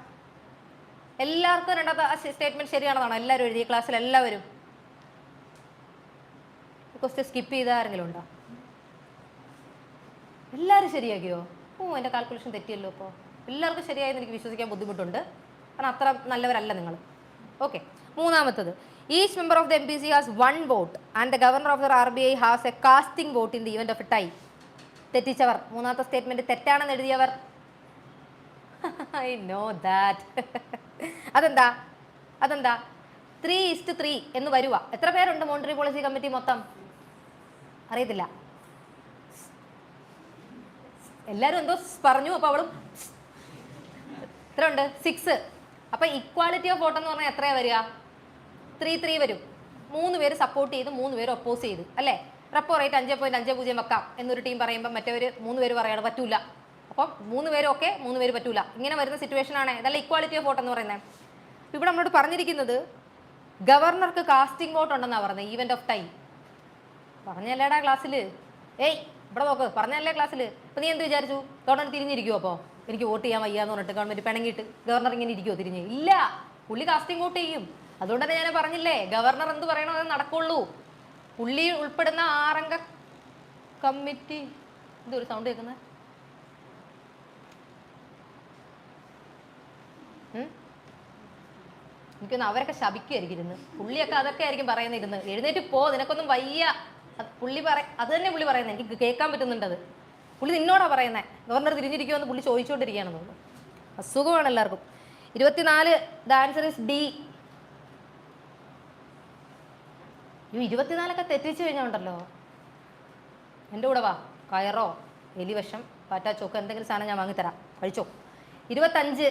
എല്ലാവർക്കും രണ്ടാമത്തെ സ്റ്റേറ്റ്മെന്റ് ശരിയാണെന്നാണോ എല്ലാവരും എഴുതിയ ക്ലാസ്സിൽ? എല്ലാവരും ക്വസ്റ്റ്യൻ സ്കിപ്പ് ചെയ്ത ആരെങ്കിലും ഉണ്ടോ? എല്ലാവരും ശരിയാക്കിയോ? എൻ്റെ കാൽക്കുലേഷൻ തെറ്റിയല്ലോ. അപ്പോൾ എല്ലാവർക്കും ശരിയായെന്ന് എനിക്ക് വിശ്വസിക്കാൻ ബുദ്ധിമുട്ടുണ്ട്, കാരണം അത്ര നല്ലവരല്ല നിങ്ങൾ. ഓക്കെ. മൂന്നാമത്തത്, each member of the MPC has 1 vote and the governor of the RBI has a casting vote in the event of a tie. തെറ്റിച്ചവർ, മൂന്നാമത്തെ സ്റ്റേറ്റ്മെന്റ് തെറ്റാണെന്ന് എഴുതിയവർ. I know that. അതെന്താ 3:3 എന്ന് വരുക? എത്ര പേരുണ്ട് മോണിറ്ററി പോളിസി കമ്മിറ്റി മൊത്തം? അറിയത്തില്ല. എല്ലാവരും എന്തോ പറഞ്ഞു, അപ്പോൾ അവളും എത്ര ഉണ്ട്? 6. അപ്പോൾ ഇക്വാളിറ്റി ഓഫ് വോട്ട് എന്ന് പറഞ്ഞാൽ എത്രയാണ് വരിക? 3-3 വരും. 3 പേര് സപ്പോർട്ട് ചെയ്ത് 3 പേര് ഒപ്പോസ് ചെയ്ത്, അല്ലേ? റെപ്പോ റേറ്റ് 5.50 വെക്കാം എന്നൊരു ടീം പറയുമ്പോൾ മറ്റവർ 3 പേര് പറയാണ് പറ്റൂല. അപ്പം 3 പേരും ഓക്കെ 3 പേര് പറ്റൂല, ഇങ്ങനെ വരുന്ന സിറ്റുവേഷൻ ആണ്. അതല്ല ഇക്വാളിറ്റി ഓഫ് വോട്ട് എന്ന് പറയുന്നത്. ഇവിടെ നമ്മളോട് പറഞ്ഞിരിക്കുന്നത് ഗവർണർക്ക് കാസ്റ്റിംഗ് വോട്ട് ഉണ്ടെന്നാണ് പറഞ്ഞത്. ഈവന്റ് ഓഫ് ടൈം പറഞ്ഞല്ലേടാ ക്ലാസ്സിൽ. ഏയ് ഇവിടെ നോക്ക്, പറഞ്ഞല്ലേ ക്ലാസ്സിൽ. അപ്പം നീ എന്ത് വിചാരിച്ചു? ഗവർണർ തിരിഞ്ഞിരിക്കുമോ? അപ്പോൾ എനിക്ക് വോട്ട് ചെയ്യാൻ വയ്യാന്ന് പറഞ്ഞിട്ട് ഗവൺമെന്റ് പിണങ്ങിയിട്ട് ഗവർണർ ഇങ്ങനെ ഇരിക്കുമോ തിരിഞ്ഞ്? ഇല്ല, പുള്ളി കാസ്റ്റിംഗ് വോട്ട് ചെയ്യും. അതുകൊണ്ട് തന്നെ ഞാൻ പറഞ്ഞില്ലേ, ഗവർണർ എന്ത് പറയണോ അത് നടക്കുള്ളൂ. പുള്ളി ഉൾപ്പെടുന്ന 6 അംഗ കമ്മിറ്റി. എന്തൊരു സൗണ്ട് കേൾക്കുന്നത്? എനിക്കൊന്ന് അവരൊക്കെ ശപിക്കുമായിരിക്കും ഇരുന്ന്. പുള്ളിയൊക്കെ അതൊക്കെ ആയിരിക്കും പറയുന്നിരുന്ന്. എഴുന്നേറ്റ് പോ, നിനക്കൊന്നും വയ്യ. പുള്ളി അത് തന്നെ പുള്ളി പറയുന്നത്. എനിക്ക് കേൾക്കാൻ പറ്റുന്നുണ്ടത്. പുള്ളി നിന്നോടാ പറയുന്നത് ഗവർണർ തിരിഞ്ഞിരിക്കുമെന്ന് പുള്ളി ചോദിച്ചുകൊണ്ടിരിക്കുകയാണെന്ന് തോന്നുന്നു. അസുഖമാണ് എല്ലാവർക്കും. 24 ദ ആൻസർ ഇസ് ഡി. 24 തെറ്റിച്ചു കഴിഞ്ഞുണ്ടല്ലോ. എൻ്റെ കൂടെ വാ, കയറോ എലിവശം പാറ്റാച്ചോക്ക് എന്തെങ്കിലും സാധനം ഞാൻ വാങ്ങിത്തരാം, കഴിച്ചോ. 25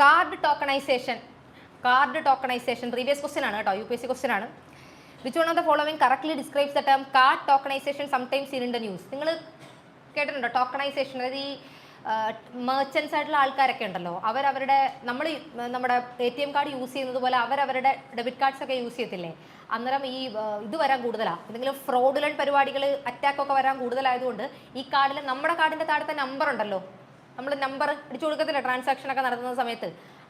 കാർഡ് ടോക്കണൈസേഷൻ. പ്രീവിയസ് ക്വസ്റ്റ്യൻ ആണ് കേട്ടോ, UPSC ക്വസ്റ്റ്യൻ ആണ്. Which one of the following correctly describes the term card tokenisation sometimes seen in the news? നിങ്ങൾ കേട്ടിട്ടുണ്ടോ ടോക്കണൈസേഷൻ? അതായത് ഈ മെർച്ചൻസ് ആയിട്ടുള്ള ആൾക്കാരൊക്കെ ഉണ്ടല്ലോ, അവരവരുടെ നമ്മുടെ ATM കാർഡ് യൂസ് ചെയ്യുന്നത് പോലെ അവരവരുടെ ഡെബിറ്റ് കാർഡ്സ് ഒക്കെ യൂസ് ചെയ്യത്തില്ലേ? അന്നേരം ഈ ഇത് വരാൻ കൂടുതലാണ്. എന്തെങ്കിലും ഫ്രോഡുലന്റ് പരിപാടികൾ, അറ്റാക്കൊക്കെ വരാൻ കൂടുതലായതുകൊണ്ട് ഈ കാർഡിൽ നമ്മുടെ കാർഡിൻ്റെ താഴത്തെ നമ്പർ ഉണ്ടല്ലോ, നമ്മൾ നമ്പർ അടിച്ചു കൊടുക്കത്തില്ല ട്രാൻസാക്ഷൻ ഒക്കെ നടത്തുന്ന സമയത്ത്,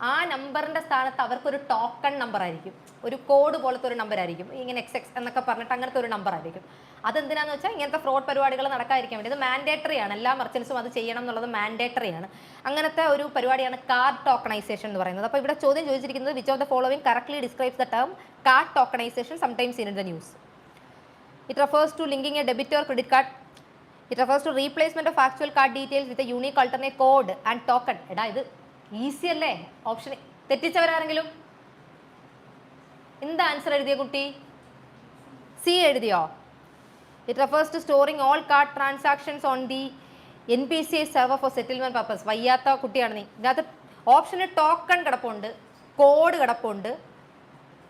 ആ നമ്പറിൻ്റെ സ്ഥാനത്ത് അവർക്കൊരു ടോക്കൺ നമ്പർ ആയിരിക്കും, ഒരു കോഡ് പോലത്തെ ഒരു നമ്പർ ആയിരിക്കും. ഇങ്ങനെ XX എന്നൊക്കെ പറഞ്ഞിട്ട് അങ്ങനത്തെ ഒരു നമ്പർ ആയിരിക്കും. അതെന്തിനാന്ന് വെച്ചാൽ ഇങ്ങനത്തെ ഫ്രോഡ് പരിപാടികൾ നടക്കാതിരിക്കാൻ വേണ്ടി. ഇത് മാൻഡേറ്ററി ആണ്, എല്ലാ മെർച്ചൻസും അത് ചെയ്യണം എന്നുള്ളത് മാൻഡേറ്ററി ആണ്. അങ്ങനത്തെ ഒരു പരിപാടിയാണ് കാർഡ് ടോക്കണൈസേഷൻ എന്ന് പറയുന്നത്. അപ്പോൾ ഇവിടെ ചോദ്യം ചോദിച്ചിരിക്കുന്നത് which of the following correctly describes the term card tokenisation sometimes seen in the news? It refers to linking a debit or credit card. It refers to replacement of actual card details with a unique alternate code and token. എടാ ഇത് easy അല്ലേ? Option തെറ്റിച്ചവരാരെങ്കിലും? എന്താ answer എഴുതിയ കുട്ടി? C എഴുതിയോ? It refers to storing all card transactions on the NPCI server for settlement purpose. വയ്യാത്ത കുട്ടിയാണ് നീ. ഇതിനകത്ത് ഓപ്ഷന് ടോക്കൺ കിടപ്പുണ്ട്, കോഡ് കിടപ്പുണ്ട്,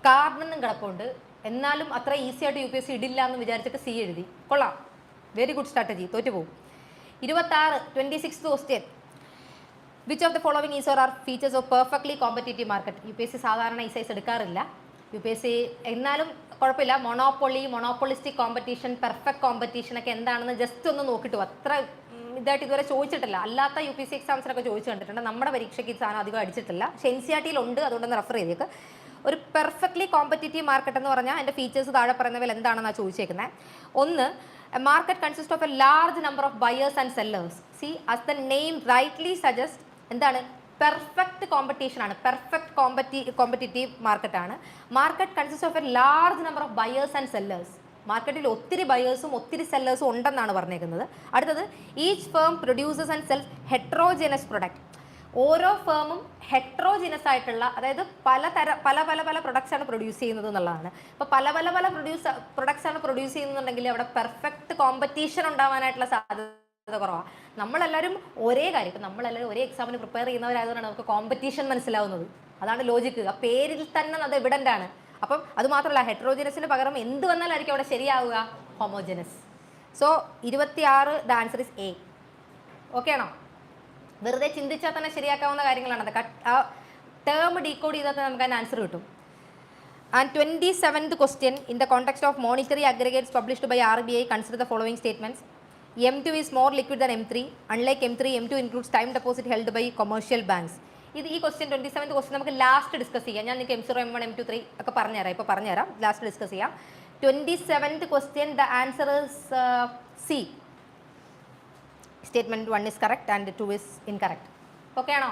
കാർഡിനും കിടപ്പുണ്ട്. എന്നാലും അത്ര ഈസി ആയിട്ട് UPSC ഇടില്ല എന്ന് വിചാരിച്ചിട്ട് സി എഴുതി. കൊള്ളാം, വെരി ഗുഡ് സ്ട്രാറ്റജി. തോറ്റുപോകും. 26 question. Which of the following is or are features of perfectly competitive market? UPSC സാധാരണ ഈ സൈസ് എടുക്കാറില്ല. UPSC എന്നാലും കുഴപ്പമില്ല. മൊണോപ്പൊളിസ്റ്റിക് കോമ്പറ്റീഷൻ, പെർഫെക്റ്റ് കോമ്പറ്റീഷൻ ഒക്കെ എന്താണെന്ന് ജസ്റ്റ് ഒന്ന് നോക്കിയിട്ട് അത്ര ഇതായിട്ട് ഇതുവരെ ചോദിച്ചിട്ടില്ല. അല്ലാത്ത UPSC എക്സാംസിനൊക്കെ ചോദിച്ചു കണ്ടിട്ടുണ്ട്. നമ്മുടെ പരീക്ഷയ്ക്ക് ഈ സാധനം അധികം അടിച്ചിട്ടില്ല. പക്ഷേ NCERT ഉണ്ട്, അതുകൊണ്ടൊന്ന് റെഫർ ചെയ്തേക്ക്. ഒരു പെർഫെക്റ്റ്ലി കോമ്പറ്റേറ്റീവ് മാർക്കറ്റ് എന്ന് പറഞ്ഞാൽ അതിൻ്റെ ഫീച്ചേഴ്സ് താഴെ പറയുന്നവയിൽ എന്താണെന്നാണ് ചോദിച്ചേക്കുന്നത്. ഒന്ന്, a market consists of a large number of buyers and sellers. See, as the name rightly suggests, എന്താണ്? പെർഫെക്റ്റ് കോമ്പറ്റീഷൻ ആണ്, പെർഫെക്റ്റ് കോമ്പറ്റേറ്റീവ് മാർക്കറ്റ് ആണ്. Market consist of a large number of buyers and sellers. മാർക്കറ്റിൽ ഒത്തിരി ബയേഴ്സും ഒത്തിരി സെല്ലേഴ്സും ഉണ്ടെന്നാണ് പറഞ്ഞേക്കുന്നത്. അടുത്തത്, each firm producers and sells heterogeneous product. ഓരോ ഫേമും ഹെട്രോജിനസ് ആയിട്ടുള്ള, അതായത് പല പ്രൊഡക്ട്സ് ആണ് പ്രൊഡ്യൂസ് ചെയ്യുന്നത് എന്നുള്ളതാണ്. അപ്പോൾ പല പ്രൊഡക്ട്സ് ആണ് പ്രൊഡ്യൂസ് ചെയ്യുന്നുണ്ടെങ്കിൽ അവിടെ പെർഫെക്റ്റ് കോമ്പറ്റീഷൻ ഉണ്ടാവാനായിട്ടുള്ള സാധ്യത കുറവാണ്. നമ്മളെല്ലാവരും ഒരേ കാര്യം, ഇപ്പം നമ്മളെല്ലാവരും ഒരേ എക്സാമിന് പ്രിപ്പയർ ചെയ്യുന്നവരായതുകൊണ്ടാണ് നമുക്ക് കോമ്പറ്റീഷൻ മനസ്സിലാവുന്നത്. അതാണ് ലോജിക്ക്. ആ പേരിൽ തന്നെ അത് എവിഡൻ്റ് ആണ്. അപ്പം അത് മാത്രമല്ല, ഹെട്രോജിനസിന് പകരം എന്ത് വന്നാലായിരിക്കും അവിടെ ശരിയാവുക? Homogeneous. So 26 the answer is A. Okay ആണോ? വെറുതെ ചിന്തിച്ചാൽ തന്നെ ശരിയാക്കാവുന്ന കാര്യങ്ങളാണ്. അത് ആ ടേം ഡീകോഡ് ചെയ്താൽ തന്നെ നമുക്ക് അതിന് ആൻസർ കിട്ടും. And 27th question. In the context of monetary aggregates published by RBI, consider the following statements. M2 is more liquid than M3. Unlike M3, M2 includes time deposit held by commercial banks. ഈ question 27th question നമുക്ക് last discuss ചെയ്യാം. ഞാൻ നിങ്ങൾക്ക് M0, M1, M2, 3 ഒക്കെ പറഞ്ഞുതരാം. ഇപ്പോൾ പറഞ്ഞുതരാം, last discuss ചെയ്യാം. 27th question, the answer is C. Statement 1 is correct and 2 is incorrect. Okay ആണോ?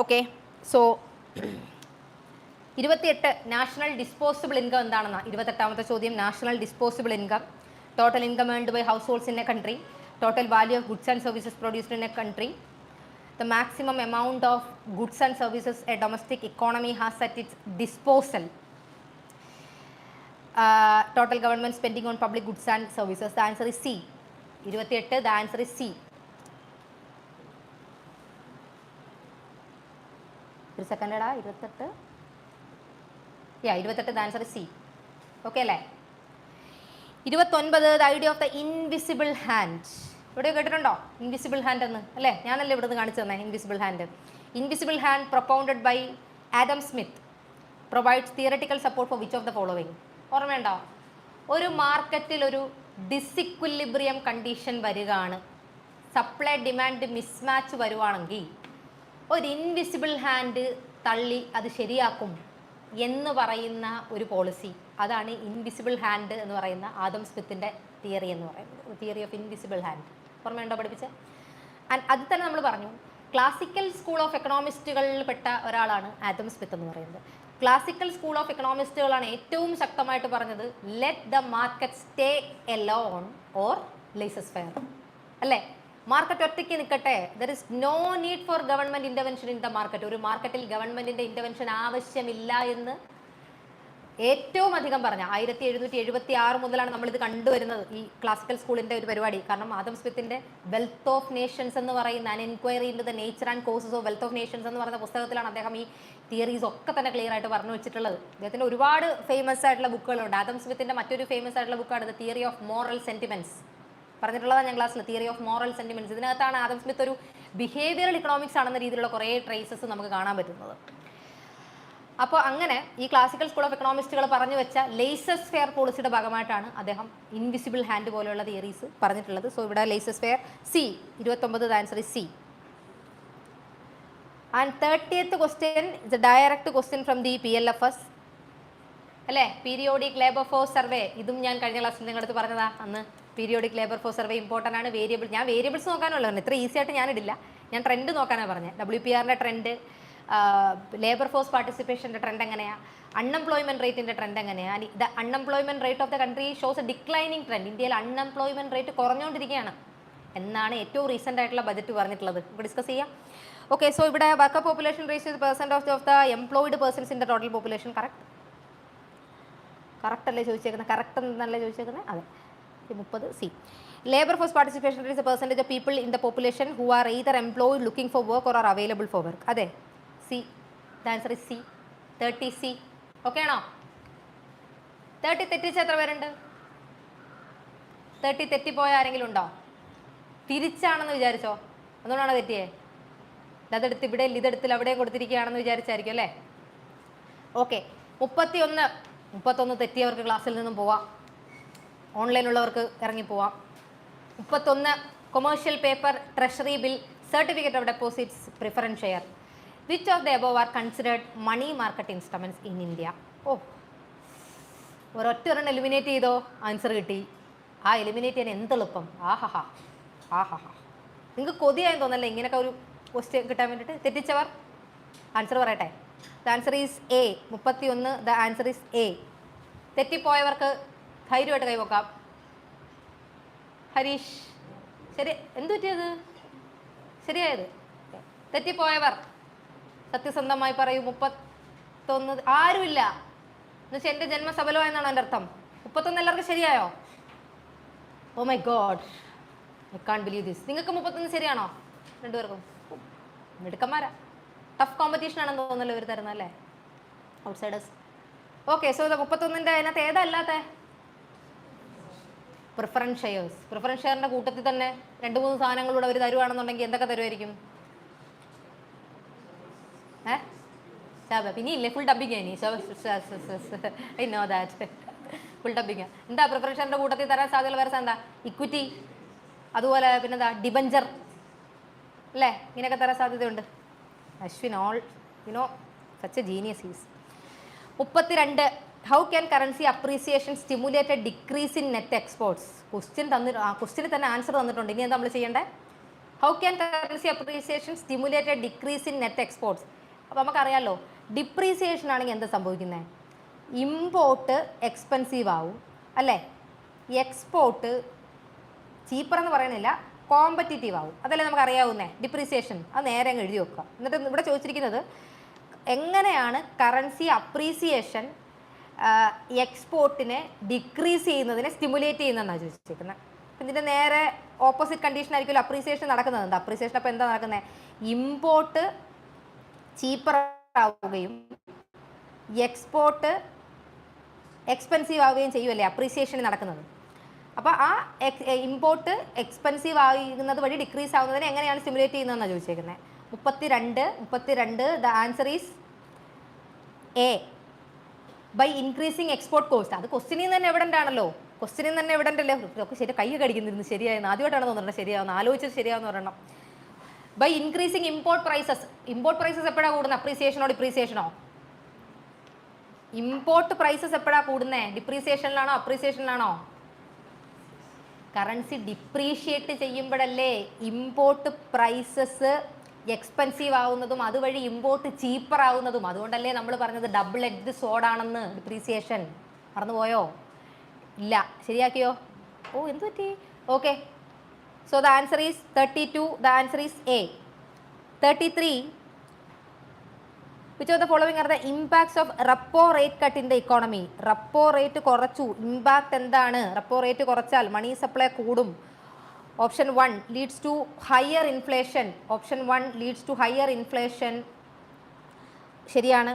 Okay. So 28 national disposable income എന്താണെന്നാണ് 28ാമത്തെ ചോദ്യം. National disposable income, total income earned by households in a country, total value of goods and services produced in a country, the maximum amount of goods and services a domestic economy has at its disposal, total government spending on public goods and services. The answer is C. 28, the answer is C. ഒരു second എടാ 28 28 answer C. Okay അല്ലേ? 29 the idea of the invisible hand. ഇവിടെ കേട്ടിട്ടുണ്ടോ invisible hand എന്ന്? അല്ലേ, ഞാനല്ലേ ഇവിടെ നിന്ന് കാണിച്ചു തന്നെ invisible hand. Invisible hand propounded by Adam Smith provides theoretical support for which of the following. ഓർമ്മയുണ്ടോ? ഒരു മാർക്കറ്റിൽ ഒരു ഡിസിക്വിലിബ്രിയം കണ്ടീഷൻ വരികയാണ്, സപ്ലൈ ഡിമാൻഡ് മിസ്മാച്ച് വരുവാണെങ്കിൽ ഒരു ഇൻവിസിബിൾ ഹാൻഡ് തള്ളി അത് ശരിയാക്കും എന്ന് പറയുന്ന ഒരു പോളിസി, അതാണ് ഇൻവിസിബിൾ ഹാൻഡ് എന്ന് പറയുന്ന ആദം സ്മിത്തിൻ്റെ തിയറി എന്ന് പറയുന്നത്. തിയറി ഓഫ് ഇൻവിസിബിൾ ഹാൻഡ് ഓർമ്മയുണ്ടോ പഠിപ്പിച്ചത്? അത് തന്നെ നമ്മൾ പറഞ്ഞു ക്ലാസിക്കൽ സ്കൂൾ ഓഫ് എക്കണോമിസ്റ്റുകളിൽ പെട്ട ഒരാളാണ് ആദം സ്മിത്ത് എന്ന് പറയുന്നത്. ക്ലാസിക്കൽ സ്കൂൾ ഓഫ് എക്കണോമിസ്റ്റുകളാണ് ഏറ്റവും ശക്തമായിട്ട് പറഞ്ഞത് let the market stay alone or laissez faire. അല്ലേ, മാർക്കറ്റ് ഒറ്റയ്ക്ക് നിൽക്കട്ടെ, there is no need for government intervention in the market. ഒരു മാർക്കറ്റിൽ ഗവൺമെൻറ്റിൻ്റെ ഇൻ്റർവെൻഷൻ ആവശ്യമില്ല എന്ന് ഏറ്റവും അധികം പറഞ്ഞ 1776 മുതലാണ് നമ്മളിത് കണ്ടുവരുന്നത്, ഈ ക്ലാസിക്കൽ സ്കൂളിൻ്റെ ഒരു പരിപാടി. കാരണം ആദം സ്മിത്തിൻ്റെ വെൽത്ത് ഓഫ് നേഷൻസ് എന്ന് പറയുന്ന an enquiry into the nature and causes of wealth of nations എന്ന് പറയുന്ന പുസ്തകത്തിലാണ് അദ്ദേഹം ഈ തിയറീസ് ഒക്കെ തന്നെ ക്ലിയർ ആയിട്ട് പറഞ്ഞു വെച്ചിട്ടുള്ളത്. അദ്ദേഹത്തിൻ്റെ ഒരുപാട് ഫേമസ് ആയിട്ടുള്ള ബുക്കുകളുണ്ട്. ആദം സ്മിത്തിൻ്റെ മറ്റൊരു ഫേമസ് ആയിട്ടുള്ള ബുക്കാണ് the theory of moral sentiments. പറഞ്ഞിട്ടുള്ളതാണ് ഞാൻ ക്ലാസ്സിൽ, തിയറി ഓഫ് മോറൽ സെൻറ്റിമെൻറ്റ്സ്. ഇതിനകത്താണ് ആദം സ്മിത്ത് ഒരു ബിഹേവിയറൽ ഇക്കണോമിക്സ് ആണെന്ന രീതിയിലുള്ള കുറേ ട്രേസസ് നമുക്ക് കാണാൻ പറ്റുന്നത്. അപ്പോൾ അങ്ങനെ ഈ ക്ലാസിക്കൽ സ്കൂൾ ഓഫ് എക്കണോമിസ്റ്റുകൾ പറഞ്ഞു വെച്ച ലേസസ് ഫെയർ പോളിസിയുടെ ഭാഗമായിട്ടാണ് അദ്ദേഹം ഇൻവിസിബിൾ ഹാൻഡ് പോലെയുള്ള തിയറീസ് പറഞ്ഞിട്ടുള്ളത്. സോ ഇവിടെ laces fair C, 29 answer C. And 30th question is A direct question from the PLFS അല്ലേ, പീരിയോഡിക് ലേബർ ഫോഴ്സ് സർവേ. ഇതും ഞാൻ കഴിഞ്ഞ ക്ലാസ്സിൽ നിങ്ങളടുത്ത് പറഞ്ഞതാ അന്ന്. Periodic labour force survey important ആണ്. ഞാൻ വേരിയബിൾസ് നോക്കാനുള്ള ഇത്ര ഈസി ആയിട്ട് ഞാനിടില്ല, ഞാൻ ട്രെൻഡ് നോക്കാനാണ് പറഞ്ഞത്. WPRൻ്റെ ട്രെൻഡ്, ലേബർ ഫോഴ്സ് പാർട്ടിസിപ്പേഷൻ്റെ ട്രെൻഡ് എങ്ങനെയാണ്, അൺഎംപ്ലോയ്മെൻറ്റ് റേറ്റിൻ്റെ ട്രെൻഡ് എങ്ങനെയാണ്. The unemployment rate of the country shows a declining trend. ഇന്ത്യയിൽ അൺഎംപ്ലോയ്മെൻറ്റ് റേറ്റ് കുറഞ്ഞുകൊണ്ടിരിക്കുകയാണ് എന്നാണ് ഏറ്റവും റീസെൻ്റ് ആയിട്ടുള്ള ബജറ്റ് പറഞ്ഞിട്ടുള്ളത്. ഇപ്പോൾ ഡിസ്കസ് ചെയ്യാം. ഓക്കെ, സോ ഇവിടെ worker population ratio percentage of the employed persons in the total population. Correct അല്ലേ ചോദിച്ചേക്കുന്നത്? കറക്റ്റ് എന്നല്ലേ ചോദിച്ചേക്കുന്നത്? അതെ, 30 C. Labour force participation rate is a percentage of people in the population who are either employed, looking for work or are available for work. അതെ, C. The answer is C, 30 C. Okay ആണോ? 30 തെറ്റിച്ച എത്ര പേരുണ്ട്? 30 തെറ്റിപ്പോയ ആരെങ്കിലും ഉണ്ടോ? തിരിച്ചാണെന്ന് വിചാരിച്ചോ? അതുകൊണ്ടാണോ തെറ്റിയേ? അതെടുത്ത് ഇവിടെ ഇതെടുത്തിൽ അവിടെയും കൊടുത്തിരിക്കുകയാണെന്ന് വിചാരിച്ചായിരിക്കും അല്ലേ? ഓക്കെ, 31 തെറ്റിയവർക്ക് ക്ലാസ്സിൽ നിന്നും പോവാം, ഓൺലൈനുള്ളവർക്ക് ഇറങ്ങിപ്പോവാം. 31 commercial paper, treasury bill, certificate of deposits, preference share. Which of the above are considered money market instruments in India? ഒരൊറ്റ ഒരെണ്ണം എലിമിനേറ്റ് ചെയ്തോ, ആൻസർ കിട്ടി. ആ എലിമിനേറ്റ് ചെയ്യാൻ എന്തെളുപ്പം! ആഹാ. നിങ്ങൾക്ക് കൊതിയായെന്ന് തോന്നല്ലേ ഇങ്ങനെയൊക്കെ ഒരു ക്വസ്റ്റ്യൻ കിട്ടാൻ വേണ്ടിയിട്ട്? തെറ്റിച്ചവർ ആൻസർ പറയട്ടെ. The answer is A, 31. The answer is A. തെറ്റിപ്പോയവർക്ക് ധൈര്യമായിട്ട് കൈവക്കാം. ഹരീഷ്, ശരി. എന്തു പറ്റിയത്? ശരിയായത്. തെറ്റിപ്പോയവർ സത്യസന്ധമായി പറയൂ. 31 ആരുമില്ല എന്നുവെച്ചാൽ എൻ്റെ ജന്മസഫലോ എന്നാണോ എൻ്റെ അർത്ഥം? 31 എല്ലാവർക്കും ശരിയായോ? Oh my God, I can't believe this. നിങ്ങൾക്ക് 31 ശരിയാണോ? രണ്ടുപേർക്കും മിടുക്കന്മാരാ. ടഫ് കോമ്പറ്റീഷൻ ആണെന്ന് തോന്നുന്നല്ലോ ഇവർ തരുന്നല്ലേ, ഔട്ട്സൈഡേഴ്സ്. ഓക്കെ, സോ 31ൻ്റെ അതിനകത്ത് ഏതാ അല്ലാത്ത? Preference shares. പ്രിഫറൻസ് ഷെയറിൻ്റെ കൂട്ടത്തിൽ തന്നെ 2-3 സാധനങ്ങളൂടെ അവർ തരുവാണെന്നുണ്ടെങ്കിൽ എന്തൊക്കെ തരുമായിരിക്കും? പിന്നെ ഇല്ലേ ഫുൾ ഡബിങ്? ഇനി I know that, full dubbing. എന്താ പ്രിഫറൻസ് ഷെയറിൻ്റെ കൂട്ടത്തിൽ തരാൻ സാധ്യതയുള്ള വേറെ എന്താ? ഇക്വിറ്റി, അതുപോലെ പിന്നെന്താ ഡിബഞ്ചർ അല്ലേ, ഇങ്ങനെയൊക്കെ തരാൻ സാധ്യതയുണ്ട്. Ashwin, all you know, such A genius is. 32 how can currency appreciation stimulate A decrease in net exports? Question തന്നെ ആൻസർ തന്നിട്ടുണ്ട്. ഇനി എന്താ നമ്മൾ ചെയ്യേണ്ടത്? How can currency appreciation stimulate A decrease in net exports? അപ്പോൾ നമുക്കറിയാമല്ലോ, ഡിപ്രീസിയേഷൻ ആണെങ്കിൽ എന്താ സംഭവിക്കുന്നത്? ഇമ്പോർട്ട് എക്സ്പെൻസീവ് ആവും അല്ലേ, എക്സ്പോർട്ട് ചീപ്പർ എന്ന് പറയുന്നില്ല, കോമ്പറ്റീറ്റീവ് ആവും. അതല്ലേ നമുക്കറിയാവുന്നേ ഡിപ്രീസിയേഷൻ. അത് നേരെ അങ്ങ് എഴുതി വെക്കുക. എന്നിട്ട് ഇവിടെ ചോദിച്ചിരിക്കുന്നത് എങ്ങനെയാണ് കറൻസി അപ്രീസിയേഷൻ എക്സ്പോർട്ടിനെ ഡിക്രീസ് ചെയ്യുന്നതിനെ സ്റ്റിമുലേറ്റ് ചെയ്യുന്നതെന്നാണ് ചോദിച്ചിരിക്കുന്നത്. അപ്പം ഇതിൻ്റെ നേരെ ഓപ്പോസിറ്റ് കണ്ടീഷൻ ആയിരിക്കുമല്ലോ അപ്രീസിയേഷൻ നടക്കുന്നത്. എന്താ അപ്രീസിയേഷൻ? അപ്പോൾ എന്താ നടക്കുന്നത്? ഇമ്പോർട്ട് ചീപ്പർ ആവുകയും എക്സ്പോർട്ട് എക്സ്പെൻസീവ് ആവുകയും ചെയ്യുമല്ലേ അപ്രീസിയേഷൻ നടക്കുന്നത്. അപ്പോൾ ആ ഇമ്പോർട്ട് എക്സ്പെൻസീവ് ആകുന്നത് വഴി ഡിക്രീസ് ആവുന്നതിനെ എങ്ങനെയാണ് സ്റ്റിമുലേറ്റ് ചെയ്യുന്നതെന്നാണ് ചോദിച്ചേക്കുന്നത്. 32 the answer is A, by increasing export cost. അത് ക്വസ്റ്റിനിൽ തന്നെ എവിഡൻ്റ് ആണല്ലോ, ക്വസ്റ്റിനിൽ തന്നെ എവിഡൻ്റ് അല്ലേ. ഒക്കെ ശരി, കൈ കടിക്കുന്നിരുന്നു ശരിയായിരുന്നു, ആദ്യമായിട്ടാണ് തോന്നുന്നത് ശരിയാവുന്നത്, ആലോചിച്ചത് ശരിയാവുന്ന ഒരെണ്ണം. By increasing import prices. Import prices എപ്പോഴാണ് കൂടുന്നത്? അപ്രീസിയേഷനോ ഡിപ്രീസിയേഷനോ? ഇമ്പോർട്ട് പ്രൈസസ് എപ്പോഴാണ് കൂടുന്നത്? ഡിപ്രീസിയേഷനിലാണോ അപ്രീസിയേഷനിലാണോ? കറൻസി ഡിപ്രീഷിയേറ്റ് ചെയ്യുമ്പോഴല്ലേ ഇമ്പോർട്ട് പ്രൈസസ് എക്സ്പെൻസീവ് ആവുന്നതും അതുവഴി ഇമ്പോർട്ട് ചീപ്പർ ആവുന്നതും. അതുകൊണ്ടല്ലേ നമ്മൾ പറഞ്ഞത് ഡബിൾ എഡ്ജ് സോഡാണെന്ന്. ഡിപ്രീസിയേഷൻ മറന്നുപോയോ? ഇല്ല, ശരിയാക്കിയോ? ഓ, എന്ത് പറ്റി? Okay, so the answer is 32. The answer is A. 33. Which of the following are the impacts of repo rate cut in the economy? Repo rate കുറച്ചു, ഇമ്പാക്ട് എന്താണ്? repo rate കുറച്ചാൽ money supply കൂടും. Option 1 leads to higher inflation. Option 1 leads to higher inflation. ശരിയാണ്.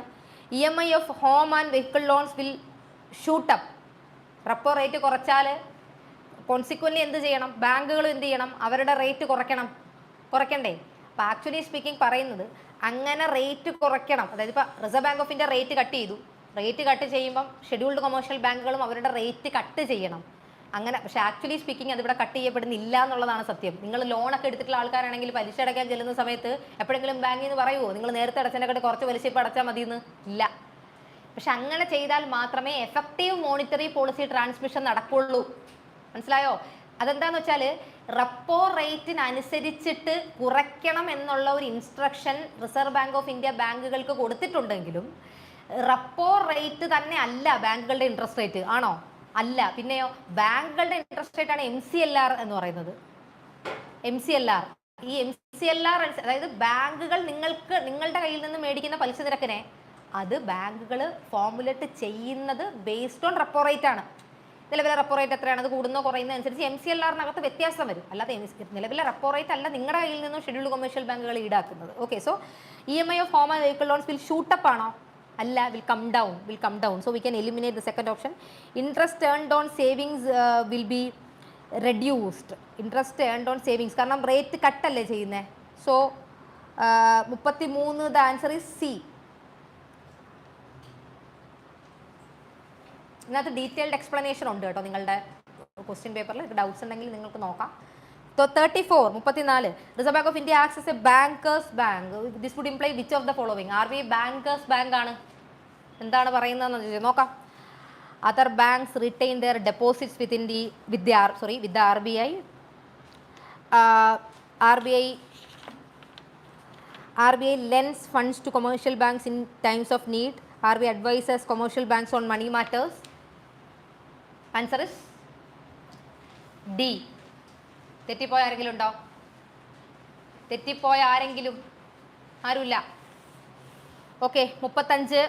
EMI of home and vehicle loans will shoot up. repo rate കുറച്ചാൽ consequently എന്ത് ചെയ്യണം? ബാങ്കുകൾ എന്ത് ചെയ്യണം? അവരുടെ റേറ്റ് കുറയ്ക്കണ്ടേ? അപ്പോൾ ആക്ച്വലി സ്പീക്കിംഗ് പറയുന്നത് അങ്ങനെ റേറ്റ് കുറയ്ക്കണം. അതായത് ഇപ്പോൾ reserve bank of India rate cut ചെയ്തു. റേറ്റ് കട്ട് ചെയ്യുമ്പം ഷെഡ്യൂൾഡ് കൊമേഴ്ഷ്യൽ ബാങ്കുകളും അവരുടെ റേറ്റ് കട്ട് ചെയ്യണം. അങ്ങനെ പക്ഷേ ആക്ച്വലി സ്പീക്കിംഗ് അതിവിടെ കട്ട് ചെയ്യപ്പെടുന്നില്ല എന്നുള്ളതാണ് സത്യം. നിങ്ങൾ ലോണൊക്കെ എടുത്തിട്ടുള്ള ആൾക്കാരാണെങ്കിൽ പലിശ അടയ്ക്കാൻ ചെല്ലുന്ന സമയത്ത് എപ്പോഴെങ്കിലും ബാങ്കിൽ നിന്ന് പറയുമോ നിങ്ങൾ നേരത്തെ അടച്ചതിനെക്കാട്ടി കുറച്ച് പലിശ ഇപ്പോൾ അടച്ചാൽ മതിയെന്ന്? ഇല്ല. പക്ഷെ അങ്ങനെ ചെയ്താൽ മാത്രമേ എഫക്റ്റീവ് മോണിറ്ററി പോളിസി ട്രാൻസ്മിഷൻ നടക്കുള്ളൂ. മനസ്സിലായോ? അതെന്താന്ന് വെച്ചാൽ റെപ്പോ റേറ്റിനനുസരിച്ചിട്ട് കുറയ്ക്കണം എന്നുള്ള ഒരു instruction reserve bank of India ബാങ്കുകൾക്ക് കൊടുത്തിട്ടുണ്ടെങ്കിലും റെപ്പോ റേറ്റ് തന്നെ അല്ല ബാങ്കുകളുടെ ഇൻട്രസ്റ്റ് റേറ്റ്. ആണോ? അല്ല. പിന്നെയോ? ബാങ്കുകളുടെ ഇൻട്രസ്റ്റ് റേറ്റ് ആണ് MCLR എന്ന് പറയുന്നത്. MCLR, ഈ MCLR അതായത് ബാങ്കുകൾ നിങ്ങളുടെ കയ്യിൽ നിന്ന് മേടിക്കുന്ന പലിശ നിരക്കിനെ അത് ബാങ്കുകൾ ഫോർമുലേറ്റ് ചെയ്യുന്നത് ബേസ്ഡ് ഓൺ റെപ്പോ റേറ്റ് ആണ്. നിലവിലെ റെപ്പോ റേറ്റ് എത്രയാണ്, അത് കൂടുന്നോ കുറയുന്നോ അനുസരിച്ച് MCLRനകത്ത് വ്യത്യാസം വരും. അല്ലാതെ നിലവിലെ റെപ്പോ റേറ്റ് അല്ല നിങ്ങളുടെ കയ്യിൽ നിന്നും ഷെഡ്യൂൾഡ് കൊമേഴ്ഷ്യൽ ബാങ്കുകൾ ഈടാക്കുന്നത്. Okay, so EMI of home and vehicle loans will shoot up ആണോ? അല്ല, will come down. So we can eliminate the second option. Interest earned on savings will be reduced. Interest earned on savings കാരണം rate കട്ടല്ലേ ചെയ്യുന്നത്. So 33 the answer is C. ഇതിനകത്ത് detailed explanation ഉണ്ട് കേട്ടോ നിങ്ങളുടെ question പേപ്പറിൽ. ഡൗട്ട്സ് ഉണ്ടെങ്കിൽ നിങ്ങൾക്ക് നോക്കാം. 34 Reserve bank of India acts as a bankers bank. This would imply which of the following? RBI bankers bank ആണ്. എന്താണ് പറയുന്നതെന്ന് ചോദിച്ചാൽ നോക്കാം. Other banks retain their deposits with the RBI. RBI lends funds to commercial banks in times of need. RBI advises commercial banks on money matters. Answer is D. തെറ്റിപ്പോയ ആരെങ്കിലും ഉണ്ടോ? തെറ്റിപ്പോയ ആരെങ്കിലും? ആരുമില്ല. Okay, 35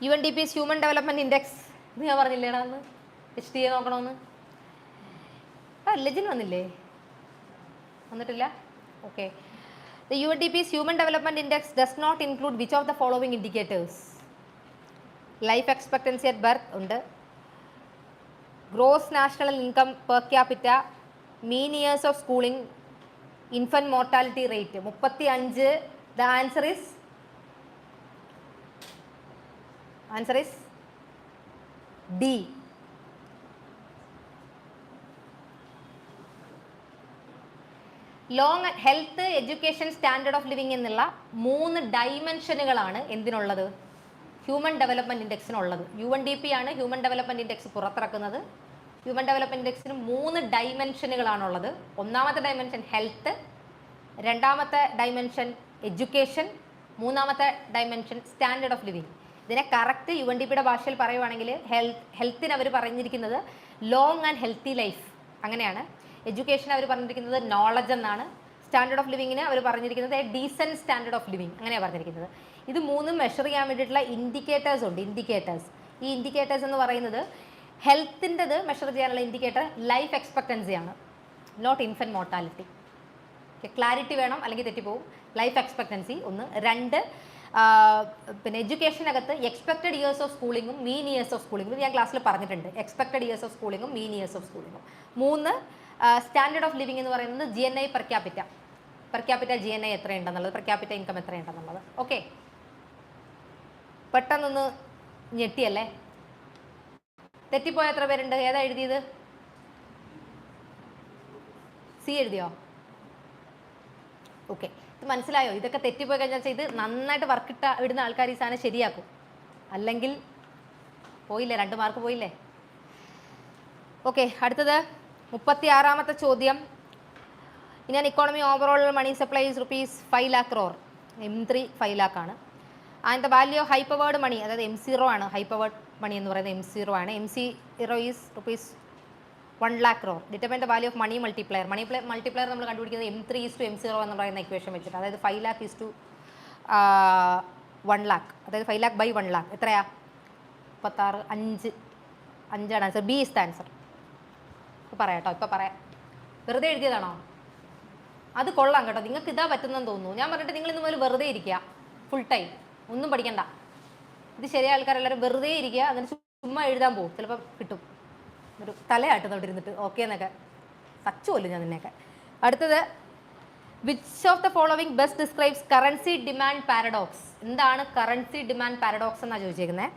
UNDP's human development index. ഇത് ഞാൻ പറഞ്ഞില്ലേടാ അന്ന് HTA നോക്കണമെന്ന്. ലെജിൻ വന്നില്ലേ? വന്നിട്ടില്ല. Okay, the UNDP's human development index does not include which of the following indicators? Life expectancy at birth ഉണ്ട്, gross national income per capita, mean years of schooling, infant mortality rate. 35. The answer is D. Long health education standard of living എന്നുള്ള 3 ഡൈമെൻഷനുകളാണ് എന്തിനുള്ളത്? Human development ഇൻഡെക്സിനുള്ളത്. UNDP ആണ് human development index പുറത്തിറക്കുന്നത്. Human development ഇൻഡെക്സിന് 3 ഡൈമെൻഷനുകളാണുള്ളത്. ഒന്നാമത്തെ ഡൈമെൻഷൻ ഹെൽത്ത്, രണ്ടാമത്തെ ഡൈമെൻഷൻ എഡ്യൂക്കേഷൻ, മൂന്നാമത്തെ ഡൈമെൻഷൻ സ്റ്റാൻഡേർഡ് ഓഫ് ലിവിങ്. ഇതിനെ കറക്റ്റ് UNDPയുടെ ഭാഷയിൽ പറയുവാണെങ്കിൽ ഹെൽത്തിന് അവർ പറഞ്ഞിരിക്കുന്നത് ലോങ് ആൻഡ് ഹെൽത്തി ലൈഫ് അങ്ങനെയാണ്. എഡ്യൂക്കേഷൻ അവർ പറഞ്ഞിരിക്കുന്നത് നോളജ് എന്നാണ്. സ്റ്റാൻഡേർഡ് ഓഫ് ലിവിങ്ങിന് അവർ പറഞ്ഞിരിക്കുന്നത് ഡീസൻറ്റ് സ്റ്റാൻഡേർഡ് ഓഫ് ലിവിങ് അങ്ങനെയാണ് പറഞ്ഞിരിക്കുന്നത്. ഇത് മൂന്നും മെഷർ ചെയ്യാൻ വേണ്ടിയിട്ടുള്ള ഇൻഡിക്കേറ്റേഴ്സ് ഉണ്ട്. ഈ ഇൻഡിക്കേറ്റേഴ്സ് എന്ന് പറയുന്നത് ഹെൽത്തിൻ്റെത് മെഷർ ചെയ്യാനുള്ള ഇൻഡിക്കേറ്റർ ലൈഫ് എക്സ്പെക്റ്റൻസിയാണ്, നോട്ട് ഇൻഫൻറ്റ് മോർട്ടാലിറ്റി. ക്ലാരിറ്റി വേണം, അല്ലെങ്കിൽ തെറ്റിപ്പോവും. Life expectancy 1. 2 പിന്നെ എഡ്യൂക്കേഷനകത്ത് എക്സ്പെക്റ്റഡ് ഇയേഴ്സ് ഓഫ് സ്കൂളിങ്ങും മീൻ ഇയേഴ്സ് ഓഫ് സ്കൂളിങ്ങും ഞാൻ ക്ലാസ്സിൽ പറഞ്ഞിട്ടുണ്ട്. എക്സ്പെക്റ്റഡ് ഇയേഴ്സ് ഓഫ് സ്കൂളിങ്ങും മീൻ ഇയേഴ്സ് ഓഫ് സ്കൂളിങ്ങും. 3 സ്റ്റാൻഡേർഡ് ഓഫ് ലിവിംഗ് എന്ന് പറയുന്നത് GNI per capita. Per capita GNI എത്രയുണ്ടെന്നുള്ളത്, പെർ ക്യാപിറ്റ ഇൻകം എത്രയുണ്ടെന്നുള്ളത്. ഓക്കെ, പെട്ടെന്നൊന്ന് ഞെട്ടിയല്ലേ? തെറ്റിപ്പോയ എത്ര പേരുണ്ട്? ഏതാ എഴുതിയത്? സി എഴുതിയോ? ഓക്കെ, ഇത് മനസ്സിലായോ? ഇതൊക്കെ തെറ്റിപ്പോയി കഴിഞ്ഞാൽ ഇത് നന്നായിട്ട് ഇടുന്ന ആൾക്കാർ ഈ സാധനം ശരിയാക്കും. അല്ലെങ്കിൽ പോയില്ലേ, 2 മാർക്ക് പോയില്ലേ? ഓക്കെ, അടുത്തത് 36ാമത്തെ ചോദ്യം. Indian economy overall money supply is ₹5 lakh crore. M3 5 lakh ആണ്. And the value of high powered money, അതായത് M0 ആണ്. ഹൈ പവേർഡ് മണി എന്ന് പറയുന്നത് M0 ആണ്. M0 is ₹1 lakh crore. Determine the value of money multiplier. Money multiplier നമ്മൾ കണ്ടുപിടിക്കുന്നത് M3:M0 എന്ന് പറയുന്ന ഇക്വേഷൻ വെച്ചിട്ട്. അതായത് 5 lakh to 1 lakh. അതായത് 5 lakh by 1 lakh എത്രയാ? 36. 5 ആണ് answer. B is the answer. ഇപ്പോൾ പറയാം കേട്ടോ, ഇപ്പോൾ പറയാം. വെറുതെ എഴുതിയതാണോ? അത് കൊള്ളാം കേട്ടോ, നിങ്ങൾക്ക് ഇതാ പറ്റുന്നതെന്ന് തോന്നുന്നു. ഞാൻ പറഞ്ഞിട്ട് നിങ്ങൾ ഇന്ന് മുതൽ വെറുതെ ഇരിക്കുക, ഫുൾ ടൈം ഒന്നും പഠിക്കണ്ട. ഇത് ശരിയായ ആൾക്കാരെല്ലാവരും വെറുതെ ഇരിക്കുക, എന്നിട്ട് ചുമ്മാ എഴുതാൻ പോകും. ചിലപ്പോൾ കിട്ടും. ഒരു തലയാട്ടുന്ന അവിടെ ഇരുന്നിട്ട് ഓക്കെ എന്നൊക്കെ സച്ചുമല്ലോ ഞാൻ നിന്നെയൊക്കെ. അടുത്തത്, which of the following best describes currency demand paradox. എന്താണ് കറൻസി ഡിമാൻഡ് പാരഡോക്സ് എന്നാണ് ചോദിച്ചേക്കുന്നത്.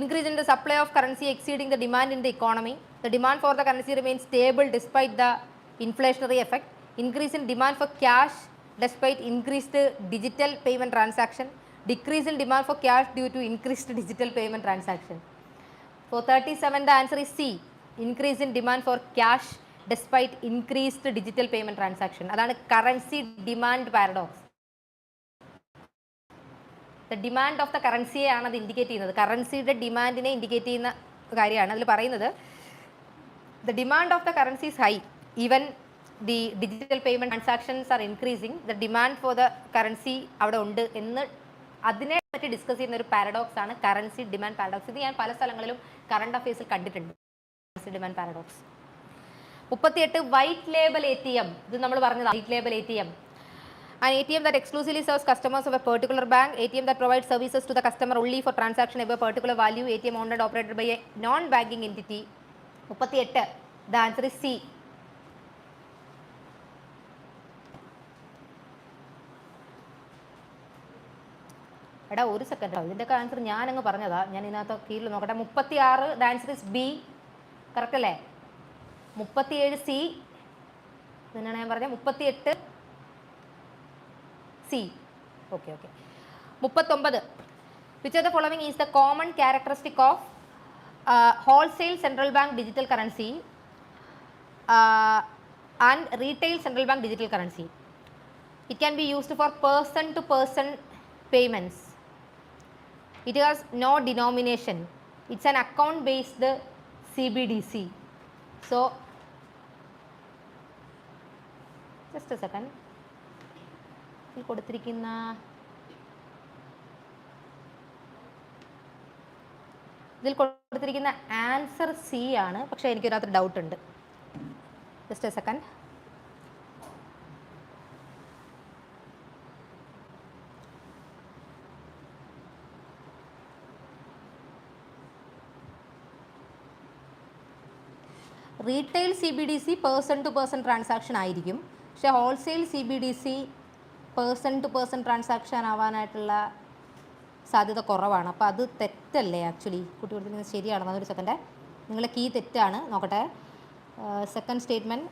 Increase in the supply of currency exceeding the demand in the economy. The demand for the currency remains stable despite the inflationary effect. Increase in demand for cash despite increased digital payment transaction. Decrease in demand for cash due to increased digital payment transaction. For 37, the answer is C. Increase in demand for cash despite increased digital payment transaction. അതാണ് currency demand paradox. The demand of the currency ആണ് അത് indicate ചെയ്യുന്നത്. കറൻസിയുടെ ഡിമാൻഡിനെ indicate ചെയ്യുന്ന കാര്യമാണ് അതിൽ പറയുന്നത്. The demand of the currency is high even the digital payment transactions are increasing. The demand for the currency അവിടെ ഉണ്ട് എന്ന് അതിനെ പറ്റി ഡിസ്കസ് ചെയ്യുന്ന ഒരു പാരഡോക്സ് ആണ് കറൻസി ഡിമാൻഡ് പാരഡോക്സ്. ഇത് ഞാൻ പല സ്ഥലങ്ങളിലും കറണ്ട് അഫയേഴ്സിൽ കണ്ടിട്ടുണ്ട്, currency demand paradox. 38 white label ATM. ഇത് നമ്മൾ പറഞ്ഞത് white label ATM. An ATM that exclusively serves customers of a particular bank. ATM that provides services to the customer only for transaction above a particular value. ATM owned and operated by a non-banking entity. 38. The answer is C. എടാ ഒരു second, ഇതിൻ്റെയൊക്കെ answer ഞാനങ്ങ് പറഞ്ഞതാ. ഞാൻ ഇതിനകത്ത് കീഴിൽ നോക്കട്ടെ. 36 the answer is B. Correct അല്ലേ? 37 സി. ഇതിനാണ് ഞാൻ പറഞ്ഞത്. 38 C. Okay okay. 39 which of the following is the common characteristic of wholesale central bank digital currency and retail central bank digital currency. It can be used for person to person payments. It has no denomination. It's an account based CBDC. So just a second. ഇതിൽ കൊടുത്തിരിക്കുന്ന answer C ആണ്. പക്ഷേ എനിക്കൊരു doubt ഉണ്ട്. Just a second. Retail CBDC person to person transaction ആയിരിക്കും. പക്ഷേ wholesale CBDC person to person transaction ആവാനായിട്ടുള്ള സാധ്യത കുറവാണ്. അപ്പോൾ അത് തെറ്റല്ലേ ആക്ച്വലി? കുട്ടി കൊടുത്തിരിക്കുന്നത് ശരിയാണ്. അതൊരു സെക്കൻഡ്, നിങ്ങളെ കീ തെറ്റാണ്. നോക്കട്ടെ. സെക്കൻഡ് സ്റ്റേറ്റ്മെൻറ്റ്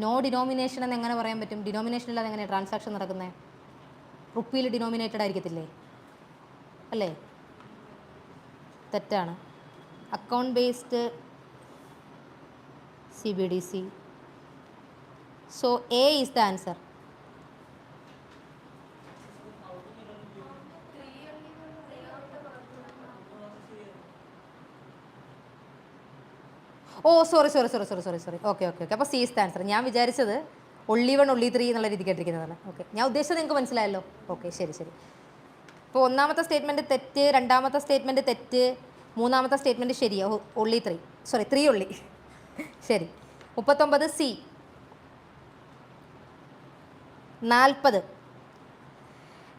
നോ ഡിനോമിനേഷൻ എന്ന് എങ്ങനെ പറയാൻ പറ്റും? ഡിനോമിനേഷൻ ഇല്ലാതെ എങ്ങനെയാണ് ട്രാൻസാക്ഷൻ നടക്കുന്നത്? റുപ്പിയിൽ ഡിനോമിനേറ്റഡ് ആയിരിക്കത്തില്ലേ? അല്ലേ? തെറ്റാണ്. Account based CBDC. So A is the answer. Oh sorry. Okay. അപ്പോൾ C is the answer. ഞാൻ വിചാരിച്ചത് only 1 only 3 എന്നുള്ള രീതി കേട്ടിരിക്കുന്നതാണ്. ഓക്കെ, ഞാൻ ഉദ്ദേശിച്ചത് നിങ്ങൾക്ക് മനസ്സിലായല്ലോ. ഓക്കെ, ശരി. ഇപ്പോൾ ഒന്നാമത്തെ സ്റ്റേറ്റ്മെൻറ്റ് തെറ്റ്, രണ്ടാമത്തെ സ്റ്റേറ്റ്മെൻറ്റ് തെറ്റ്, മൂന്നാമത്തെ സ്റ്റേറ്റ്മെൻറ്റ് ശരിയോ? only 3 only. ശരി. 39 C. 40.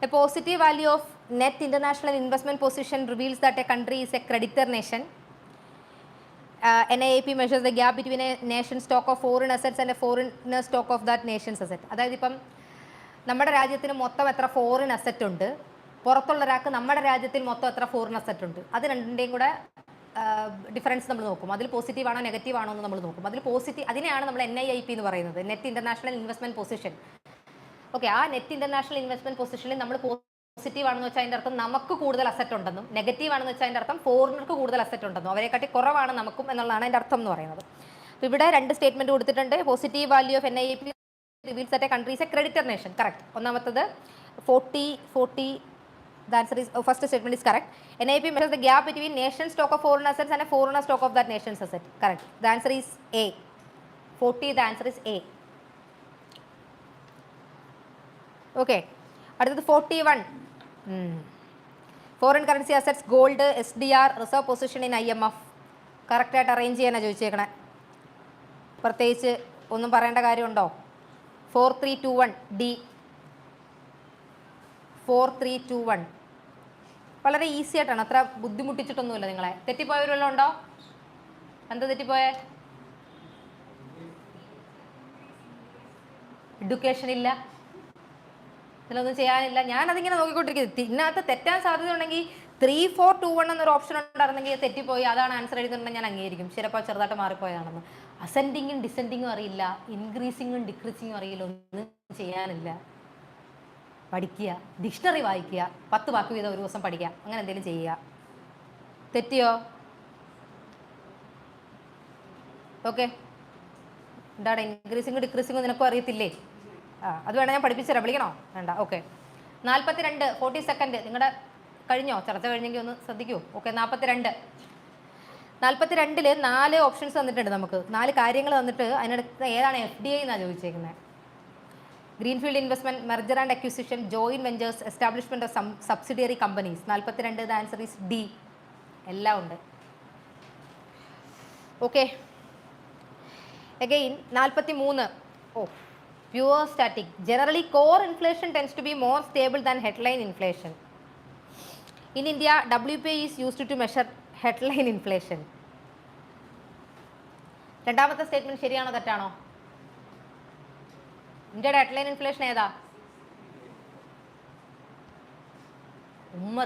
A positive value of net international investment position reveals that a country is a creditor nation. NIAP measures the gap between a nation's stock of foreign assets and a foreigner stock of that nation's asset. അതായത് ഇപ്പം നമ്മുടെ രാജ്യത്തിന് മൊത്തം എത്ര foreign asset ഉണ്ട്, പുറത്തുള്ള ഒരാൾക്ക് നമ്മുടെ രാജ്യത്തിൽ മൊത്തം എത്ര ഫോറിൻ അസറ്റ് ഉണ്ട്, അത് രണ്ടിൻ്റെയും കൂടെ ഡിഫറൻസ് നമ്മൾ നോക്കും. അതിൽ പോസിറ്റീവ് ആണോ നെഗറ്റീവ് ആണോ എന്ന് നമ്മൾ നോക്കും. അതിൽ പോസിറ്റീവ്, അതിനെയാണ് നമ്മൾ NIIP എന്ന് പറയുന്നത്, net international investment position. Okay, ആ നെറ്റ് ഇൻ്റർനാഷണൽ ഇൻവെസ്റ്റ്മെൻറ്റ് പൊസിഷനിൽ നമ്മൾ പോസിറ്റീവ് ആണെന്ന് വെച്ചാൽ അതിൻ്റെ അർത്ഥം നമുക്ക് കൂടുതൽ അസറ്റ് ഉണ്ടെന്നും, നെഗറ്റീവ് ആണെന്ന് വെച്ചാൽ അതിൻ്റെ അർത്ഥം ഫോറിനർക്ക് കൂടുതൽ അസറ്റ് ഉണ്ടെന്നും, അവരെക്കാട്ടി കുറവാണ് നമുക്കും എന്നുള്ളതാണ് അതിൻ്റെ അർത്ഥം എന്ന് പറയുന്നത്. അപ്പോൾ ഇവിടെ 2 സ്റ്റേറ്റ്മെൻറ്റ് കൊടുത്തിട്ടുണ്ട്. Positive value of NIIP reveals that a country is a creditor nation. Correct. ഒന്നാമത്തത് 40. The answer is, first statement is correct. NIIP measures the gap between nation's stock of foreign assets and a foreigner stock of that nation's asset. Correct. The answer is A. 40. The answer is A. Okay. അടുത്തത് 41. Foreign currency assets, gold, SDR, reserve position in IMF. കറക്റ്റായിട്ട് arrange ചെയ്യാനാണ് ചോദിച്ചേക്കണേ. പ്രത്യേകിച്ച് ഒന്നും പറയേണ്ട കാര്യമുണ്ടോ? 4321 D. 4321 വളരെ easy ആയിട്ടാണ്, അത്ര ബുദ്ധിമുട്ടിച്ചിട്ടൊന്നുമില്ല നിങ്ങളെ. തെറ്റിപ്പോയവരെല്ലാം ഉണ്ടോ? എന്താ തെറ്റിപ്പോയേ? എഡ്യൂക്കേഷൻ ഇല്ല, ഇതിലൊന്നും ചെയ്യാനില്ല. ഞാനതിങ്ങനെ നോക്കിക്കൊണ്ടിരിക്കുന്നത്. ഇതിനകത്ത് തെറ്റാൻ സാധ്യത ഉണ്ടെങ്കിൽ 3421 എന്നൊരു ഓപ്ഷൻ ഉണ്ടായിരുന്നെങ്കിൽ തെറ്റിപ്പോയി അതാണ് ആൻസർ എഴുതുന്നുണ്ടെങ്കിൽ ഞാൻ അംഗീകരിക്കും. ചിലപ്പോൾ ചെറുതായിട്ട് മാറിപ്പോയതാണെന്ന്. അസെൻഡിങ്ങും ഡിസെൻഡിങ്ങും അറിയില്ല, ഇൻക്രീസിങ്ങും ഡിക്രീസിങ്ങും അറിയില്ല, ഒന്നും ചെയ്യാനില്ല. പഠിക്കുക, ഡിക്ഷണറി വായിക്കുക, 10 വാക്ക് വീതം ഒരു ദിവസം പഠിക്കുക, അങ്ങനെ എന്തെങ്കിലും ചെയ്യുക. തെറ്റിയോ? ഓക്കെ, എന്താണ് ഇൻക്രീസിങ്ങും ഡിക്രീസിങ്ങും നിനക്കും അറിയത്തില്ലേ? അത് വേണം ഞാൻ പഠിപ്പിച്ചുതരാം, വിളിക്കണോ? വേണ്ട. ഓക്കെ, 42. 40 സെക്കൻഡ് നിങ്ങളുടെ കഴിഞ്ഞോ? ചർച്ച കഴിഞ്ഞെങ്കിൽ ഒന്ന് ശ്രദ്ധിക്കൂ. ഓക്കെ, 42. 42-ൽ 4 ഓപ്ഷൻസ് തന്നിട്ടുണ്ട് നമുക്ക്, 4 കാര്യങ്ങൾ തന്നിട്ട് അതിനടുത്ത് ഏതാണ് FDI എന്നാണ് ചോദിച്ചേക്കുന്നത്. Greenfield investment, merger and acquisition, joint ventures, establishment of subsidiary companies. 42. The answer is D. എല്ലാം ഉണ്ട്. Okay, again 43. Pure static. Generally, core inflation tends to be more stable than headline inflation. In India, WPI is used to measure headline inflation. രണ്ടാമത്തെ statement ശരിയാണോ തെറ്റാണോ? ഇന്ത്യയുടെ headline inflation ഏതാ?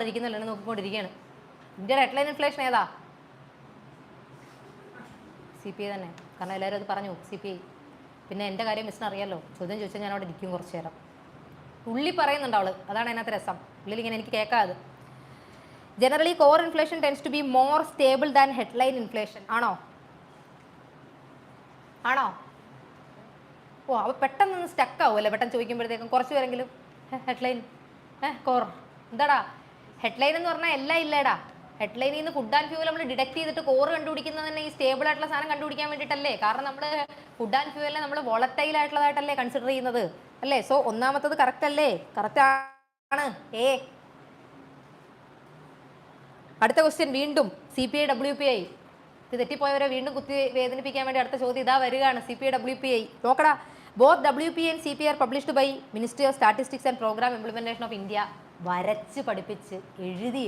ഇരിക്കുന്നല്ലോ, നോക്കിക്കൊണ്ടിരിക്കുകയാണ്. ഇന്ത്യയുടെ headline inflation ഏതാ? CPI തന്നെ, കാരണം എല്ലാവരും അത് പറഞ്ഞു, CPI. പിന്നെ എൻ്റെ കാര്യം മിസ്സിന് അറിയാമല്ലോ, ചോദ്യം ചോദിച്ചാൽ ഞാൻ അവിടെ ഇരിക്കും കുറച്ച് നേരം. ഉള്ളി പറയുന്നുണ്ട് അവള്, അതാണ് അതിനകത്ത് രസം. ഉള്ളിൽ ഇങ്ങനെ എനിക്ക് കേൾക്കാതെ. Generally core inflation tends to be more stable than headline inflation. ആണോ? ആണോ? അപ്പോൾ പെട്ടെന്ന് സ്റ്റക്ക് ആവുമല്ലേ പെട്ടെന്ന് ചോദിക്കുമ്പോഴത്തേക്കും? കുറച്ച് പേരെങ്കിലും ഹെഡ്ലൈൻ കോർ എന്താടാ ഹെഡ്ലൈൻ എന്ന് പറഞ്ഞാൽ എല്ലാം ഇല്ലേടാ. ഹെഡ്ലൈനിൽ നിന്ന് ഫുഡ് ആൻഡ് ഫ്യൂവൽ നമ്മൾ ഡിഡക്ട് ചെയ്തിട്ട് കോർ കണ്ടുപിടിക്കുന്നത് തന്നെ ഈ സ്റ്റേബിൾ ആയിട്ടുള്ള സാധനം കണ്ടുപിടിക്കാൻ വേണ്ടിയിട്ടല്ലേ. കാരണം നമ്മൾ ഫുഡ് ആൻഡ് ഫ്യൂവലിനെ നമ്മൾ വോളറ്റൈൽ ആയിട്ടുള്ളതായിട്ടല്ലേ കൺസിഡർ ചെയ്യുന്നത് അല്ലേ. സോ ഒന്നാമത്തത് കറക്റ്റ് അല്ലേ? കറക്റ്റ് ആണ്. അടുത്ത ക്വസ്റ്റ്യൻ വീണ്ടും CPI WPI. ഇത് തെറ്റിപ്പോയവരെ വീണ്ടും കുത്തി വേദനിപ്പിക്കാൻ വേണ്ടി അടുത്ത ചോദ്യം ഇതാ വരികയാണ്. CPI WPI നോക്കടാ. Both WPI and CPI are published by Ministry of Statistics and Program Implementation of India. വരച്ച് പഠിപ്പിച്ച് എഴുതി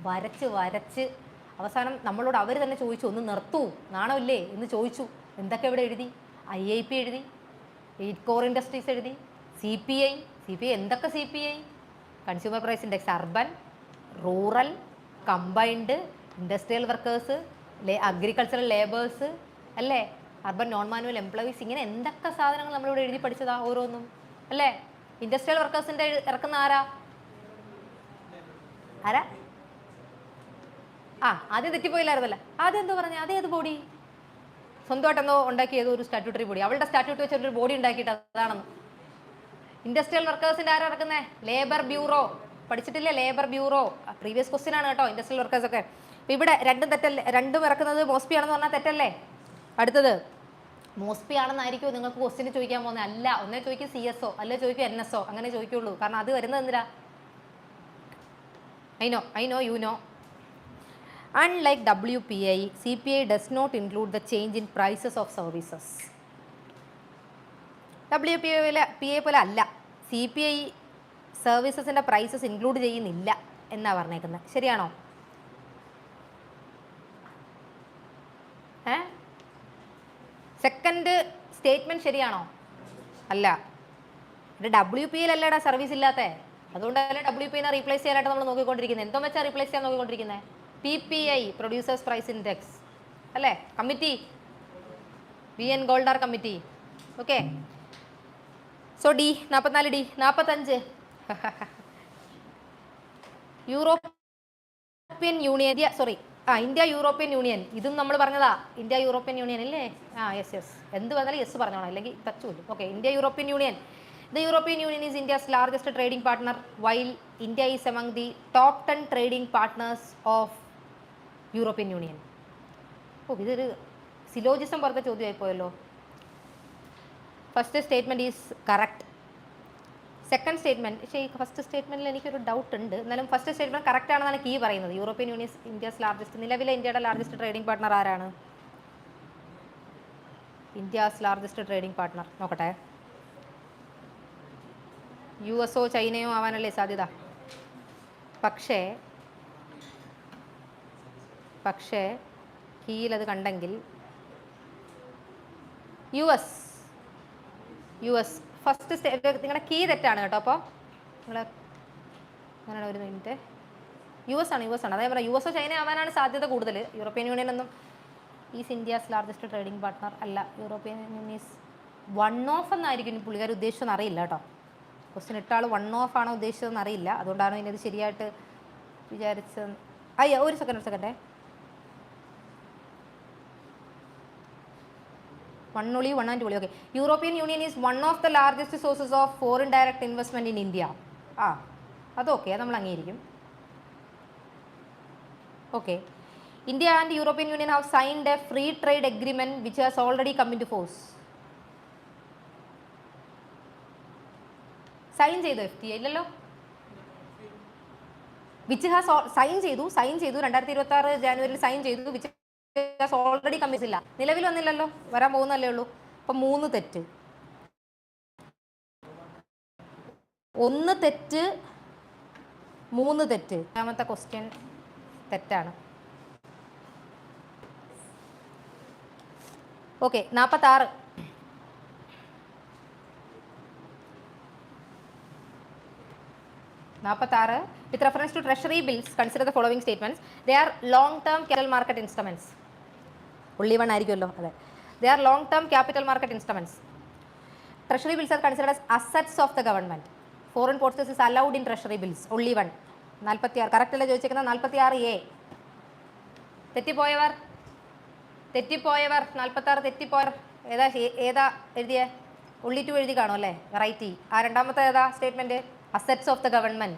വരച്ച് അവസാനം നമ്മളോട് അവർ തന്നെ ചോദിച്ചു, ഒന്ന് നിർത്തൂ നാണമില്ലേ എന്ന് ചോദിച്ചു. എന്തൊക്കെ ഇവിടെ എഴുതി? IIP എഴുതി, 8 കോർ ഇൻഡസ്ട്രീസ് എഴുതി, CPI എന്തൊക്കെ CPI? Consumer price index, urban, rural, combined, industrial workers, agricultural labours അല്ലേ, അർബൻ നോൺ മാനുവൽ എംപ്ലോയീസ്, ഇങ്ങനെ എന്തൊക്കെ സാധനങ്ങൾ നമ്മളിവിടെ എഴുതി പഠിച്ചതാ ഓരോന്നും അല്ലേ. ഇൻഡസ്ട്രിയൽ വർക്കേഴ്സിൻ്റെ ഇറക്കുന്ന ആരാ? ആദ്യം തെറ്റിപ്പോയില്ലായിരുന്നല്ലോ. ആദ്യം എന്തോ പറഞ്ഞ അതേത് ബോഡി? സ്വന്തമായിട്ടെന്തോ ഉണ്ടാക്കിയത് ഒരു സ്റ്റാറ്റ്യൂട്ടറി ബോഡി. അവളുടെ സ്റ്റാറ്റ്യൂട്ട് വെച്ചൊരു ബോഡി ഉണ്ടാക്കിയിട്ട് അതാണെന്ന്. ഇൻഡസ്ട്രിയൽ വർക്കേഴ്സിൻ്റെ ആരാ ഇറക്കുന്നത്? Labour bureau. പഠിച്ചിട്ടില്ലേ ലേബർ ബ്യൂറോ? പ്രീവിയസ് ക്വസ്റ്റ്യൻ ആണ് കേട്ടോ ഇൻഡസ്ട്രിയൽ വർക്കേഴ്സൊക്കെ. അപ്പോൾ ഇവിടെ രണ്ടും തെറ്റല്ലേ? രണ്ടും ഇറക്കുന്നത് മോസ്പി ആണെന്ന് പറഞ്ഞാൽ തെറ്റല്ലേ? അടുത്തത് മോസ്പി ആണെന്നായിരിക്കും നിങ്ങൾക്ക് ക്വസ്റ്റ്യൻ ചോദിക്കാൻ പോകുന്നത്. അല്ല, ഒന്നേ ചോദിക്കും CSO, അല്ലേ ചോദിക്കും NSO, അങ്ങനെ ചോദിക്കുള്ളൂ. കാരണം അത് വരുന്നത് എന്തിനാ? I know, you know. Unlike WPI, CPI does not include the change in prices of services. WPI പോലെ അല്ല. CPI സർവീസസിൻ്റെ പ്രൈസസ് ഇൻക്ലൂഡ് ചെയ്യുന്നില്ല എന്നാണ് പറഞ്ഞേക്കുന്നത്. ശരിയാണോ? സെക്കൻഡ് സ്റ്റേറ്റ്മെൻറ്റ് ശരിയാണോ? അല്ല. ഇത് WPL അല്ലേടാ സർവീസ് ഇല്ലാത്തേ. അതുകൊണ്ടല്ലേ WPനെ റീപ്ലേസ് ചെയ്യാനായിട്ട് നമ്മൾ നോക്കിക്കൊണ്ടിരിക്കുന്നത്. എന്തോ വെച്ചാൽ റീപ്ലേസ് ചെയ്യാൻ നോക്കിക്കൊണ്ടിരിക്കുന്നത്? PPI പ്രൊഡ്യൂസേഴ്സ് പ്രൈസ് ഇൻഡെക്സ് അല്ലേ? Committee VN Goldar committee. Okay. So D 44 D 45 European Union India European Union. ഇതും നമ്മൾ പറഞ്ഞതാ. ഇന്ത്യ യൂറോപ്യൻ യൂണിയൻ അല്ലേ? യെസ്. എന്ത് പറഞ്ഞാലും യെസ് പറഞ്ഞോളാം, അല്ലെങ്കിൽ തച്ചുമില്ല. Okay. India European Union. The European Union is India's largest trading partner, while India is among the top 10 trading partners of European Union. ഇതൊരു സിലോജിസം പോലത്തെ ചോദ്യമായി പോയല്ലോ. First statement is correct. Second statement, പക്ഷേ ഈ first സ്റ്റേറ്റ്മെൻറ്റിൽ എനിക്കൊരു doubt ഉണ്ട്. എന്നാലും first statement correct ആണെന്നാണ് key പറയുന്നത്. യൂറോപ്യൻ യൂണിയൻ ഇന്ത്യസ് ലാർജസ്റ്റ്, നിലവിലെ ഇന്ത്യയുടെ ലാർജസ്റ്റ് ട്രേഡിംഗ് പാർട്ണർ ആരാണ്? ഇന്ത്യാസ് ലാർജസ്റ്റ് ട്രേഡിംഗ് പാർട്ണർ നോക്കട്ടെ. US ചൈനയോ ആവാനല്ലേ സാധ്യത. പക്ഷേ കീയിലത് കണ്ടെങ്കിൽ US ഫസ്റ്റ് നിങ്ങളുടെ കീ തെറ്റാണ് കേട്ടോ. അപ്പോൾ നിങ്ങൾ അങ്ങനെയാണ് ഒരു മിനിറ്റ്. US ആണ്. അതേ പറയാം, US ചൈന ആവാനാണ് സാധ്യത കൂടുതൽ. യൂറോപ്യൻ യൂണിയൻ ഒന്നും is India's largest trading partner അല്ല. European Union is one of എന്നായിരിക്കും പുള്ളിക്കാർ ഉദ്ദേശിച്ചതെന്ന് അറിയില്ല കേട്ടോ. ക്വസ്റ്റ്യൻ ഇട്ട ആൾ വൺ ഓഫ് ആണോ ഉദ്ദേശിച്ചതെന്ന് അറിയില്ല. അതുകൊണ്ടാണ് ഇനി അത് ശരിയായിട്ട് വിചാരിച്ചത്. ഒരു സെക്കൻഡ്. വണ്ണുളി 1 and 2. ഓക്കെ. European Union is one of the largest sources of foreign direct investment in India. അതൊക്കെ അത് നമ്മൾ അംഗീകരിക്കും. Okay. India and European Union have signed a free trade agreement which has already come into force. Sign ചെയ്തു FTA ഇല്ലല്ലോ. Which has sign ചെയ്തു 2026 ജാനുവരിയിൽ sign ചെയ്തു. Which has already കമ്മിറ്റില്ല, നിലവിൽ വന്നില്ലല്ലോ, വരാൻ പോകുന്നല്ലേ ഉള്ളൂ. അപ്പം 3 തെറ്റ്. 1 തെറ്റ് 3 തെറ്റ്. രണ്ടാമത്തെ ക്വസ്റ്റ്യൻ തെറ്റാണ്. Okay. 46 with reference to treasury bills, consider the following statements. They are long-term capital market instruments. Only one ആയിരിക്കുമല്ലോ. അതെ. They are long-term capital market instruments. Treasury bills are considered as assets of the government. Foreign purchase is allowed in treasury bills. Only one. 46 correct അല്ലേ ചോദിച്ചേക്കുന്നത്? 46A. തെറ്റിപ്പോയവർ 46 തെറ്റിപ്പോയവർ ഏതാ എഴുതിയേ? only 2 എഴുതി കാണും അല്ലേ? Variety. രണ്ടാമത്തെ ഏതാ statement? Assets of the government.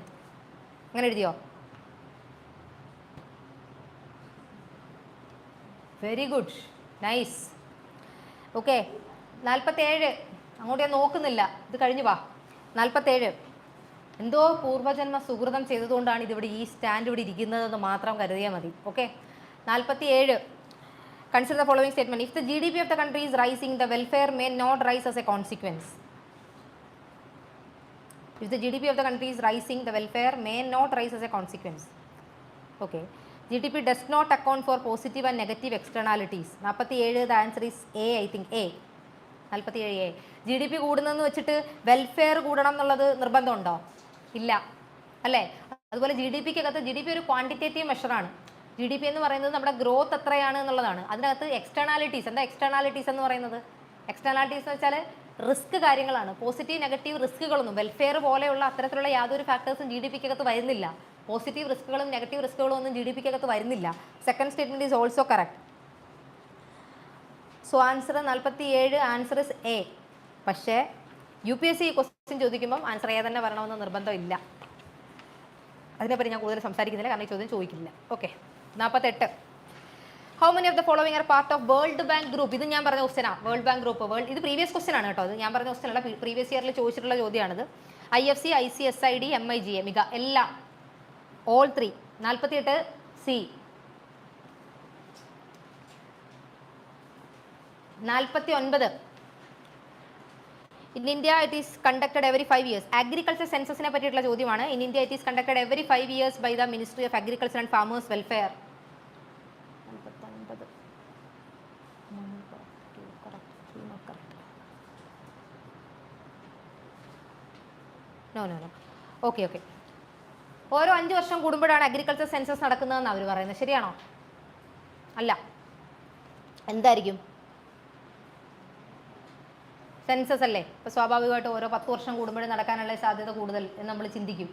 അങ്ങനെ എഴുതിയോ? Very good, nice. Okay. 47 അങ്ങോട്ട് ഞാൻ നോക്കുന്നില്ല, ഇത് കഴിഞ്ഞു വാ. 47 എന്തോ പൂർവ്വജന്മ സുഹൃതം ചെയ്തതുകൊണ്ടാണ് ഇതിവിടെ ഈ സ്റ്റാൻഡ് ഇവിടെ ഇരിക്കുന്നതെന്ന് മാത്രം കരുതിയാൽ മതി. Okay. 47 consider the following statement. If the GDP of the country is rising, the welfare may not rise as a consequence. If the GDP of the country is rising, the welfare may not rise as a consequence. Okay. GDP does not account for positive and negative externalities. 47 the answer is A, I think A. 47A. GDP കൂടുന്നെന്ന് വെച്ചിട്ട് welfare കൂടണം എന്നുള്ളത് നിർബന്ധമുണ്ടോ? ഇല്ല അല്ലേ? അതുപോലെ GDP ഒരു quantitative മെഷറാണ്. GDP എന്ന് പറയുന്നത് നമ്മുടെ ഗ്രോത്ത് എത്രയാണ് എന്നുള്ളതാണ്. അതിനകത്ത് എക്സ്റ്റേണാലിറ്റീസ്, എന്താ എക്സ്റ്റേണാലിറ്റീസ് എന്ന് പറയുന്നത്? എക്സ്റ്റേണാലിറ്റീസ് എന്ന് വെച്ചാൽ റിസ്ക് കാര്യങ്ങളാണ്. പോസിറ്റീവ് നെഗറ്റീവ് റിസ്കുകളൊന്നും വെൽഫെയർ പോലെയുള്ള അത്തരത്തിലുള്ള യാതൊരു ഫാക്ടേഴ്സും GDPക്കകത്ത് വരുന്നില്ല. പോസിറ്റീവ് റിസ്കുകളും നെഗറ്റീവ് റിസ്കുകളും ഒന്നും GDPക്കകത്ത് വരുന്നില്ല. Second statement is also correct. So answer 47 answer is A. പക്ഷേ UPSC ക്വസ്റ്റ്യൻ ചോദിക്കുമ്പം ആൻസർ A തന്നെ വരണമെന്ന് നിർബന്ധമില്ല. അതിനെപ്പറ്റി ഞാൻ കൂടുതൽ സംസാരിക്കുന്നില്ല, കാരണം ഈ ചോദ്യം ചോദിക്കില്ല. Okay. 48 How many of the following are part of World Bank Group? ഇത് ഞാൻ പറഞ്ഞ ക്വസ്റ്റ്യനാണ്. World bank group. ഇത് പ്രീവിയസ് ക്വസ്റ്റ്യൻ ആണ് കേട്ടോ. ഇത് ഞാൻ പറഞ്ഞ ക്വസ്റ്റ്യൻ അല്ല, പ്രീവിയസ് ഇയറിൽ ചോദിച്ചിട്ടുള്ള ചോദ്യമാണിത്. IFC, ICSID, MIGA, മിക എല്ലാം, all 3. 48 C. 49 in India it is conducted every 5 years. Agriculture സെൻസസിനെ പറ്റിയിട്ടുള്ള ചോദ്യമാണ്. In India it is conducted every 5 years by the Ministry of Agriculture and Farmers Welfare. No okay ഓരോ 5 വർഷം കൂടുമ്പോഴാണ് agriculture census നടക്കുന്നതെന്ന് അവർ പറയുന്നത്. ശരിയാണോ? അല്ല. എന്തായിരിക്കും? സെൻസസ് അല്ലേ? ഇപ്പോൾ സ്വാഭാവികമായിട്ട് ഓരോ 10 വർഷം കൂടുമ്പോഴും നടക്കാനുള്ള സാധ്യത കൂടുതൽ എന്ന് നമ്മൾ ചിന്തിക്കും.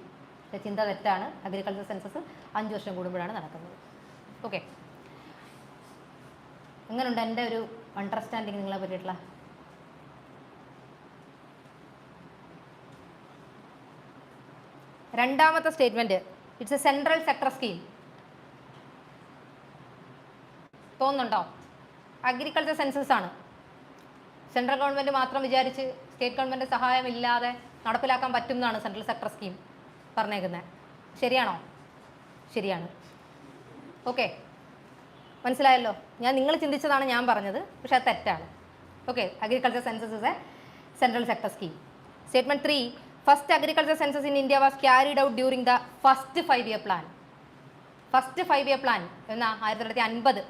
ചിന്ത തെറ്റാണ്. അഗ്രികൾച്ചർ സെൻസസ് 5 വർഷം കൂടുമ്പോഴാണ് നടക്കുന്നത്. ഓക്കെ, എങ്ങനെയുണ്ട് എൻ്റെ ഒരു അണ്ടർസ്റ്റാൻഡിങ് നിങ്ങളെ പറ്റിയിട്ടുള്ള? രണ്ടാമത്തെ statement, it's A central sector scheme. തോന്നുന്നുണ്ടോ? അഗ്രികൾച്ചർ സെൻസസ് ആണ്. സെൻട്രൽ ഗവൺമെൻറ് മാത്രം വിചാരിച്ച് സ്റ്റേറ്റ് ഗവൺമെൻറ് സഹായമില്ലാതെ നടപ്പിലാക്കാൻ പറ്റും എന്നാണ് സെൻട്രൽ സെക്ടർ സ്കീം പറഞ്ഞേക്കുന്നത്. ശരിയാണോ? ശരിയാണ്. ഓക്കെ, മനസ്സിലായല്ലോ. നിങ്ങൾ ചിന്തിച്ചതാണ് ഞാൻ പറഞ്ഞത്, പക്ഷേ അത് തെറ്റാണ്. Okay, agriculture census is A central sector scheme. Statement 3, first agriculture census in India was carried out during the first 5-year plan. First 5-year plan എന്നാ 1950.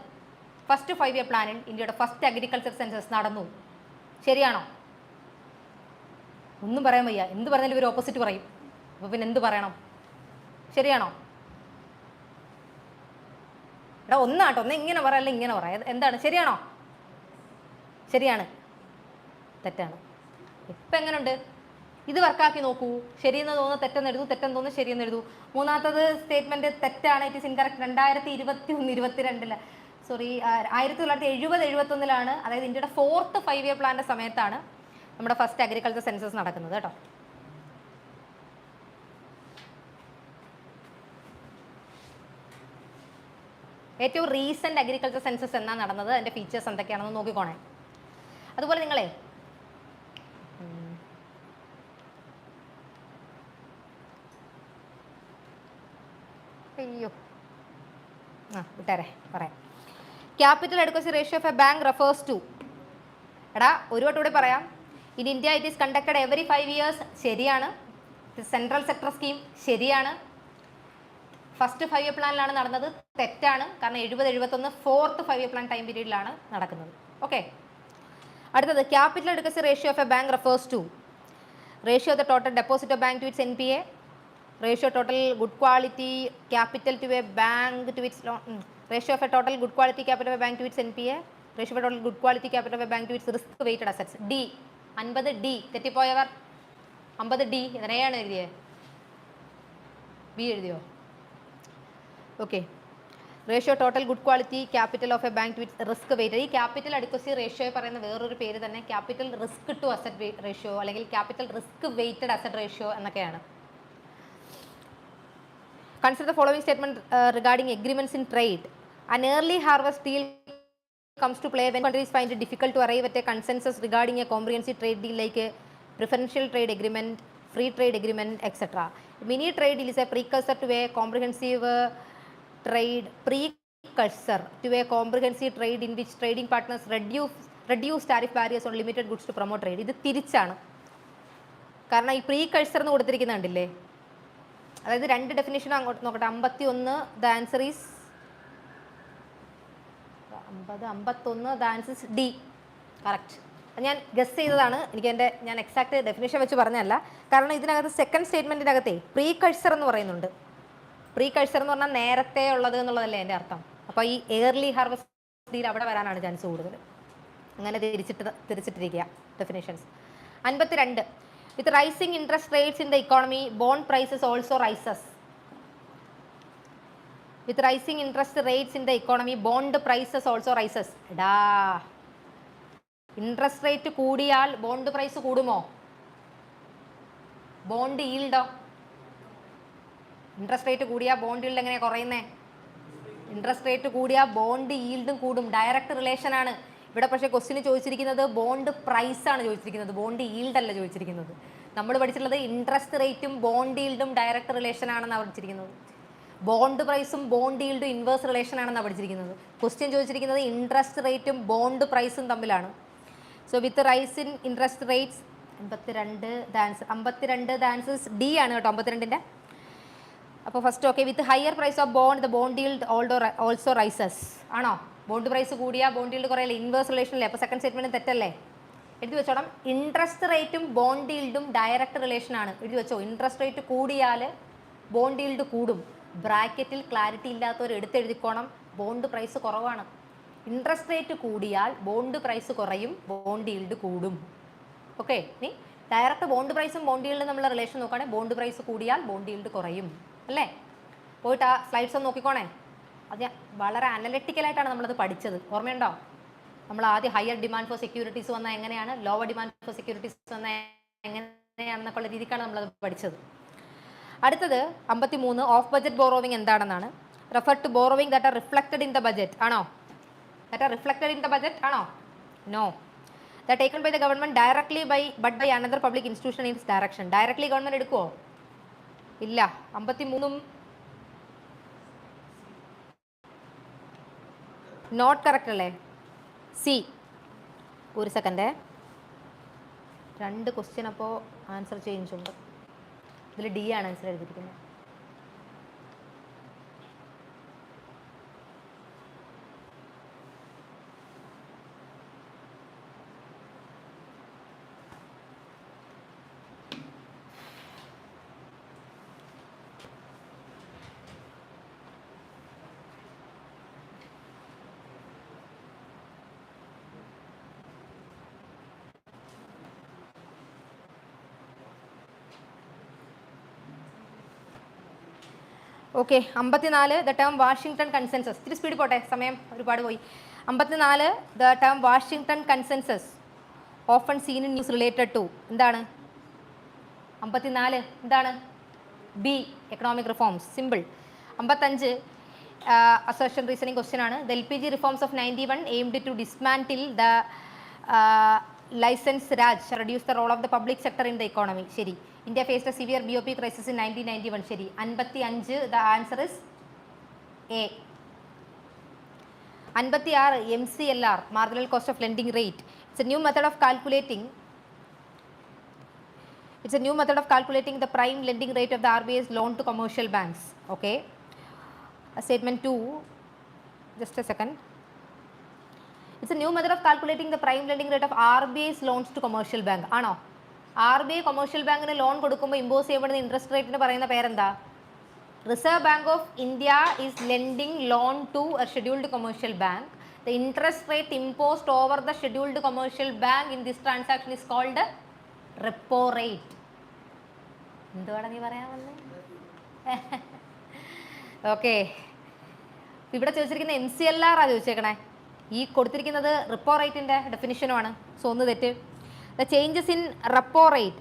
ഫസ്റ്റ് 5-year പ്ലാനിൽ ഇന്ത്യയുടെ ഫസ്റ്റ് അഗ്രികൾച്ചർ സെൻസസ് നടന്നു. ശരിയാണോ? ഒന്നും പറയാൻ വയ്യ. എന്ത് പറഞ്ഞാലും ഇവർ ഓപ്പോസിറ്റ് പറയും. അപ്പോൾ പിന്നെ എന്ത് പറയണം? ശരിയാണോ? എടാ ഒന്നാട്ടോ, ഒന്ന് ഇങ്ങനെ പറയല്ല ഇങ്ങനെ പറയാം. എന്താണ്? ശരിയാണോ? ശരിയാണ്. തെറ്റാണ്. ഇപ്പം എങ്ങനെയുണ്ട്? ഇത് വർക്കാക്കി നോക്കൂ. ശരിയെന്ന് തോന്നുന്നു തെറ്റെന്ന് എഴുതൂ, തെറ്റെന്ന് തോന്നുന്നു ശരിയെന്ന് എഴുതൂ. മൂന്നാമത്തത് സ്റ്റേറ്റ്മെന്റ് തെറ്റാണ്. It is incorrect. 2021-22 സോറി 1970-71 അതായത് ഇന്ത്യയുടെ 4th 5-year പ്ലാന്റെ സമയത്താണ് നമ്മുടെ ഫസ്റ്റ് അഗ്രികൾച്ചർ സെൻസസ് നടക്കുന്നത് കേട്ടോ. ഏറ്റവും റീസെന്റ് അഗ്രികൾച്ചർ സെൻസസ് എന്നാണ് നടന്നത്, അതിന്റെ ഫീച്ചേഴ്സ് എന്തൊക്കെയാണെന്ന് നോക്കിക്കോണേ. അതുപോലെ നിങ്ങളെ വിട്ടേരെ പറയാം. Capital adequacy ratio of a bank refers to. എടാ ഒരു വട്ടം കൂടെ പറയാം. In India it is conducted every 5 years. ശരിയാണ്. സെൻട്രൽ സെക്ടർ സ്കീം ശരിയാണ്. ഫസ്റ്റ് 5-year പ്ലാനിലാണ് നടന്നത്. തെറ്റാണ്. കാരണം 70-71 4th 5-year പ്ലാൻ ടൈം പീരീഡിലാണ് നടക്കുന്നത്. ഓക്കെ, അടുത്തത് capital adequacy ratio of a bank refers to ratio of the total deposit of bank to its NPA, ratio total good quality capital to a bank to its loan, ratio of a total good quality capital of a bank to its NPA, ratio of a total good quality capital of a bank to its risk weighted assets. D 50D. തെറ്റിപ്പോയവർ 50D എങ്ങനെയാണ് എഴുതിയത്? B എഴുതിയോ? Okay, ratio total good quality capital of a bank to its risk weighted. ഈ capital adequacy ratio പറയുന്ന വേറൊരു പേര് തന്നെ capital risk to asset ratio അല്ലെങ്കിൽ capital risk weighted asset ratio എന്നൊക്കെയാണ്. Consider the following statement regarding agreements in trade. An early harvest deal comes to play when countries find it difficult to arrive at a consensus regarding a comprehensive trade deal like a preferential trade agreement, free trade agreement, etc. Mini trade deal is a precursor to a comprehensive trade in which trading partners reduce tariff barriers on limited goods to promote trade. ഇത് തിരിച്ചാണ്. കാരണം ഈ precursor എന്ന് കൊടുത്തിരിക്കുന്നുണ്ടല്ലേ, അതായത് രണ്ട് definition അങ്ങോട്ട് നോക്കട്ടെ. 51 the answer is 51 the answer is D. Correct. ഞാൻ ഗസ് ചെയ്തതാണ്. ഞാൻ എക്സാക്ട് ഡെഫിനേഷൻ വെച്ച് പറഞ്ഞതല്ല. കാരണം ഇതിനകത്ത് സെക്കൻഡ് സ്റ്റേറ്റ്മെൻറ്റിനകത്തെ പ്രീകഴ്സർ എന്ന് പറയുന്നുണ്ട്. പ്രീകഴ്സർ എന്ന് പറഞ്ഞാൽ നേരത്തെ ഉള്ളത് എന്നുള്ളതല്ലേ എൻ്റെ അർത്ഥം. അപ്പോൾ ഈ ഏർലി ഹാർവസ്റ്റ് ഡീൽ അവിടെ വരാനാണ് ചാൻസ് കൂടുതൽ. അങ്ങനെ തിരിച്ചിട്ടിരിക്കുക definitions. 52 with rising interest rates in the economy, bond prices also rises. With rising interest rates in the economy, bond prices also rises. എടാ, ഇൻട്രസ്റ്റ് റേറ്റ് കൂടിയാൽ ബോണ്ട് പ്രൈസ് കൂടുമോ? Bond ഈൽഡോ? Interest rate കൂടിയാൽ bond yield എങ്ങനെയാണ് കുറയുന്നേ? Interest rate കൂടിയാൽ bond ഈൽഡും കൂടും. ഡയറക്റ്റ് റിലേഷൻ ആണ്. ഇവിടെ പക്ഷേ ക്വസ്റ്റിന് ചോദിച്ചിരിക്കുന്നത് ബോണ്ട് പ്രൈസാണ് ചോദിച്ചിരിക്കുന്നത്, ബോണ്ട് ഈൽഡ് അല്ല ചോദിച്ചിരിക്കുന്നത്. നമ്മൾ പഠിച്ചിട്ടുള്ളത് ഇൻട്രസ്റ്റ് റേറ്റും ബോണ്ട് ഈൽഡും ഡയറക്റ്റ് റിലേഷൻ ആണെന്നാണ് പഠിച്ചിരിക്കുന്നത്. ബോണ്ട് പ്രൈസും ബോണ്ട് ഈൽഡും ഇൻവേഴ്സ് റിലേഷൻ ആണെന്നാണ് പഠിച്ചിരിക്കുന്നത്. ക്വസ്റ്റ്യൻ ചോദിച്ചിരിക്കുന്നത് ഇൻട്രസ്റ്റ് റേറ്റും ബോണ്ട് പ്രൈസും തമ്മിലാണ്. So with rise in interest rates 52 answers D ആണ് കേട്ടോ 52ൻ്റെ. അപ്പോൾ first okay, with higher price of bond the bond yield also rises. ആണോ? ബോണ്ട് പ്രൈസ് കൂടിയാൽ ബോണ്ട് ഈൽഡ് കുറയല്ലേ? ഇൻവേഴ്സ് റിലേഷനല്ലേ? അപ്പോൾ സെക്കൻഡ് സ്റ്റേറ്റ്മെന്റ് തെറ്റല്ലേ? എഴുതി വെച്ചോണം. ഇൻട്രസ്റ്റ് റേറ്റും ബോണ്ട് ഈൽഡും ഡയറക്റ്റ് റിലേഷൻ ആണ്. എഴുതി വെച്ചോ. ഇൻട്രസ്റ്റ് റേറ്റ് കൂടിയാൽ ബോണ്ട് ഈൽഡ് കൂടും. ബ്രാക്കറ്റിൽ ക്ലാരിറ്റി ഇല്ലാത്തവർ എടുത്തെഴുതിക്കോണം. ബോണ്ട് പ്രൈസ് കുറവാണ്. ഇൻട്രസ്റ്റ് റേറ്റ് കൂടിയാൽ ബോണ്ട് പ്രൈസ് കുറയും, ബോണ്ട് ഈൽഡ് കൂടും. ഓക്കെ, ഇനി ഡയറക്റ്റ് ബോണ്ട് പ്രൈസും ബോണ്ട് ഈൽഡും തമ്മിലുള്ള റിലേഷൻ നോക്കുകയാണെങ്കിൽ ബോണ്ട് പ്രൈസ് കൂടിയാൽ ബോണ്ട് ഈൽഡ് കുറയും അല്ലേ? പോയിട്ട് ആ സ്ലൈഡ്സ് ഒന്ന് നോക്കിക്കോണേ. അത് വളരെ അനലിറ്റിക്കലായിട്ടാണ് നമ്മളത് പഠിച്ചത്. ഓർമ്മയുണ്ടോ? നമ്മൾ ആദ്യം ഹയർ ഡിമാൻഡ് ഫോർ സെക്യൂരിറ്റീസ് വന്നാൽ എങ്ങനെയാണ്, ലോവർ ഡിമാൻഡ് ഫോർ സെക്യൂരിറ്റീസ് വന്നാൽ എങ്ങനെയാണെന്നൊക്കെ ഉള്ള രീതിക്കാണ് നമ്മളത് പഠിച്ചത്. അടുത്തത് 53 ഓഫ് ബഡ്ജറ്റ് ബോറോവിംഗ് എന്താണെന്നാണ്. Refer to borrowing that are reflected in the budget. ആണോ? That are reflected in the budget ആണോ? No. That taken by the government directly but by another public institution in direction. Directly government എടുക്കുമോ? ഇല്ല. 53 not correct അല്ലേ? C. ഒരു second, 2 question അപ്പോൾ answer change ഉണ്ട്. ഇതിൽ D ആണ് ആൻസർ എഴുതിയിരിക്കുന്നത്. Okay, 54 the term Washington Consensus. ഇത്തിരി സ്പീഡ് പോട്ടെ, സമയം ഒരുപാട് പോയി. 54 the term Washington Consensus often seen in news related to. എന്താണ് 54? എന്താണ്? B, economic reforms. Simple. 55 assertion reasoning question ആണ്. The LPG reforms of 91 aimed to dismantle the licence Raj reduce the role of the public sector in the economy. ശരി. India faced a severe BOP crisis in 1991. ശരി. 55 the answer is A. 56 MCLR marginal cost of lending rate. It's A new method of calculating the prime lending rate of the RBI's loan to commercial banks. Okay. Statement 2, just a second. It's a new method of calculating the prime lending rate of RBI's loans to commercial bank. ആണോ? RBI commercial ബാങ്കിന് loan കൊടുക്കുമ്പോൾ impose ചെയ്യപ്പെടുന്ന interest റേറ്റിന് പറയുന്ന പേരെന്താ? Reserve bank of India is lending loan to a scheduled commercial bank. The interest rate imposed over the scheduled commercial bank in this transaction is called repo rate. എന്തുവാണ് നീ പറയാൻ വന്നേ? Okay, ഇവിടെ ചോദിച്ചിരിക്കുന്ന MCLR ആ ചോദിച്ചേക്കണേ. ഈ കൊടുത്തിരിക്കുന്നത് റിപ്പോ റേറ്റിൻ്റെ ഡെഫിനിഷനുമാണ്. സോ ഒന്ന് തെറ്റ്. The changes in repo rate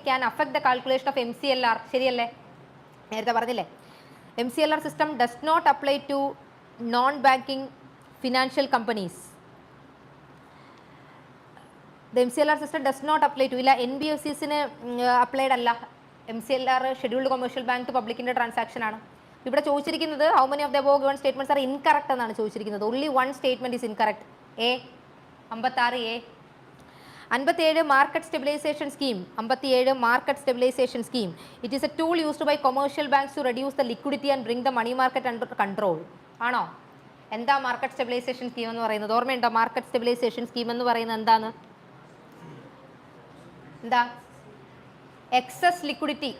can affect the calculation of MCLR. ശരിയല്ലേ? നേരത്തെ പറഞ്ഞില്ലേ? MCLR system does not apply to non-banking financial companies. The MCLR system does not apply to ഇല്ല NBFCsന് അപ്ലൈഡ് അല്ല. MCLR scheduled commercial bank to പബ്ലിക്കിൻ്റെ transaction ആണ്. ഇവിടെ ചോദിച്ചിരിക്കുന്നത് how many of the above given statements are incorrect എന്നാണ് ചോദിച്ചിരിക്കുന്നത്. Only one statement is incorrect. A. 56 A. 57 market stabilisation scheme. 57 market stabilisation scheme. It is a tool used by commercial banks to reduce the liquidity and bring the money market under control. ആണോ? എന്താ market stabilisation scheme എന്ന് പറയുന്നത്? ഓർമ്മയുണ്ടോ? Market stabilisation scheme എന്ന് പറയുന്നത് എന്താണ്? എന്താ? Excess liquidity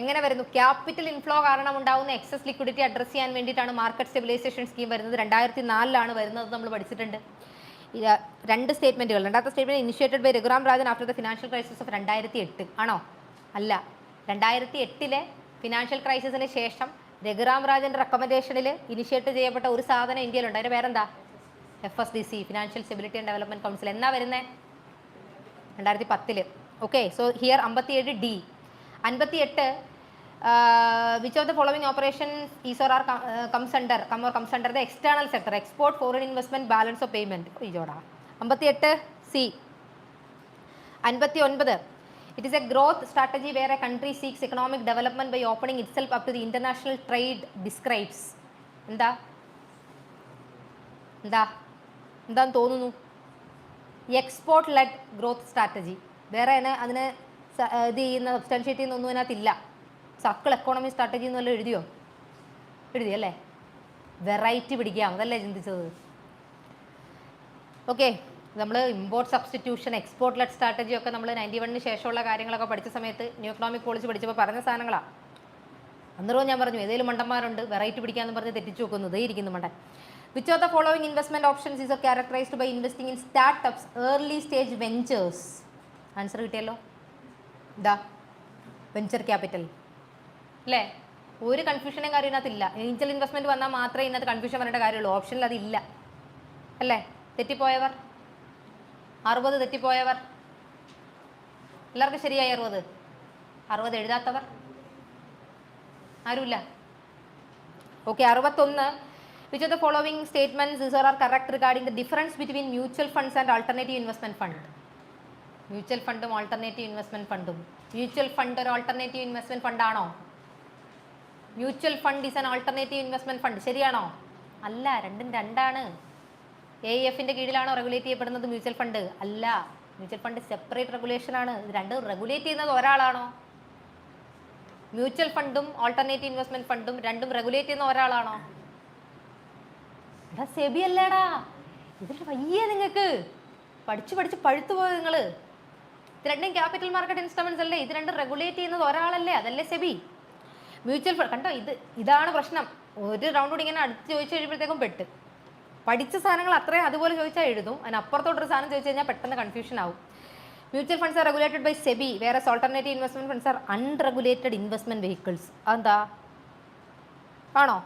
എങ്ങനെ വരുന്നു? ക്യാപിറ്റൽ ഇൻഫ്ലോ കാരണം ഉണ്ടാകുന്ന എക്സസ് ലിക്വിഡിറ്റി അഡ്രസ് ചെയ്യാൻ വേണ്ടിയിട്ടാണ് മാർക്കറ്റ് സ്റ്റെബിലൈസേഷൻ സ്കീം വരുന്നത്. 2004 വരുന്നത് നമ്മൾ പഠിച്ചിട്ടുണ്ട്. 2 സ്റ്റേറ്റ്മെന്റുകൾ. രണ്ടാമത്തെ statement initiated by Raghuram Rajan after the financial crisis of 2008. ആണോ? അല്ല. 2008 ഫിനാൻഷ്യൽ ക്രൈസിസിന് ശേഷം രഘുറാം രാജൻ്റെ റെക്കമെൻഡേഷനിൽ ഇനിഷ്യേറ്റ് ചെയ്യപ്പെട്ട ഒരു സാധനം ഇന്ത്യയിലുണ്ട്. അതിൻ്റെ പേരെന്താ? FSDC, financial stability and development council. എന്നാ വരുന്നത്? 2010. Okay, so here 57 D. 58 which of the following operations is or are comes under the external sector? Export, foreign investment, balance of payment. 58 C. 59 it is a growth strategy where a country seeks economic development by opening itself up to the international trade describes. എന്താന്ന് തോന്നുന്നു? Export led growth strategy. വേറെ അതിന് ഇത് ചെയ്യുന്ന substantiate ചെയ്യുന്നൊന്നും അതിനകത്തില്ല. Circle economy strategy എന്ന് വല്ലതും എഴുതിയല്ലേ? വെറൈറ്റി പിടിക്കാം, അതല്ലേ ചിന്തിച്ചത്. ഓക്കെ, നമ്മൾ import substitution, export led strategy ഒക്കെ നമ്മൾ 91 ശേഷമുള്ള കാര്യങ്ങളൊക്കെ പഠിച്ച സമയത്ത് ന്യൂ എക്കണോമിക് പോളിസി പഠിച്ചപ്പോൾ പറഞ്ഞ സാധനങ്ങളാണ്. അന്നേരവും ഞാൻ പറഞ്ഞു ഏതെങ്കിലും മണ്ടന്മാരുണ്ട് വെറൈറ്റി പിടിക്കാമെന്ന് പറഞ്ഞ് തെറ്റിച്ചു വെക്കുന്നത്, ഇരിക്കുന്നു മണ്ടൻ. Which of the following investment options is characterised by investing in startups early stage ventures? Answer കിട്ടിയല്ലോ, ഇതാ വെഞ്ചർ ക്യാപിറ്റൽ അല്ലേ? ഒരു കൺഫ്യൂഷനും കാര്യം ഇതിനകത്തില്ല. ഏഞ്ചൽ ഇൻവെസ്റ്റ്മെന്റ് വന്നാൽ മാത്രമേ ഇതിനകത്ത് കൺഫ്യൂഷൻ വരേണ്ട കാര്യമുള്ളൂ. ഓപ്ഷനിൽ അതില്ല അല്ലേ? തെറ്റിപ്പോയവർ 60, തെറ്റിപ്പോയവർ എല്ലാവർക്കും ശരിയായി 60 എഴുതാത്തവർ ആരുമില്ല. Okay, 61. Which of the following statements are correct regarding the difference between mutual funds and alternative investment fund? Mutual ഫണ്ടും ആൾട്ടർനേറ്റീവ് ഇൻവെസ്റ്റ്മെന്റ് ഫണ്ടും. മ്യൂച്വൽ ഫണ്ട് ഒരു ആൾട്ടർനേറ്റീവ് ഇൻവെസ്റ്റ്മെന്റ് ഫണ്ട് ആണോ? Mutual fund is an alternative investment fund, ശരിയാണോ? അല്ല, രണ്ടും രണ്ടാണ്. AIFന്റെ കീഴിലാണോ regulate ചെയ്യപ്പെടുന്നത് mutual fund? അല്ല, മ്യൂച്വൽ ഫണ്ട് സെപ്പറേറ്റ് റെഗുലേഷൻ ആണ്. ഇത് രണ്ടും റെഗുലേറ്റ് ചെയ്യുന്നത് ഒരാളാണോ? മ്യൂച്വൽ ഫണ്ടും ആൾട്ടർനേറ്റീവ് ഇൻവെസ്റ്റ്മെന്റ് ഫണ്ടും രണ്ടും റെഗുലേറ്റ് ചെയ്യുന്ന ഒരാളാണോ? എടാ സെബി അല്ലേടാ. ഇതിൽ വയ്യ നിങ്ങൾക്ക്, പഠിച്ച് പഠിച്ച് പഴുത്തു പോയത് നിങ്ങൾ. ഇത് രണ്ടും ക്യാപിറ്റൽ മാർക്കറ്റ് ഇൻസ്ട്രുമെന്റ്സ് അല്ലേ? ഇത് രണ്ടും റെഗുലേറ്റ് ചെയ്യുന്നത് ഒരാളല്ലേ, അതല്ലേ സെബി. മ്യൂച്വൽ ഫണ്ട് കണ്ടോ, ഇതാണ് പ്രശ്നം. ഒരു റൗണ്ട് കൂടി ഇങ്ങനെ അടുത്ത് ചോദിച്ചു കഴിയുമ്പോഴത്തേക്കും പെട്ട്. പഠിച്ച സാധനങ്ങൾ അത്രയും അതുപോലെ ചോദിച്ചാൽ എഴുതും, അതിനപ്പുറത്തോട്ടൊരു സാധനം ചോദിച്ചു കഴിഞ്ഞാൽ പെട്ടെന്ന് കൺഫ്യൂഷൻ ആവും. Mutual funds are regulated by SEBI, വേറെ alternative investment funds are unregulated investment vehicles. അതെന്താ? ആണോ?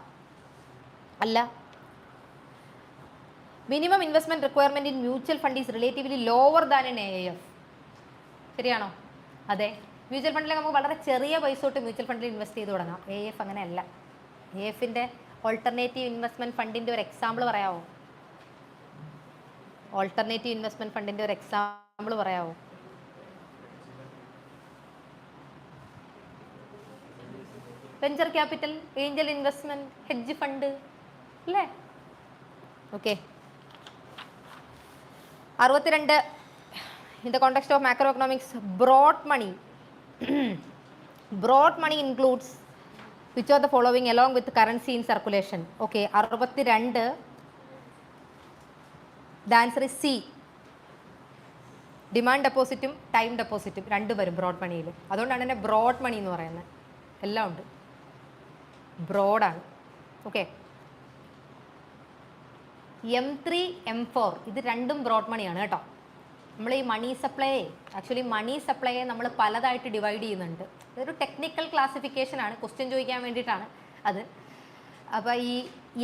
അല്ല. Minimum investment requirement in mutual fund is relatively lower than in AIF. ശരിയാണോ? അതെ. മ്യൂച്വൽ ഫണ്ടിൽ നമുക്ക് വളരെ ചെറിയ പൈസ തൊട്ട് മ്യൂച്വൽ ഫണ്ടിൽ ഇൻവെസ്റ്റ് ചെയ്ത് തുടങ്ങാം. AIF അങ്ങനെയല്ല. AIFന്റെ ഓൾട്ടർനേറ്റീവ് ഇൻവെസ്റ്റ്മെന്റ് ഫണ്ടിന്റെ ഒരു എക്സാമ്പിൾ പറയാമോ? ഓൾട്ടർനേറ്റീവ് ഇൻവെസ്റ്റ്മെന്റ് ഫണ്ടിന്റെ ഒരു എക്സാമ്പിൾ പറയാമോ? Venture capital, Angel investment, hedge fund അല്ലേ? Okay. 62. In the context of macroeconomics, broad money includes which of the following along with currency in circulation? Okay, 62. The answer is C. Demand ഡെപ്പോസിറ്റും time ഡെപ്പോസിറ്റും രണ്ടും വരും broad മണിയിൽ. അതുകൊണ്ടാണ് തന്നെ broad മണി എന്ന് പറയുന്നത്. എല്ലാം ഉണ്ട്, ബ്രോഡാണ്. ഓക്കെ. M3, M4 ഇത് രണ്ടും ബ്രോഡ് മണിയാണ് കേട്ടോ. നമ്മൾ ഈ മണി സപ്ലൈയെ ആക്ച്വലി മണി സപ്ലൈയെ നമ്മൾ പലതായിട്ട് ഡിവൈഡ് ചെയ്യുന്നുണ്ട്. ഇതൊരു ടെക്നിക്കൽ ക്ലാസിഫിക്കേഷൻ ആണ്, ക്വസ്റ്റ്യൻ ചോദിക്കാൻ വേണ്ടിയിട്ടാണ് അത്. അപ്പോൾ ഈ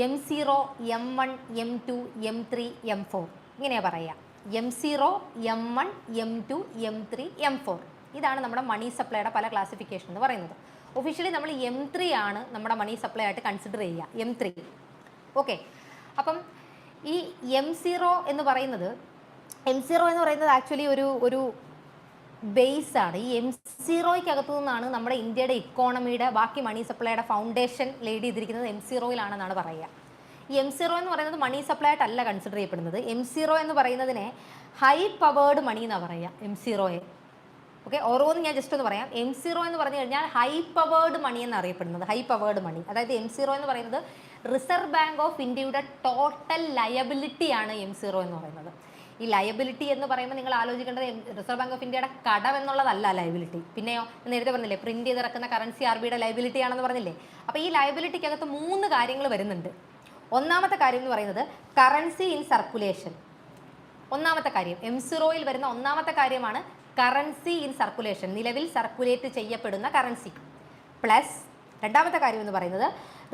M0, M1, M2, M3, M4 ഇങ്ങനെയാണ് പറയുക. M0, M1, M2, M3, M4 ഇതാണ് നമ്മുടെ മണി സപ്ലൈയുടെ പല ക്ലാസിഫിക്കേഷൻ എന്ന് പറയുന്നത്. ഒഫീഷ്യലി നമ്മൾ M3 ആണ് നമ്മുടെ മണി സപ്ലൈ ആയിട്ട് കൺസിഡർ ചെയ്യുക, M3. ഓക്കെ. അപ്പം ഈ M0 എന്ന് പറയുന്നത് ആക്ച്വലി ഒരു ബേസ് ആണ്. ഈ M0ക്കകത്തു നിന്നാണ് നമ്മുടെ ഇന്ത്യയുടെ ഇക്കോണമിയുടെ ബാക്കി മണി സപ്ലൈയുടെ ഫൗണ്ടേഷൻ ലേഡ് ചെയ്തിരിക്കുന്നത് M0യിലാണെന്നാണ് പറയുക. ഈ M0 എന്ന് പറയുന്നത് മണി സപ്ലൈ ആയിട്ടല്ല കൺസിഡർ ചെയ്യപ്പെടുന്നത്. M0 എന്ന് പറയുന്നതിനെ ഹൈ പവേർഡ് മണി എന്നാണ് പറയുക, M0യെ. ഓക്കെ, ഓരോന്ന് ഞാൻ ജസ്റ്റ് ഒന്ന് പറയാം. M0 എന്ന് പറഞ്ഞു കഴിഞ്ഞാൽ ഹൈ പവേർഡ് മണി എന്നറിയപ്പെടുന്നത്, ഹൈ പവേർഡ് മണി. അതായത് M0 എന്ന് പറയുന്നത് റിസർവ് ബാങ്ക് ഓഫ് ഇന്ത്യയുടെ ടോട്ടൽ ലയബിലിറ്റി ആണ് M0 എന്ന് പറയുന്നത്. ഈ ലയബിലിറ്റി എന്ന് പറയുമ്പോൾ നിങ്ങൾ ആലോചിക്കേണ്ടത് റിസർവ് ബാങ്ക് ഓഫ് ഇന്ത്യയുടെ കടം എന്നുള്ളതല്ല ലയബിലിറ്റി. പിന്നെയോ, നേരത്തെ പറഞ്ഞില്ലേ പ്രിന്റ് ചെയ്തിറക്കുന്ന കറൻസി RBIയുടെ ലയബിലിറ്റി ആണെന്ന് പറഞ്ഞില്ലേ. അപ്പോൾ ഈ ലയബിലിറ്റിക്കകത്ത് 3 കാര്യങ്ങൾ വരുന്നുണ്ട്. ഒന്നാമത്തെ കാര്യം എന്ന് പറയുന്നത് കറൻസി ഇൻ സർക്കുലേഷൻ. ഒന്നാമത്തെ കാര്യം M0യിൽ വരുന്ന ഒന്നാമത്തെ കാര്യമാണ് കറൻസി ഇൻ സർക്കുലേഷൻ, നിലവിൽ സർക്കുലേറ്റ് ചെയ്യപ്പെടുന്ന കറൻസി. പ്ലസ് രണ്ടാമത്തെ കാര്യം എന്ന് പറയുന്നത്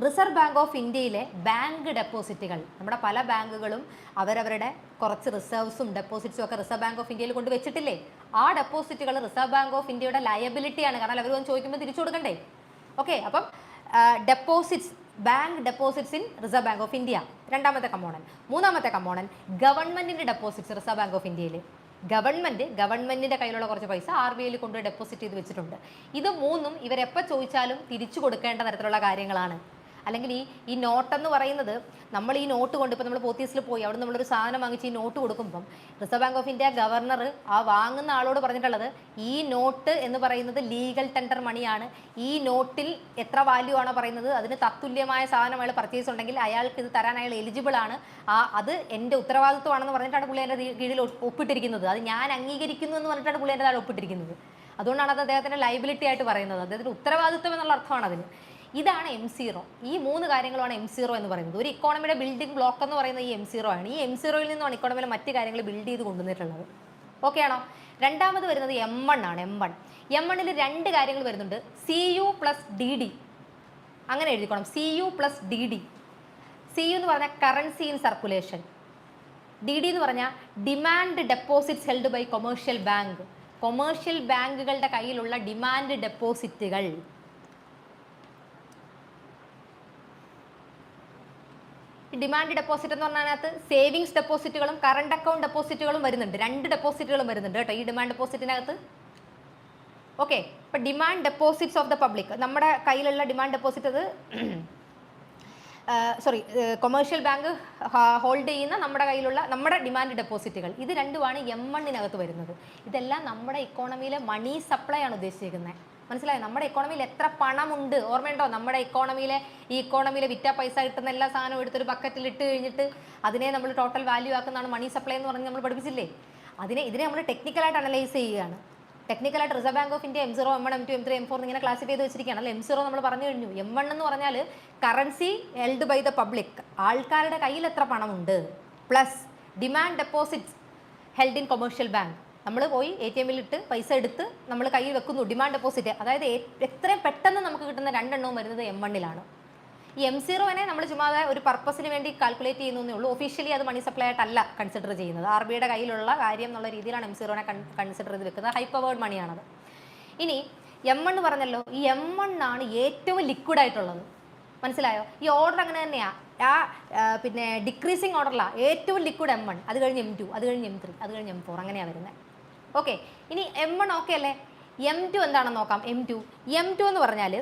റിസർവ് ബാങ്ക് ഓഫ് ഇന്ത്യയിലെ ബാങ്ക് ഡെപ്പോസിറ്റുകൾ. നമ്മുടെ പല ബാങ്കുകളും അവരവരുടെ കുറച്ച് റിസർവ്സും ഡെപ്പോസിറ്റ്സും ഒക്കെ റിസർവ് ബാങ്ക് ഓഫ് ഇന്ത്യയിൽ കൊണ്ട് വെച്ചിട്ടില്ലേ. ആ ഡെപ്പോസിറ്റുകൾ റിസർവ് ബാങ്ക് ഓഫ് ഇന്ത്യയുടെ ലയബിലിറ്റിയാണ്, കാരണം അവർ ചോദിക്കുമ്പോൾ തിരിച്ചു കൊടുക്കണ്ടേ. ഓക്കെ, അപ്പം deposits, bank deposits in reserve bank of India രണ്ടാമത്തെ കമ്പോണന്റ്. മൂന്നാമത്തെ കമ്പോണന്റ് ഗവൺമെന്റിന്റെ ഡെപ്പോസിറ്റ്സ് റിസർവ് ബാങ്ക് ഓഫ് ഇന്ത്യയിൽ. ഗവൺമെന്റിന്റെ കയ്യിലുള്ള കുറച്ച് പൈസ RBIയിൽ കൊണ്ട് ഡെപ്പോസിറ്റ് ചെയ്ത് വെച്ചിട്ടുണ്ട്. ഇത് മൂന്നും ഇവരെപ്പോൾ ചോദിച്ചാലും തിരിച്ചു കൊടുക്കേണ്ട തരത്തിലുള്ള കാര്യങ്ങളാണ്. അല്ലെങ്കിൽ ഈ നോട്ടെന്ന് പറയുന്നത് നമ്മൾ ഈ നോട്ട് കൊണ്ട് ഇപ്പോൾ നമ്മൾ പോത്തീസിൽ പോയി അവിടെ നമ്മളൊരു സാധനം വാങ്ങിച്ച് ഈ നോട്ട് കൊടുക്കുമ്പം reserve bank of India governor ആ വാങ്ങുന്ന ആളോട് പറഞ്ഞിട്ടുള്ളത് ഈ നോട്ട് എന്ന് പറയുന്നത് ലീഗൽ ടെൻഡർ മണിയാണ്, ഈ നോട്ടിൽ എത്ര വാല്യൂ ആണോ പറയുന്നത് അതിന് തത്തുല്യമായ സാധനം അയാൾ പർച്ചേസ് ഉണ്ടെങ്കിൽ അയാൾക്ക് ഇത് തരാൻ അയാൾ എലിജിബിൾ ആണ്, അത് എൻ്റെ ഉത്തരവാദിത്വമാണെന്ന് പറഞ്ഞിട്ടാണ് പുള്ളി എൻ്റെ കീഴിൽ ഒപ്പിട്ടിരിക്കുന്നത്, അത് ഞാൻ അംഗീകരിക്കുന്നു എന്ന് പറഞ്ഞിട്ടാണ് പുള്ളി എൻ്റെ താഴെ ഒപ്പിട്ടിരിക്കുന്നത്. അതുകൊണ്ടാണ് അത് അദ്ദേഹത്തിൻ്റെ ലൈബിലിറ്റി ആയിട്ട് പറയുന്നത്, അദ്ദേഹത്തിൻ്റെ ഉത്തരവാദിത്വം എന്നുള്ള അർത്ഥമാണ് അതിന്. ഇതാണ് M0. ഈ 3 കാര്യങ്ങളാണ് M0 എന്ന് പറയുന്നത്. ഒരു ഇക്കോണമിയുടെ ബിൽഡിംഗ് ബ്ലോക്ക് എന്ന് പറയുന്നത് ഈ M0 ആണ്. ഈ M0യിൽ നിന്നാണ് ഇക്കോണമിയിലെ മറ്റ് കാര്യങ്ങൾ ബിൽഡ് ചെയ്ത് കൊണ്ടുവന്നിട്ടുള്ളത്. ഓക്കെ ആണോ? രണ്ടാമത് വരുന്നത് M1 ആണ്. M1ൽ 2 കാര്യങ്ങൾ വരുന്നുണ്ട്. CU പ്ലസ് DD, അങ്ങനെ എഴുതിക്കോണം. CU plus DD. CU എന്ന് പറഞ്ഞാൽ കറൻസി ഇൻ സർക്കുലേഷൻ, DD എന്ന് പറഞ്ഞാൽ demand deposits held by commercial bank. Commercial ബാങ്കുകളുടെ കയ്യിലുള്ള ഡിമാൻഡ് ഡെപ്പോസിറ്റുകൾ. ഡിമാൻഡ് ഡെപ്പോസിറ്റ് എന്ന് പറഞ്ഞതിനകത്ത് സേവിങ്സ് ഡെപ്പോസിറ്റുകളും കറണ്ട് അക്കൗണ്ട് ഡെപ്പോസിറ്റുകളും വരുന്നുണ്ട്. 2 ഡെപ്പോസിറ്റുകളും വരുന്നുണ്ട് കേട്ടോ ഈ ഡിമാൻഡ് ഡെപ്പോസിറ്റിനകത്ത്. ഓക്കെ, ഇപ്പം demand deposits of the public, നമ്മുടെ കയ്യിലുള്ള ഡിമാൻഡ് ഡെപ്പോസിറ്റ് അത് കൊമേഴ്ഷ്യൽ ബാങ്ക് ഹോൾഡ് ചെയ്യുന്ന നമ്മുടെ കയ്യിലുള്ള നമ്മുടെ ഡിമാൻഡ് ഡെപ്പോസിറ്റുകൾ, ഇത് രണ്ടുമാണ് M1-നകത്ത് വരുന്നത്. ഇതെല്ലാം നമ്മുടെ ഇക്കോണമിയിലെ മണി സപ്ലൈ ആണ് ഉദ്ദേശിച്ചിരിക്കുന്നത്. മനസ്സിലായോ? നമ്മുടെ ഇക്കോണമിയിൽ എത്ര പണമുണ്ട് ഓർമ്മയുണ്ടോ? നമ്മുടെ ഇക്കോണമിയിലെ വിറ്റ പൈസ കിട്ടുന്ന എല്ലാ സാധനവും എടുത്തൊരു ബക്കറ്റിൽ ഇട്ട് കഴിഞ്ഞിട്ട് അതിനെ നമ്മൾ ടോട്ടൽ വാല്യൂ ആക്കുന്നതാണ് മണി സപ്ലൈ എന്ന് പറഞ്ഞ് നമ്മൾ പഠിപ്പിച്ചില്ലേ? ഇതിനെ നമ്മൾ ടെക്നിക്കലായിട്ട് അനലൈസ് ചെയ്യുകയാണ്. ടെക്നിക്കലായിട്ട് Reserve bank of India M0, M1, M2, M3, M4 ഇങ്ങനെ ക്ലാസിഫൈ ചെയ്ത് വെച്ചിരിക്കുകയാണ്. അല്ല, M0 നമ്മൾ പറഞ്ഞു കഴിഞ്ഞു. M1 എന്ന് പറഞ്ഞാൽ currency held by the public, ആൾക്കാരുടെ കയ്യിൽ എത്ര പണമുണ്ട്, plus demand deposits held in commercial bank. നമ്മൾ പോയി ATM-ൽ ഇട്ട് പൈസ എടുത്ത് നമ്മൾ കയ്യിൽ വെക്കുന്നു, ഡിമാൻഡ് ഡെപ്പോസിറ്റ്. അതായത് എത്രയും പെട്ടെന്ന് നമുക്ക് കിട്ടുന്ന 2 എണ്ണവും വരുന്നത് M1-ലാണ്. ഈ M0-നെ നമ്മൾ ചുമ്മാതെ ഒരു പർപ്പസിന് വേണ്ടി കാൽക്കുലേറ്റ് ചെയ്യുന്നേ ഉള്ളൂ. ഒഫീഷ്യലി അത് മണി സപ്ലൈ ആയിട്ടല്ല കൺസിഡർ ചെയ്യുന്നത്. RBIയുടെ കയ്യിലുള്ള കാര്യം എന്നുള്ള രീതിയിലാണ് M0-നെ കൺസിഡർ ചെയ്ത് വെക്കുന്നത്. ഹൈ പവേർഡ് മണിയാണത്. ഇനി M1 പറഞ്ഞല്ലോ, ഈ M1 ആണ് ഏറ്റവും ലിക്വിഡ് ആയിട്ടുള്ളത്. മനസ്സിലായോ? ഈ ഓർഡർ അങ്ങനെ തന്നെയാണ്. പിന്നെ ഡിക്രീസിങ് ഓർഡറിലാണ്. ഏറ്റവും ലിക്വിഡ് M1, അത് കഴിഞ്ഞ് M2, അത് കഴിഞ്ഞ് M3, അത് കഴിഞ്ഞ് M4, അങ്ങനെയാണ് വരുന്നത്. ഓക്കെ, ഇനി M1 ഓക്കെ അല്ലേ? M2 എന്താണെന്ന് നോക്കാം. M2 എന്ന് പറഞ്ഞാൽ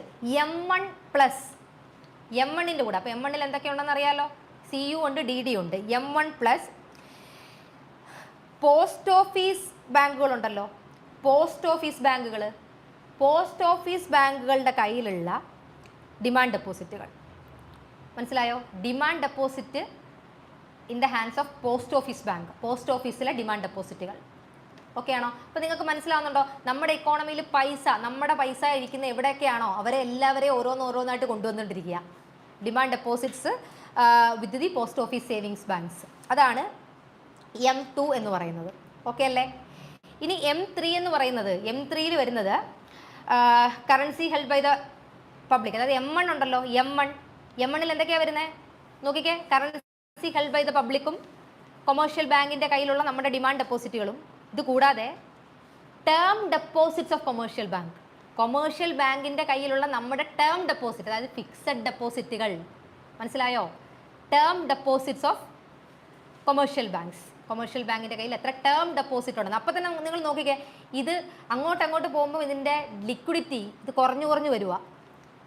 M1 പ്ലസ് M1-ൻ്റെ കൂടെ. അപ്പോൾ M1-ൽ എന്തൊക്കെയുണ്ടെന്ന് അറിയാലോ? CU ഉണ്ട്, DD ഉണ്ട്. M1 പ്ലസ് പോസ്റ്റ് ഓഫീസ് ബാങ്കുകളുണ്ടല്ലോ, പോസ്റ്റ് ഓഫീസ് ബാങ്കുകളുടെ കയ്യിലുള്ള ഡിമാൻഡ് ഡെപ്പോസിറ്റുകൾ. മനസ്സിലായോ? Demand deposit in the hands of post office bank, post ഓഫീസിലെ ഡിമാൻഡ് ഡെപ്പോസിറ്റുകൾ. ഓക്കെ ആണോ? അപ്പോൾ നിങ്ങൾക്ക് മനസ്സിലാവുന്നുണ്ടോ? നമ്മുടെ ഇക്കോണമിയിൽ നമ്മുടെ പൈസ ഇരിക്കുന്ന എവിടെയൊക്കെയാണോ അവരെ എല്ലാവരെയും ഓരോന്നായിട്ട് കൊണ്ടുവന്നുകൊണ്ടിരിക്കുക. Demand deposits with the post office savings banks, അതാണ് M2 എന്ന് പറയുന്നത്. ഓക്കെ അല്ലേ? ഇനി M3 എന്ന് പറയുന്നത്, M3-ൽ വരുന്നത് currency held by the public. അതായത് M1 ഉണ്ടല്ലോ, M1-ൽ എന്തൊക്കെയാണ് വരുന്നത് നോക്കിക്കേ. കറൻസി ഹെൽഡ് ബൈ ദ പബ്ലിക്കും കൊമേഴ്ഷ്യൽ ബാങ്കിൻ്റെ കയ്യിലുള്ള നമ്മുടെ ഡിമാൻഡ് ഡെപ്പോസിറ്റുകളും. ഇത് കൂടാതെ term deposits of commercial bank, commercial ബാങ്കിൻ്റെ കയ്യിലുള്ള നമ്മുടെ ടേം ഡെപ്പോസിറ്റ്, അതായത് ഫിക്സഡ് ഡെപ്പോസിറ്റുകൾ. മനസ്സിലായോ? Term deposits of commercial banks. Commercial ബാങ്കിൻ്റെ കയ്യിൽ എത്ര ടേം ഡെപ്പോസിറ്റ് ഉണ്ടെന്ന്. അപ്പോൾ തന്നെ നിങ്ങൾ നോക്കിക്കേ, ഇത് അങ്ങോട്ട് പോകുമ്പോൾ ഇതിൻ്റെ ലിക്വിഡിറ്റി ഇത് കുറഞ്ഞു വരുക.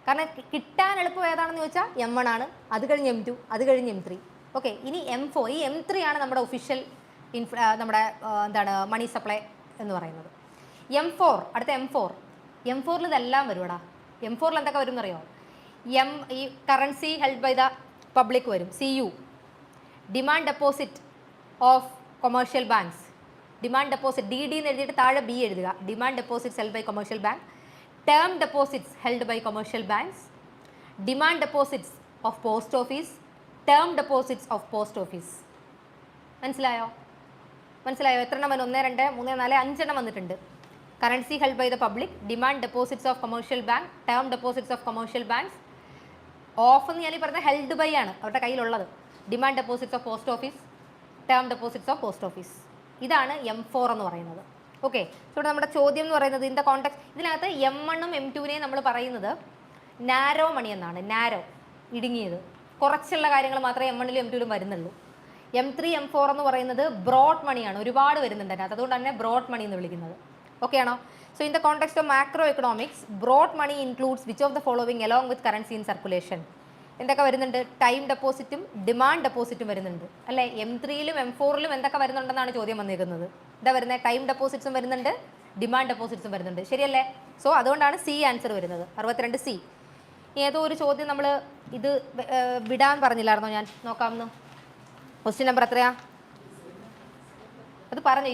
കാരണം കിട്ടാൻ എളുപ്പം ഏതാണെന്ന് ചോദിച്ചാൽ M1 ആണ്, അത് കഴിഞ്ഞ് M2, അത് കഴിഞ്ഞ് M3. ഓക്കെ, ഇനി M4. ഈ M3 ആണ് നമ്മുടെ ഒഫീഷ്യൽ നമ്മുടെ മണി സപ്ലൈ എന്ന് പറയുന്നത്. അടുത്ത M4-ൽ ഇതെല്ലാം വരുവാടാ. M4-ൽ എന്തൊക്കെ വരും എന്നറിയോ? ഈ currency held by the public വരും, CU. Demand deposit of commercial banks, demand deposit DD എന്ന് എഴുതിയിട്ട് താഴെ B എഴുതുക. Demand deposits held by commercial bank, term deposits held by commercial banks, demand deposits of post office, term deposits of post office. മനസ്സിലായോ? എത്ര എണ്ണം വന്നു? 1, 2, 3, 4, 5 എണ്ണം വന്നിട്ടുണ്ട്. Currency held by the public, demand deposits of commercial bank, term deposits of commercial banks. Of എന്ന് ഞാൻ ഈ പറഞ്ഞ ഹെൽഡ് ബൈ ആണ് അവരുടെ കയ്യിലുള്ളത്. Demand deposits of post office, term deposits of post office. ഇതാണ് M4 എന്ന് പറയുന്നത്. ഓക്കെ, ഇവിടെ നമ്മുടെ ചോദ്യം എന്ന് പറയുന്നത് ഇൻ ദ കോണ്ടെക്സ്റ്റ്, ഇതിനകത്ത് M1-ഉം M2-നെയും നമ്മൾ പറയുന്നത് നാരോ മണി എന്നാണ്. നാരോ, ഇടുങ്ങിയത്, കുറച്ചുള്ള കാര്യങ്ങൾ മാത്രമേ M1-ലും M2-ലും വരുന്നുള്ളൂ. M3, M4 എന്ന് പറയുന്നത് ബ്രോഡ് മണിയാണ്, ഒരുപാട് വരുന്നുണ്ട് അതിനകത്ത്. അതുകൊണ്ട് തന്നെ ബ്രോഡ് മണി എന്ന് വിളിക്കുന്നത്. ഓക്കെ ആണോ? So in the context of macro economics, broad money includes which of the following along with currency in circulation. എന്തൊക്കെ വരുന്നുണ്ട്? ടൈം ഡെപ്പോസിറ്റും ഡിമാൻഡ് ഡെപ്പോസിറ്റും വരുന്നുണ്ട് അല്ലേ? M3യിലും M4ലും എന്തൊക്കെ വരുന്നുണ്ടെന്നാണ് ചോദ്യം വന്നിരിക്കുന്നത്. എന്താ വരുന്നത്? ടൈം ഡെപ്പോസിറ്റ്സും വരുന്നുണ്ട്, ഡിമാൻഡ് ഡെപ്പോസിറ്റ്സും വരുന്നുണ്ട്. ശരിയല്ലേ? സോ അതുകൊണ്ടാണ് സി ആൻസർ വരുന്നത്, 62C. ഏതോ ഒരു ചോദ്യം നമ്മൾ ഇത് വിടാൻ പറഞ്ഞില്ലായിരുന്നോ? ഞാൻ നോക്കാമെന്ന്. ക്വസ്റ്റ്യൻ നമ്പർ എത്രയാ? അത് പറഞ്ഞു,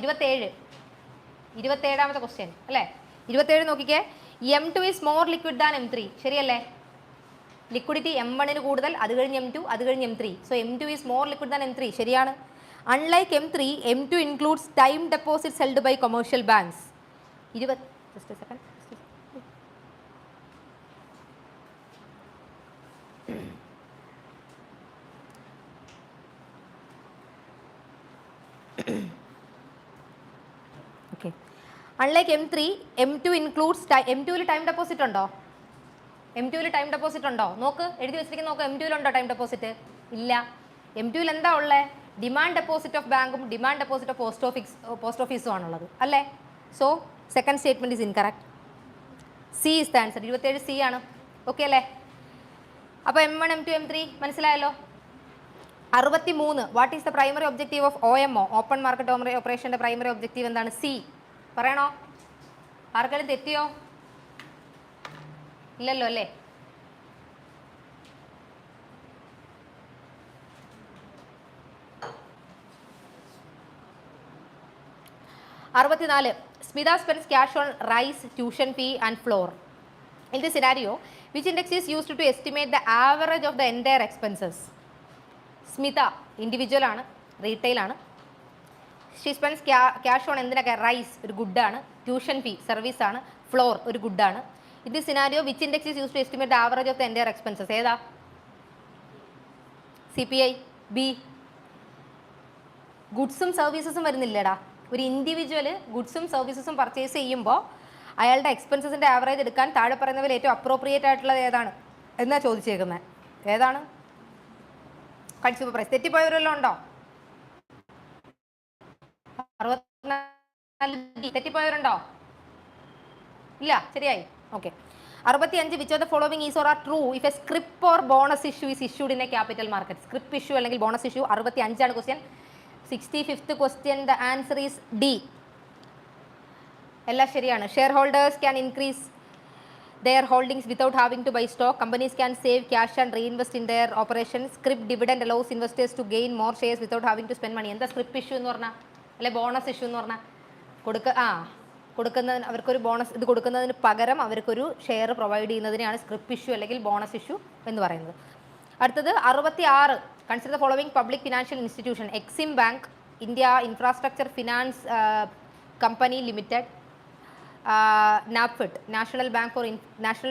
27ാമത്തെ ക്വസ്റ്റ്യൻ അല്ലേ? 27 നോക്കിക്കേ. M2 is more liquid than M3. ശരിയല്ലേ? ലിക്വിഡിറ്റി M1 കൂടുതൽ, അത് കഴിഞ്ഞ് M2, അത് കഴിഞ്ഞ് M3. So M2 is more liquid than M3. ശരിയാണ്. Unlike M3, M2 includes time deposits held by commercial banks. Just a second. Okay. Unlike M3, M2 includes M2ൽ time deposit ഉണ്ടോ? M2ൽ time deposit ഉണ്ടോ? നോക്ക്, എഴുതി വെച്ചിരിക്കുന്ന നോക്ക്. M2ൽ ഉണ്ടോ ടൈം ഡെപ്പോസിറ്റ്? ഇല്ല. M2ൽ എന്താ ഉള്ളത്? ഡിമാൻഡ് ഡെപ്പോസിറ്റ് ഓഫ് ബാങ്കും ഡിമാൻഡ് ഡെപ്പോസിറ്റ് ഓഫ് പോസ്റ്റ് ഓഫീസും ആണുള്ളത് അല്ലേ? So second statement is incorrect. C is the answer. 27C ആണ്. ഓക്കെ അല്ലേ? അപ്പോൾ M1, M2, M3 മനസ്സിലായല്ലോ. 63. What is the primary objective of OMO, open market ഓപ്പറേഷൻ്റെ പ്രൈമറി ഒബ്ജക്റ്റീവ് എന്താണ്? സി. പറയണോ? ആർക്കെങ്കിലും തെറ്റിയോ? ഇല്ലല്ലോ അല്ലേ? Smita spends cash on rice, tuition fee and floor. In this scenario, which index is used to estimate the average of the entire expenses? Smita individual ആണ്, retail ആണ്. She spends cash on എന്തിനൊക്കെ? Rice ഒരു ഗുഡാണ്, tuition fee service ആണ്, flour ഒരു ഗുഡാണ്. In this scenario which index is use to estimate the average of the entire expenses? ഏതാ? CPI. B. ഗുഡ്സും സർവീസസും വരുന്നില്ലേടാ? ഒരു ഇൻഡിവിജ്വൽ ഗുഡ്സും സർവീസസും പർച്ചേസ് ചെയ്യുമ്പോൾ അയാളുടെ എക്സ്പെൻസസിൻ്റെ ആവറേജ് എടുക്കാൻ താഴെ പറയുന്നവർ ഏറ്റവും അപ്രോപ്രിയേറ്റ് ആയിട്ടുള്ളത് ഏതാണ് എന്നാ ചോദിച്ചേക്കുന്നത്? ഏതാണ്? Consumer price. തെറ്റിപ്പോയവരെല്ലാം ഉണ്ടോ? 64 തെറ്റിപ്പോയവരുണ്ടോ? ഇല്ല, ശരിയായി. Okay. 65. Which of the following is or are true if a scrip or bonus issue is issued in a capital market? Scrip issue അല്ലെങ്കിൽ bonus issue. 65 question. 65th question the answer is D. എല്ലാം ശരിയാണ്. Shareholders can increase their holdings without having to buy stock. Companies can save cash and reinvest in their operations. Scrip dividend allows investors to gain more shares without having to spend money. എന്താ സ്ക്രിപ്പ് issue എന്ന് പറഞ്ഞാൽ? അല്ലെ bonus issue എന്ന് പറഞ്ഞാൽ? കൊടുക്കുന്നതിന് അവർക്കൊരു bonus ഇത് കൊടുക്കുന്നതിന് പകരം അവർക്കൊരു ഷെയർ പ്രൊവൈഡ് ചെയ്യുന്നതിനെയാണ് സ്ക്രിപ്പ് ഇഷ്യൂ അല്ലെങ്കിൽ ബോണസ് ഇഷ്യൂ എന്ന് പറയുന്നത്. അടുത്തത് 66. Consider the following public financial institution: Exim bank, India infrastructure finance company limited, NABFID, National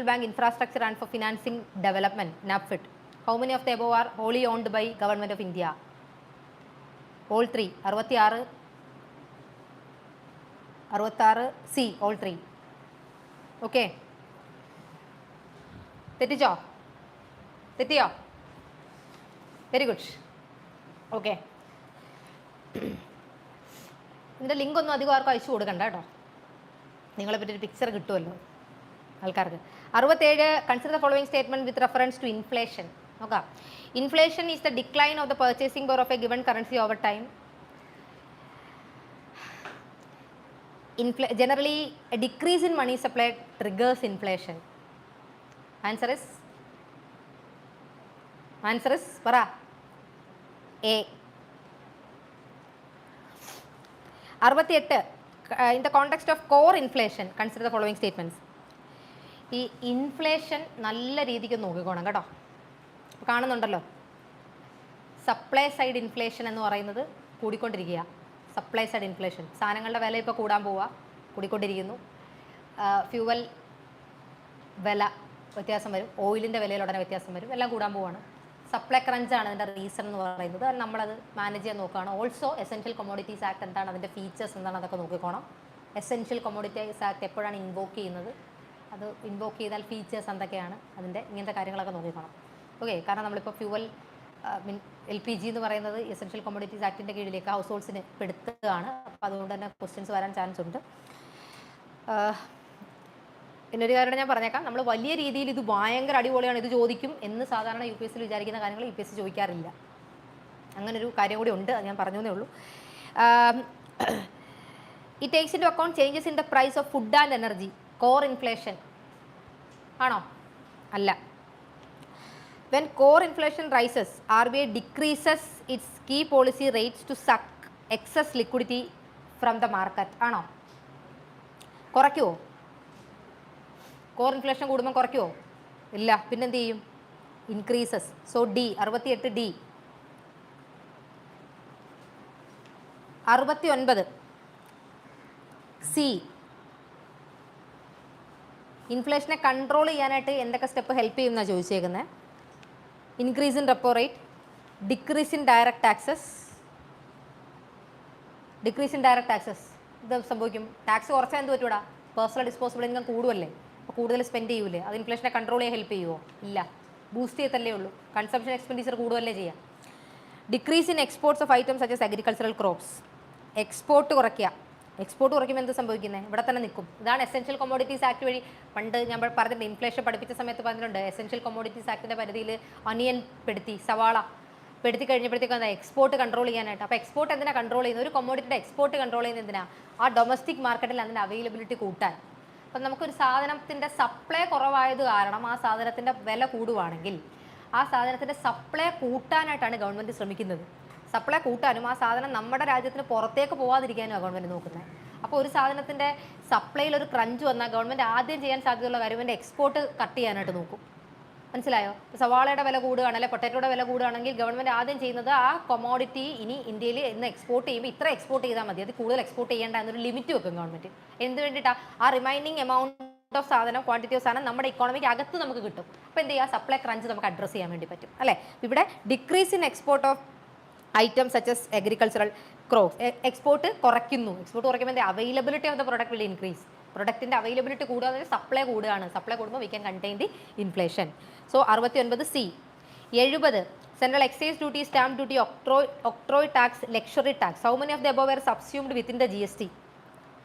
Bank Infrastructure and for Financing Development, NABFID. How many of the above are wholly owned by Government of India? All 3. 66 C, all 3. Okay. തെറ്റിച്ചോ? തെറ്റിയോ? Very good. Okay. ഇതിൻ്റെ link ഒന്നും അധികം ആർക്കും അയച്ചു കൊടുക്കണ്ട കേട്ടോ, നിങ്ങളെ പറ്റി ഒരു പിക്ചർ കിട്ടുമല്ലോ ആൾക്കാർക്ക്. 67. Consider the following statement with reference to inflation. നോക്കാം. Inflation is the decline of the purchasing power of a given currency over time. Generally, a decrease in money supply triggers inflation. Answer is പറ. A. 68. In the context of core inflation, consider the following statements. ഈ inflation നല്ല രീതിക്ക് നോക്കിക്കോണം കേട്ടോ. കാണുന്നുണ്ടല്ലോ, supply side inflation എന്ന് പറയുന്നത് കൂടിക്കൊണ്ടിരിക്കുക. Supply side inflation, സാധനങ്ങളുടെ വില ഇപ്പോൾ കൂടിക്കൊണ്ടിരിക്കുന്നു. ഫ്യൂവൽ വില വ്യത്യാസം വരും, ഓയിലിൻ്റെ വിലയിൽ ഉടനെ വ്യത്യാസം വരും, എല്ലാം കൂടാൻ പോവാണ്. സപ്ലൈ ക്രഞ്ചാണ് അതിൻ്റെ റീസൺ എന്ന് പറയുന്നത്. നമ്മളത് മാനേജ് ചെയ്യാൻ നോക്കുകയാണ്. ഓൾസോ എസെൻഷ്യൽ കൊമോഡിറ്റീസ് ആക്ട് എന്താണ്, അതിൻ്റെ ഫീച്ചേഴ്സ് എന്താണ്, അതൊക്കെ നോക്കിക്കോണം. എസെൻഷ്യൽ കൊമോഡിറ്റീസ് ആക്ട് എപ്പോഴാണ് ഇൻവോക്ക് ചെയ്യുന്നത്, അത് ഇൻവോക്ക് ചെയ്താൽ ഫീച്ചേഴ്സ് എന്തൊക്കെയാണ്, അതിൻ്റെ ഇങ്ങനത്തെ കാര്യങ്ങളൊക്കെ നോക്കിക്കോണം. ഓക്കെ. കാരണം നമ്മളിപ്പോൾ ഫ്യൂവൽ LPG എന്ന് പറയുന്നത് എസെൻഷ്യൽ കൊമോഡിറ്റീസ് ആക്ടിൻ്റെ കീഴിലേക്ക് ഹൗസ് ഹോൾഡ്സിന് പെടുത്തുകയാണ്. അപ്പോൾ അതുകൊണ്ട് തന്നെ ക്വസ്റ്റ്യൻസ് വരാൻ ചാൻസ് ഉണ്ട്. എന്നൊരു കാര്യം ഞാൻ പറഞ്ഞേക്കാം, നമ്മൾ വലിയ രീതിയിൽ ഇത് ഭയങ്കര അടിപൊളിയാണ്, ഇത് ചോദിക്കും എന്ന് സാധാരണ UPSC വിചാരിക്കുന്ന കാര്യങ്ങൾ UPSC ചോദിക്കാറില്ല. അങ്ങനൊരു കാര്യം കൂടി ഉണ്ട്, അത് ഞാൻ പറഞ്ഞേ ഉള്ളൂ. It takes into account changes in the price of food and energy, core inflation ആണോ? അല്ല. When core inflation rises RBI decreases its key policy rates to suck excess liquidity from the market ആണോ? കുറയ്ക്കുമോ? Core inflation കൂടുമ്പോൾ കുറയ്ക്കുമോ? ഇല്ല. പിന്നെന്ത് ചെയ്യും? Increases. So D 68 D. 69 C. ഇൻഫ്ലേഷനെ കൺട്രോൾ ചെയ്യാനായിട്ട് എന്തൊക്കെ സ്റ്റെപ്പ് ഹെൽപ്പ് ചെയ്യും എന്നാണ് ചോദിച്ചേക്കുന്നത്. Increase in repo rate, decrease in direct taxes. Decrease in direct taxes ഇത് സംഭവിക്കും. ടാക്സ് കുറച്ചാൽ എന്ത് പറ്റൂടാ? പേഴ്സണൽ ഡിസ്പോസിബിൾ ഇൻകം കൂടുമല്ലേ, അപ്പോൾ കൂടുതൽ സ്പെൻഡ് ചെയ്യൂലേ, അത് ഇൻഫ്ലേഷനെ കൺട്രോൾ ചെയ്യാൻ ഹെൽപ്പ് ചെയ്യുമോ? ഇല്ല. ബൂസ്റ്റ് ചെയ്തല്ലേ ഉള്ളൂ. കൺസംഷൻ എക്സ്പെൻഡിച്ചർ കൂടുമല്ലേ ചെയ്യാം. Decrease in exports of items such as agricultural crops. Export കുറയ്ക്കുക. എക്സ്പോർട്ട് കുറയ്ക്കുമ്പോൾ എന്ത് സംഭവിക്കുന്നത്? ഇവിടെ തന്നെ നിൽക്കും. ഇതാണ് എസെൻഷ്യൽ കൊമോഡിറ്റീസ് ആക്ട് വഴി പണ്ട് ഞാൻ പറഞ്ഞിട്ടുണ്ട്, ഇൻഫ്ലേഷൻ പഠിപ്പിച്ച സമയത്ത് പറഞ്ഞിട്ടുണ്ട്, എസെൻഷ്യൽ കൊമോഡിറ്റീസ് ആക്ടിൻ്റെ പരിധിയിൽ ഒനിയൻ പെടുത്തി, സവാള പെടുത്തി കഴിഞ്ഞപ്പോഴത്തേക്കും എന്താ? എക്സ്പോർട്ട് കൺട്രോൾ ചെയ്യാനായിട്ട്. അപ്പോൾ എക്സ്പോർട്ട് എന്തിനാണ് കൺട്രോൾ ചെയ്യുന്നത്? ഒരു കൊമോഡിറ്റിയുടെ എക്സ്പോർട്ട് കൺട്രോൾ ചെയ്യുന്നത് എന്തിനാണ്? ആ ഡൊമസ്റ്റിക് മാർക്കറ്റിൽ അതിൻ്റെ അവൈലബിലിറ്റി കൂട്ടാൻ. അപ്പം നമുക്കൊരു സാധനത്തിൻ്റെ സപ്ലൈ കുറവായത് കാരണം ആ സാധനത്തിൻ്റെ വില കൂടുവാണെങ്കിൽ ആ സാധനത്തിൻ്റെ സപ്ലൈ കൂട്ടാനായിട്ടാണ് ഗവൺമെൻറ് ശ്രമിക്കുന്നത്. സപ്ലൈ കൂട്ടാനും ആ സാധനം നമ്മുടെ രാജ്യത്തിന് പുറത്തേക്ക് പോകാതിരിക്കാനും ഗവൺമെൻറ് നോക്കുന്നത്. അപ്പോൾ ഒരു സാധനത്തിൻ്റെ സപ്ലൈയിൽ ഒരു ക്രഞ്ച് വന്നാൽ ഗവൺമെൻറ് ആദ്യം ചെയ്യാൻ സാധ്യതയുള്ള കാര്യം എൻ്റെ എക്സ്പോർട്ട് കട്ട് ചെയ്യാനായിട്ട് നോക്കും. മനസ്സിലായോ? സവാളയുടെ വില കൂടുകയാണ്, അല്ലെങ്കിൽ പൊട്ടറ്റോയുടെ വില കൂടുകയാണെങ്കിൽ ഗവൺമെൻറ് ആദ്യം ചെയ്യുന്നത് ആ കൊമോഡിറ്റി ഇനി ഇന്ത്യയിൽ ഇന്ന് എക്സ്പോർട്ട് ചെയ്യുമ്പോൾ ഇത്ര എക്സ്പോർട്ട് ചെയ്താൽ മതി, അത് കൂടുതൽ എക്സ്പോർട്ട് ചെയ്യേണ്ട എന്നൊരു ലിമിറ്റ് വെക്കും ഗവൺമെൻറ്. എന്ത് വേണ്ടിയിട്ടാണ്? ആ റിമൈനിങ് എമൗണ്ട് ഓഫ് സാധനം, ക്വാണ്ടിറ്റി ഓഫ് സാധനം നമ്മുടെ ഇക്കോണമിക്ക് അകത്ത് നമുക്ക് കിട്ടും. അപ്പോൾ എന്ത് ചെയ്യുക? സപ്ലൈ ക്രഞ്ച് നമുക്ക് അഡ്രസ്സ് ചെയ്യാൻ വേണ്ടി പറ്റും അല്ലേ. ഇവിടെ decrease in export of items such as agricultural crops. Export കുറയ്ക്കുന്നു. എക്സ്പോർട്ട് കുറയ്ക്കുമ്പോൾ availability of the product will increase. പ്രൊഡക്റ്റിൻ്റെ അവൈലബിലിറ്റി കൂടുക, സപ്ലൈ കൂടുകയാണ്. സപ്ലൈ കൂടുമ്പോൾ we can contain the inflation. So 69 C. 70 central excise duty, stamp duty, octroi tax, luxury tax. How many of the above are subsumed within the GST?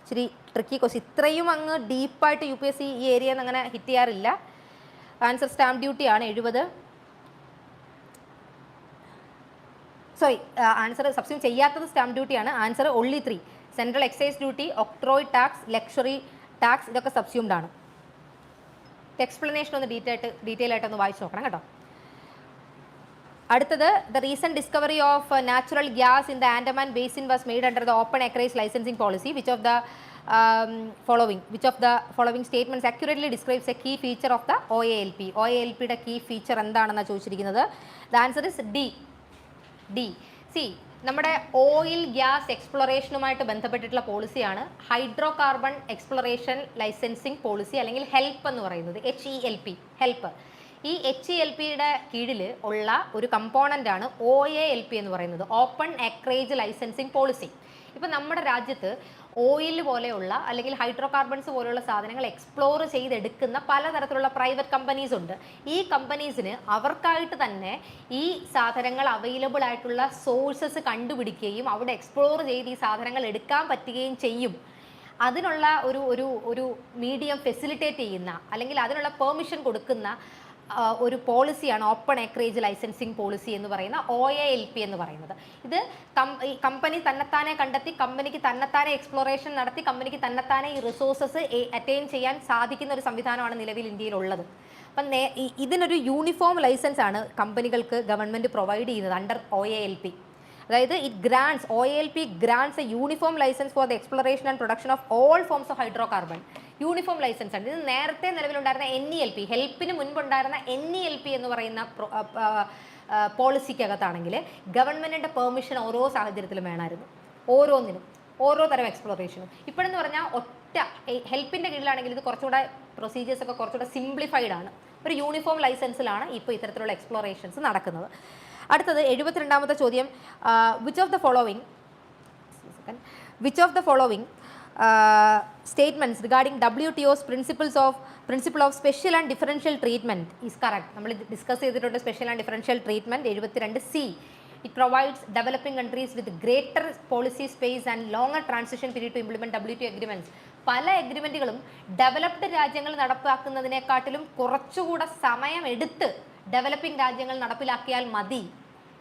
ഇച്ചിരി tricky question. ഇത്രയും അങ്ങ് ഡീപ്പായിട്ട് UPSC ഈ area അങ്ങനെ hit ചെയ്യാറില്ല. Answer stamp ഡ്യൂട്ടിയാണ് 70. Sorry, answer subsume ചെയ്യാത്തത് stamp ഡ്യൂട്ടിയാണ്. Answer only 3. Central excise duty, octroi tax, luxury tax ഇതൊക്കെ സബ്സ്യൂംഡ് ആണ്. എക്സ്പ്ലനേഷൻ ഒന്ന് ഡീറ്റെയിൽ ആയിട്ടൊന്ന് വായിച്ചു നോക്കണം കേട്ടോ. അടുത്തത്, the recent discovery of natural gas in the Andaman basin was made under the open acreage licensing policy. Which of the following statements accurately describes a key feature of the OALP? OALPയുടെ key feature എന്താണെന്നാണ് ചോദിച്ചിരിക്കുന്നത്. The answer is D. C, നമ്മുടെ oil gas എക്സ്പ്ലോറേഷനുമായിട്ട് ബന്ധപ്പെട്ടിട്ടുള്ള പോളിസിയാണ് hydrocarbon exploration licensing policy, അല്ലെങ്കിൽ help എന്ന് പറയുന്നത്. HELP, help. ഈ HELPയുടെ കീഴിൽ ഉള്ള ഒരു കമ്പോണൻ്റ് ആണ് OALP എന്ന് പറയുന്നത്, ഓപ്പൺ അക്രേജ് ലൈസൻസിങ് പോളിസി. ഇപ്പം നമ്മുടെ രാജ്യത്ത് ഓയിൽ പോലെയുള്ള അല്ലെങ്കിൽ ഹൈഡ്രോ കാർബൺസ് പോലെയുള്ള സാധനങ്ങൾ എക്സ്പ്ലോർ ചെയ്തെടുക്കുന്ന പലതരത്തിലുള്ള പ്രൈവറ്റ് കമ്പനീസ് ഉണ്ട്. ഈ കമ്പനീസിന് അവർക്കായിട്ട് തന്നെ ഈ സാധനങ്ങൾ അവൈലബിൾ ആയിട്ടുള്ള സോഴ്സസ് കണ്ടുപിടിക്കുകയും അവിടെ എക്സ്പ്ലോർ ചെയ്ത് ഈ സാധനങ്ങൾ എടുക്കാൻ പറ്റുകയും ചെയ്യും. അതിനുള്ള ഒരു മീഡിയം ഫെസിലിറ്റേറ്റ് ചെയ്യുന്ന അല്ലെങ്കിൽ അതിനുള്ള പെർമിഷൻ കൊടുക്കുന്ന ഒരു പോളിസിയാണ് ഓപ്പൺ അക്രേജ് ലൈസൻസിങ് പോളിസി എന്ന് പറയുന്ന OALP എന്ന് പറയുന്നത്. ഇത് കമ്പനി തന്നെത്താനെ കണ്ടെത്തി, കമ്പനിക്ക് തന്നെത്താനെ എക്സ്പ്ലോറേഷൻ നടത്തി, കമ്പനിക്ക് തന്നെത്താനെ ഈ റിസോഴ്സസ് അറ്റൈൻ ചെയ്യാൻ സാധിക്കുന്ന ഒരു സംവിധാനമാണ് നിലവിൽ ഇന്ത്യയിലുള്ളത്. അപ്പം ഇതിനൊരു യൂണിഫോം ലൈസൻസ് ആണ് കമ്പനികൾക്ക് ഗവൺമെൻറ് പ്രൊവൈഡ് ചെയ്യുന്നത് അണ്ടർ OALP. അതായത് OALP grants a uniform license for the exploration and production of all forms of hydrocarbon. Uniform licence ആണ്. ഇത് നേരത്തെ നിലവിലുണ്ടായിരുന്ന NELP, ഹെൽപ്പിന് മുൻപുണ്ടായിരുന്ന NELP എന്ന് പറയുന്ന പോളിസിക്കകത്താണെങ്കിൽ ഗവൺമെൻറ്റിൻ്റെ പെർമിഷൻ ഓരോ സാഹചര്യത്തിലും വേണമായിരുന്നു, ഓരോന്നിനും, ഓരോ തരം എക്സ്പ്ലോറേഷനും. ഇപ്പോഴെന്ന് പറഞ്ഞാൽ ഒറ്റ ഹെൽപ്പിൻ്റെ കീഴിലാണെങ്കിൽ ഇത് കുറച്ചുകൂടെ പ്രൊസീജിയേഴ്സൊക്കെ കുറച്ചുകൂടെ സിംപ്ലിഫൈഡ് ആണ്. ഒരു യൂണിഫോം ലൈസൻസിലാണ് ഇപ്പോൾ ഇത്തരത്തിലുള്ള എക്സ്പ്ലോറേഷൻസ് നടക്കുന്നത്. അടുത്തത് 72ാമത്തെ ചോദ്യം, which of the following statements regarding WTO's principle of special and differential treatment is correct? നമ്മൾ ഡിസ്കസ് ചെയ്തിട്ടുണ്ട് special and differential treatment. 72 C. It provides developing countries with greater policy space and longer transition period to implement WTO agreements. പല എഗ്രിമെൻറ്റുകളും developed രാജ്യങ്ങൾ നടപ്പാക്കുന്നതിനെക്കാട്ടിലും കുറച്ചുകൂടെ സമയമെടുത്ത് developing രാജ്യങ്ങൾ നടപ്പിലാക്കിയാൽ മതി.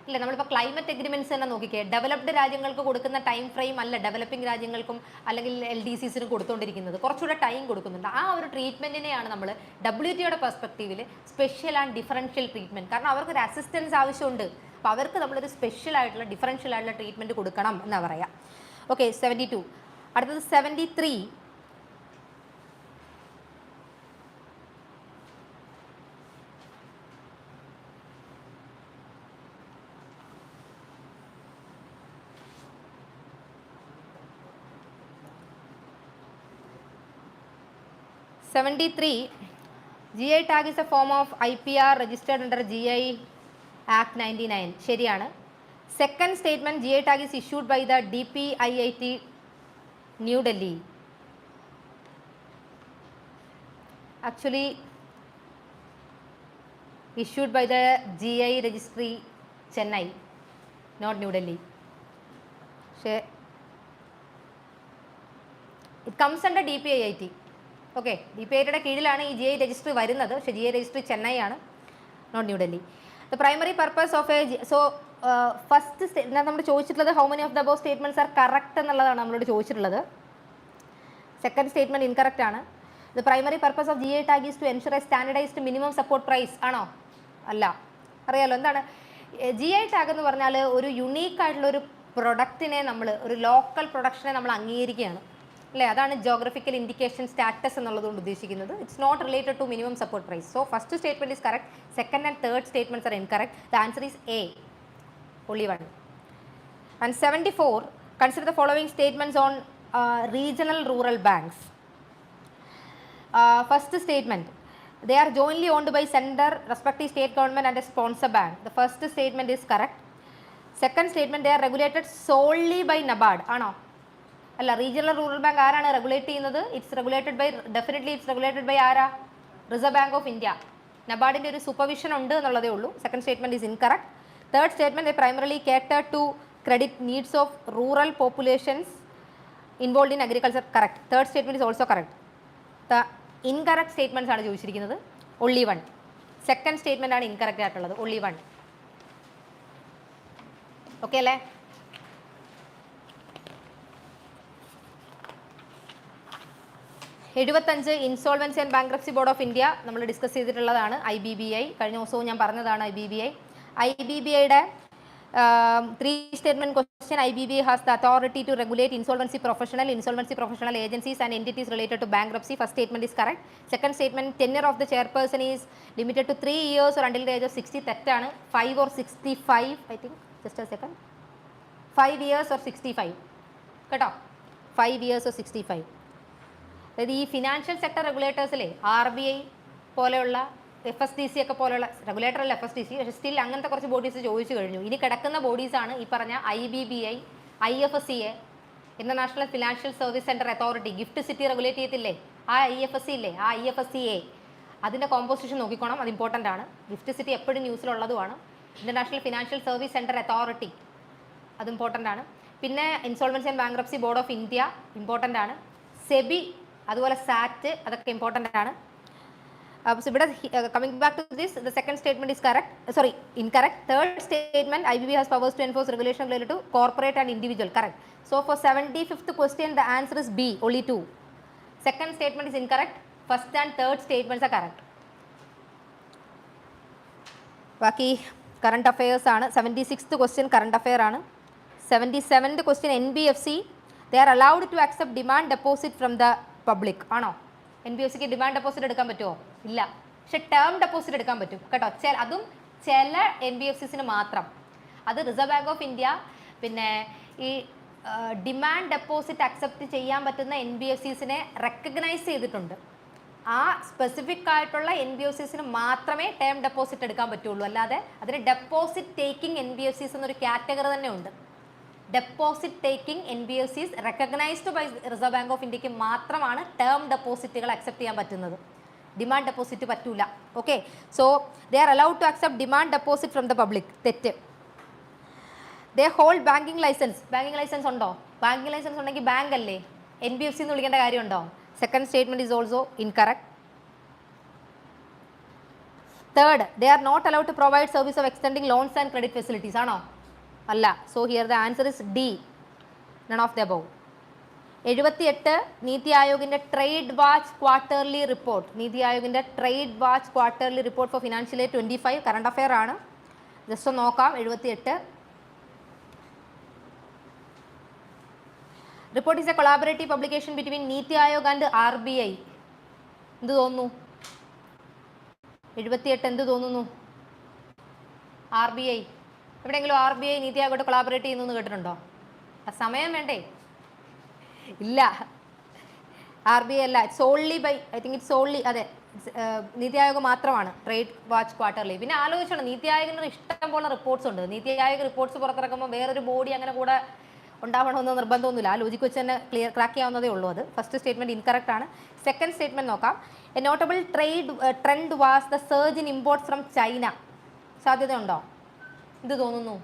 ഇല്ല, നമ്മളിപ്പോൾ ക്ലൈമറ്റ് എഗ്രിമെൻറ്റ്സ് തന്നെ നോക്കിക്കേ, ഡെവലപ്ഡ് രാജ്യങ്ങൾക്ക് കൊടുക്കുന്ന ടൈം ഫ്രെയിം അല്ല ഡെവലപ്പിംഗ് രാജ്യങ്ങൾക്കും അല്ലെങ്കിൽ LDCസിനും കൊടുത്തുകൊണ്ടിരിക്കുന്നത്, കുറച്ചുകൂടെ ടൈം കൊടുക്കുന്നുണ്ട്. ആ ഒരു ട്രീറ്റ്മെൻറ്റിനെയാണ് നമ്മൾ WTOയുടെ പെർസ്പെക്റ്റീവിൽ സ്പെഷ്യൽ ആൻഡ് ഡിഫറൻഷ്യൽ ട്രീറ്റ്മെൻറ്റ്, കാരണം അവർക്ക് ഒരു അസിസ്റ്റൻസ് ആവശ്യമുണ്ട്. അപ്പോൾ അവർക്ക് നമ്മളൊരു സ്പെഷ്യൽ ആയിട്ടുള്ള ഡിഫറൻഷ്യൽ ആയിട്ടുള്ള ട്രീറ്റ്മെൻറ്റ് കൊടുക്കണം എന്നാണ് പറയാം. ഓക്കെ, 72. അടുത്തത് 73. GI tag is a form of IPR registered under GI Act 99. ശരിയാണ്. Second statement, GI tag is issued by the DPIIT New Delhi. Actually issued by the GI registry Chennai, not New Delhi. It comes under DPIIT. Okay, DPIITയുടെ കീഴിലാണ് ഈ GI registry വരുന്നത്, പക്ഷേ GI registry Chennai ആണ്, not New Delhi. The primary purpose of first നമ്മൾ ചോദിച്ചിട്ടുള്ളത് how many of the above statements are correct എന്നുള്ളതാണ് നമ്മളോട് ചോദിച്ചിട്ടുള്ളത്. സെക്കൻഡ് സ്റ്റേറ്റ്മെൻറ്റ് ഇൻകറക്റ്റ് ആണ്. The primary purpose of GI tag is to ensure a standardised minimum support price ആണോ? അല്ല. അറിയാലോ എന്താണ് GI ടാഗ് എന്ന് പറഞ്ഞാൽ? ഒരു യുണീക്ക് ആയിട്ടുള്ള ഒരു പ്രൊഡക്റ്റിനെ നമ്മൾ, ഒരു ലോക്കൽ പ്രൊഡക്ഷനെ നമ്മൾ അംഗീകരിക്കുകയാണ് അല്ലേ? അതാണ് ജോഗ്രഫിക്കൽ ഇൻഡിക്കേഷൻ സ്റ്റാറ്റസ് എന്നുള്ളതുകൊണ്ട് ഉദ്ദേശിക്കുന്നത്. It's not related to minimum support price. So first statement is correct, second and third statements are incorrect. The answer is A, only one. And 74, consider the following statements on regional rural banks. First statement, they are jointly owned by center, respective state government and a sponsor bank. The first statement is correct. Second statement, they are regulated solely by NABARD. ആണോ? അല്ല, regional rural bank ആരാണ് regulate ചെയ്യുന്നത്? It's regulated by, definitely it's regulated by ആരാ? Reserve bank of India. നബാർഡിൻ്റെ ഒരു supervision ഉണ്ട് എന്നുള്ളതേ ഉള്ളൂ. Second statement is incorrect. Third statement, they primarily cater to credit needs of rural populations involve in agriculture. Correct. Third statement is also correct. The incorrect statements ആണ് ചോദിച്ചിരിക്കുന്നത്, only one. Second statement ആണ് incorrect ആയിട്ടുള്ളത്, only one. Okay അല്ലേ? Insolvency and bankruptcy board of India നമ്മൾ discuss ചെയ്തിട്ടുള്ളതാണ്. IBBI കഴിഞ്ഞ ദിവസവും ഞാൻ പറഞ്ഞതാണ്. IBBIയുടെ 3 statement question. IBBI has the authority to regulate insolvency professional agencies and entities related to bankruptcy. First statement is correct. Second statement, tenure of the chairperson is limited to 3 years or until the age of 60. തെറ്റാണ്. 5 or 65, I think. Just a second. 5 years or 65 കേട്ടോ. 5 years or 65. അതായത് ഈ financial sector റെഗുലേറ്റേഴ്സിലെ RBI പോലെയുള്ള FSDC ഒക്കെ പോലെയുള്ള regulator അല്ല FSDC, പക്ഷേ still അങ്ങനത്തെ കുറച്ച് ബോഡീസ് ചോദിച്ചു കഴിഞ്ഞു. ഇനി കിടക്കുന്ന ബോഡീസാണ് ഈ പറഞ്ഞ IBBI, IFSCA, international financial service centre authority. GIFT City regulate ചെയ്യത്തില്ലേ, ആ IFSC ഇല്ലേ, ആ IFSCA. അതിൻ്റെ കോമ്പോസിഷൻ നോക്കിക്കോണം, അത് ഇമ്പോർട്ടൻ്റ് ആണ്. ഗിഫ്റ്റ് സിറ്റി എപ്പോഴും ന്യൂസിലുള്ളതുമാണ്. International financial service centre authority, അത് ഇമ്പോർട്ടൻ്റ് ആണ്. പിന്നെ insolvency and bankruptcy board of India important ആണ്. സെബി, അതുപോലെ സാറ്റ്, അതൊക്കെ ഇമ്പോർട്ടൻ്റ് ആണ്. ഇവിടെ coming back to this, the second statement is correct, sorry incorrect. Third statement, IBBI has powers to enforce regulation related to corporate and individual. Correct. So for 75th question, the answer is B, only 2. Second statement is incorrect. First and third statements are correct. ബാക്കി current affairs ആണ്. 76th question current affair ആണ്. 77th question, NBFC, they are allowed to accept demand deposit from the public. ആണോ? NBFCക്ക് demand deposit എടുക്കാൻ പറ്റുമോ? ഇല്ല. പക്ഷെ term deposit എടുക്കാൻ പറ്റും കേട്ടോ. അതും ചില NBFCസിന് മാത്രം. അത് റിസർവ് ബാങ്ക് ഓഫ് ഇന്ത്യ പിന്നെ ഈ ഡിമാൻഡ് ഡെപ്പോസിറ്റ് അക്സെപ്റ്റ് ചെയ്യാൻ പറ്റുന്ന NBFCസിനെ റെക്കഗ്നൈസ് ചെയ്തിട്ടുണ്ട്. ആ സ്പെസിഫിക് ആയിട്ടുള്ള NBFCസിന് മാത്രമേ ടേം ഡെപ്പോസിറ്റ് എടുക്കാൻ പറ്റുള്ളൂ. അല്ലാതെ അതിന് ഡെപ്പോസിറ്റ് ടേക്കിംഗ് NBFCസ് എന്നൊരു കാറ്റഗറി തന്നെ ഉണ്ട്. Deposit taking NBFCs recognised by reserve bank of ഇന്ത്യക്ക് മാത്രമാണ് ടേം ഡെപ്പോസിറ്റുകൾ അക്സെപ്റ്റ് ചെയ്യാൻ പറ്റുന്നത്. ഡിമാൻഡ് ഡെപ്പോസിറ്റ് പറ്റൂല. Okay, so they are allowed to accept demand deposit from the public. തെറ്റ്. They hold banking licence. Banking licence ഉണ്ടോ? ബാങ്കിങ് ലൈസൻസ് ഉണ്ടെങ്കിൽ bank അല്ലേ? NBFC എന്ന് വിളിക്കേണ്ട കാര്യമുണ്ടോ? Second statement is also incorrect. Third, they are not allowed to provide service of extending loans and credit facilities ആണോ? അല്ല. So here the answer is D, none of the above. 78 NITI ആയോഗിന്റെ trade watch quarterly report. NITI ആയോഗിന്റെ trade watch quarterly report for financial year 25 current affair ആണ്. Just ഒന്ന് നോക്കാം. 78 report is a collaborative publication between NITI Aayog and RBI. എന്ത് തോന്നുന്നു? 78 എന്ത് തോന്നുന്നു? RBI എവിടെയെങ്കിലും RBI നീതി ആയോഗോട്ട് കൊളാബറേറ്റ് ചെയ്യുന്നു കേട്ടിട്ടുണ്ടോ? സമയം വേണ്ടേ? ഇല്ല, RBI അല്ല. Solely by I think it's solely, അതെ, നീതി ആയോഗ് മാത്രമാണ് ട്രേഡ് വാച്ച് ക്വാർട്ടർലി. പിന്നെ ആലോചിച്ചോണം, നീതി ആയോഗിന് ഇഷ്ടം പോലെ റിപ്പോർട്ട്സ് ഉണ്ട്. നീതി ആയോഗ് റിപ്പോർട്ട്സ് പുറത്തിറക്കുമ്പോൾ വേറൊരു ബോഡി അങ്ങനെ കൂടെ ഉണ്ടാവണമെന്ന് നിർബന്ധമൊന്നുമില്ല. ആ ലോജിക്ക് വെച്ച് തന്നെ ക്രാക്ക് ചെയ്യാവുന്നതേ ഉള്ളൂ. അത് ഫസ്റ്റ് സ്റ്റേറ്റ്മെന്റ് ഇൻകറക്റ്റ് ആണ്. സെക്കൻഡ് സ്റ്റേറ്റ്മെന്റ് നോക്കാം. A notable trend was the surge in imports from China. സാധ്യതയുണ്ടോ? ഇത് തോന്നുന്നു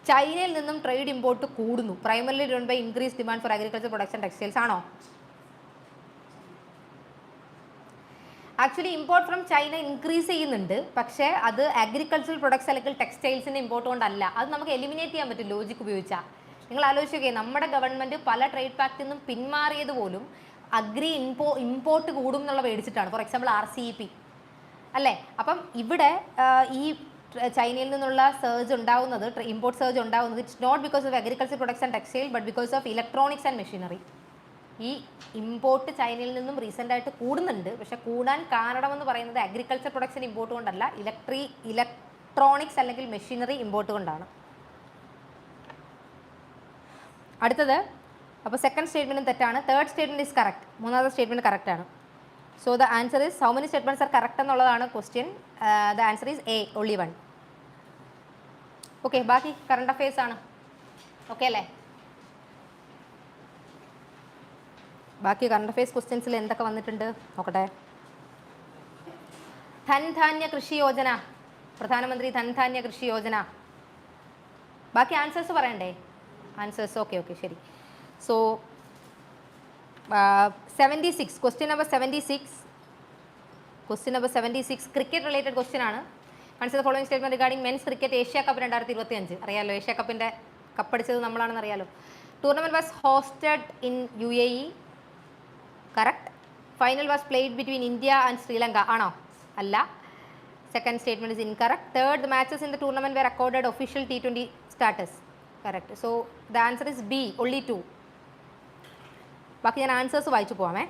ചൈനയിൽ നിന്നും ട്രേഡ് ഇമ്പോർട്ട് കൂടുന്നു. Primarily driven by increase demand for agriculture production textiles ആണോ? Actually import from China increase ചെയ്യുന്നുണ്ട്, പക്ഷേ അത് അഗ്രികൾച്ചറൽ പ്രൊഡക്ട്സ് അല്ലെങ്കിൽ ടെക്സ്റ്റൈൽസിൻ്റെ ഇമ്പോർട്ട് കൊണ്ടല്ല. അത് നമുക്ക് എലിമിനേറ്റ് ചെയ്യാൻ പറ്റും ലോജിക്ക് ഉപയോഗിച്ചാൽ. നിങ്ങൾ ആലോചിക്കുകയും നമ്മുടെ ഗവൺമെൻറ് പല ട്രേഡ് പാക്റ്റിൽ നിന്നും പിന്മാറിയത് പോലും ഇമ്പോർട്ട് കൂടും എന്നുള്ള മേടിച്ചിട്ടാണ്. ഫോർ എക്സാമ്പിൾ RCEP അല്ലേ? അപ്പം ഇവിടെ ഈ ചൈനയിൽ നിന്നുള്ള സർജ് ഉണ്ടാവുന്നത്, ഇമ്പോർട്ട് സർജ് ഉണ്ടാവുന്നത്, it's not because of agriculture products and textile but because of electronics and machinery. ഈ ഇമ്പോർട്ട് ചൈനയിൽ നിന്നും റീസെൻ്റ് ആയിട്ട് കൂടുന്നുണ്ട്, പക്ഷെ കൂടാൻ കാരണമെന്ന് പറയുന്നത് അഗ്രികൾച്ചർ പ്രൊഡക്ട്സിന് ഇമ്പോർട്ട് കൊണ്ടല്ല, ഇലക്ട്രോണിക്സ് അല്ലെങ്കിൽ മെഷീനറി ഇമ്പോർട്ട് കൊണ്ടാണ്. അടുത്തത്, അപ്പോൾ സെക്കൻഡ് സ്റ്റേറ്റ്മെൻറ്റും തെറ്റാണ്. Third statement is correct. മൂന്നാമത്തെ സ്റ്റേറ്റ്മെൻറ്റ് കറക്റ്റ് ആണ്. So the answer is how many statements are correct എന്നുള്ളതാണ് question. The answer is A, only 1. Okay, ബാക്കി കറണ്ട് അഫയേഴ്സ് ആണ്. ഓക്കെ അല്ലേ? ബാക്കി കറണ്ട് അഫയേഴ്സ് ക്വസ്റ്റ്യൻസിൽ എന്തൊക്കെ വന്നിട്ടുണ്ട് നോക്കട്ടെ. ധൻധാന്യ കൃഷി യോജന, പ്രധാനമന്ത്രി ധൻധാന്യ കൃഷി യോജന. ബാക്കി ആൻസേഴ്സ് പറയണ്ടേ? ആൻസേഴ്സ് ഓക്കെ ശരി. So 76, question number 76, cricket related question ആണ്. Consider following statement regarding men's cricket Asia Cup 2025. അറിയാലോ, ഏഷ്യ കപ്പിൻ്റെ കപ്പടിച്ചത് നമ്മളാണെന്ന് അറിയാലോ. Tournament was hosted in UAE. Correct. Final was played between India and Sri Lanka. ആണോ? അല്ല. Second statement is incorrect. Third, the matches in the tournament were accorded official T20 status. Correct. So the answer is B, only 2. ബാക്കി ഞാൻ answers വായിച്ചു പോവാമേ.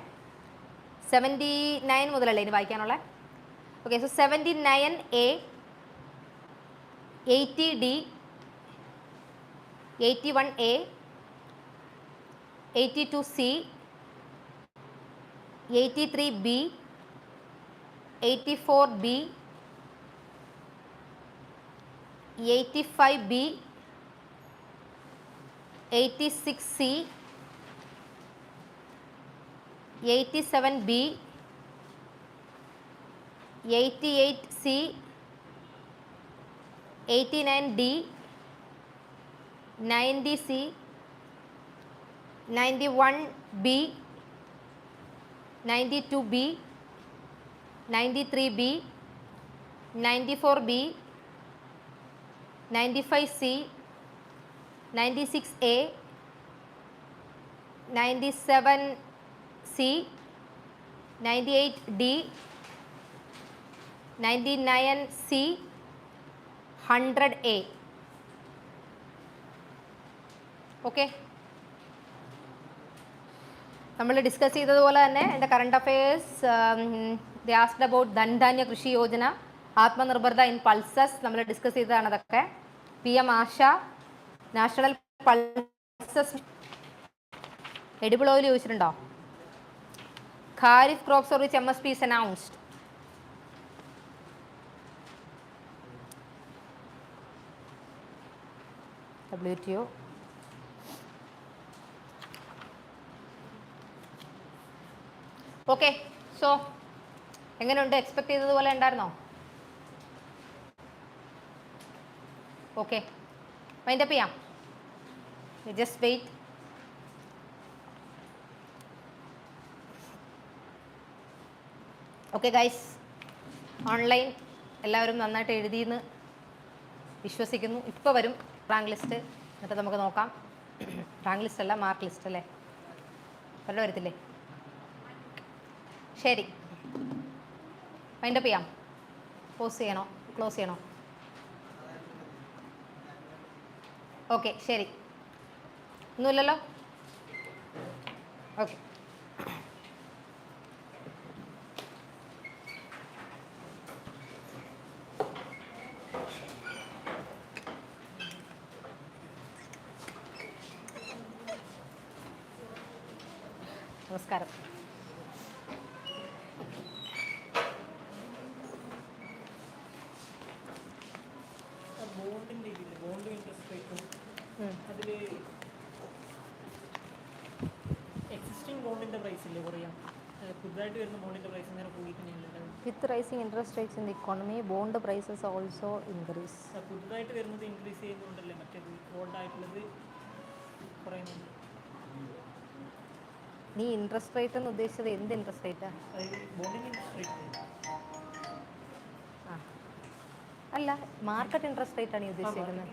79 മുതലല്ലേ ഇനി വായിക്കാനുള്ള? Okay, so 79A, 80D, 81A, 82C, 83B, 84B, 85B, 86C, 87B, 88C, 89D, 90C, 91B, 92B, 93B, 94B, 95C, 96A, 97C, 98D, 99C, 100A. Okay, നമ്മൾ discuss ചെയ്തതുപോലെ തന്നെ എൻ്റെ current affairs they asked about Dhandhaanya Krishi Yojana, Atmanirbharta in pulses നമ്മൾ discuss ചെയ്തതാണ്. അതൊക്കെ PM Aasha, national pulses, edible oil ചോദിച്ചിട്ടുണ്ടോ? Kharif crops for which MSP is announced. WTO. Okay, so എങ്ങനെയുണ്ട്? Expect ചെയ്തതുപോലെ ഉണ്ടായിരുന്നോ? ഓക്കെ, വൈൻഡപ്പ് ചെയ്യാം. Just wait. Okay guys, online എല്ലാവരും നന്നായിട്ട് എഴുതിയെന്ന് വിശ്വസിക്കുന്നു. ഇപ്പോൾ വരും റാങ്ക് ലിസ്റ്റ്, എന്നിട്ട് നമുക്ക് നോക്കാം. റാങ്ക് ലിസ്റ്റ് അല്ല, മാർക്ക് ലിസ്റ്റ് അല്ലേ? വല്ല വരത്തില്ലേ? ശരി, വൈൻഡപ്പ് ചെയ്യാം. പോസ് ചെയ്യണോ, ക്ലോസ് ചെയ്യണോ? ഓക്കെ, ശരി. ഒന്നുമില്ലല്ലോ? ഓക്കെ. നമസ്കാരം. With rising interest rates in the economy, bond prices also increase. പുതുതായിട്ട് വരുന്നത് ഇൻക്രീസ് ചെയ്യുന്നുണ്ടല്ലേ, മറ്റേത് ഓൾഡ് ആയിട്ടുള്ളത് പറയുന്നുണ്ട്. നീ ഇൻട്രസ്റ്റ് റേറ്റ് എന്ന് ഉദ്ദേശിച്ചത് എന്ത് ഇൻട്രസ്റ്റ് റേറ്റാ? ആ അല്ല, മാർക്കറ്റ് ഇൻട്രസ്റ്റ് റേറ്റ് ആണ് നീ ഉദ്ദേശിക്കുന്നത്.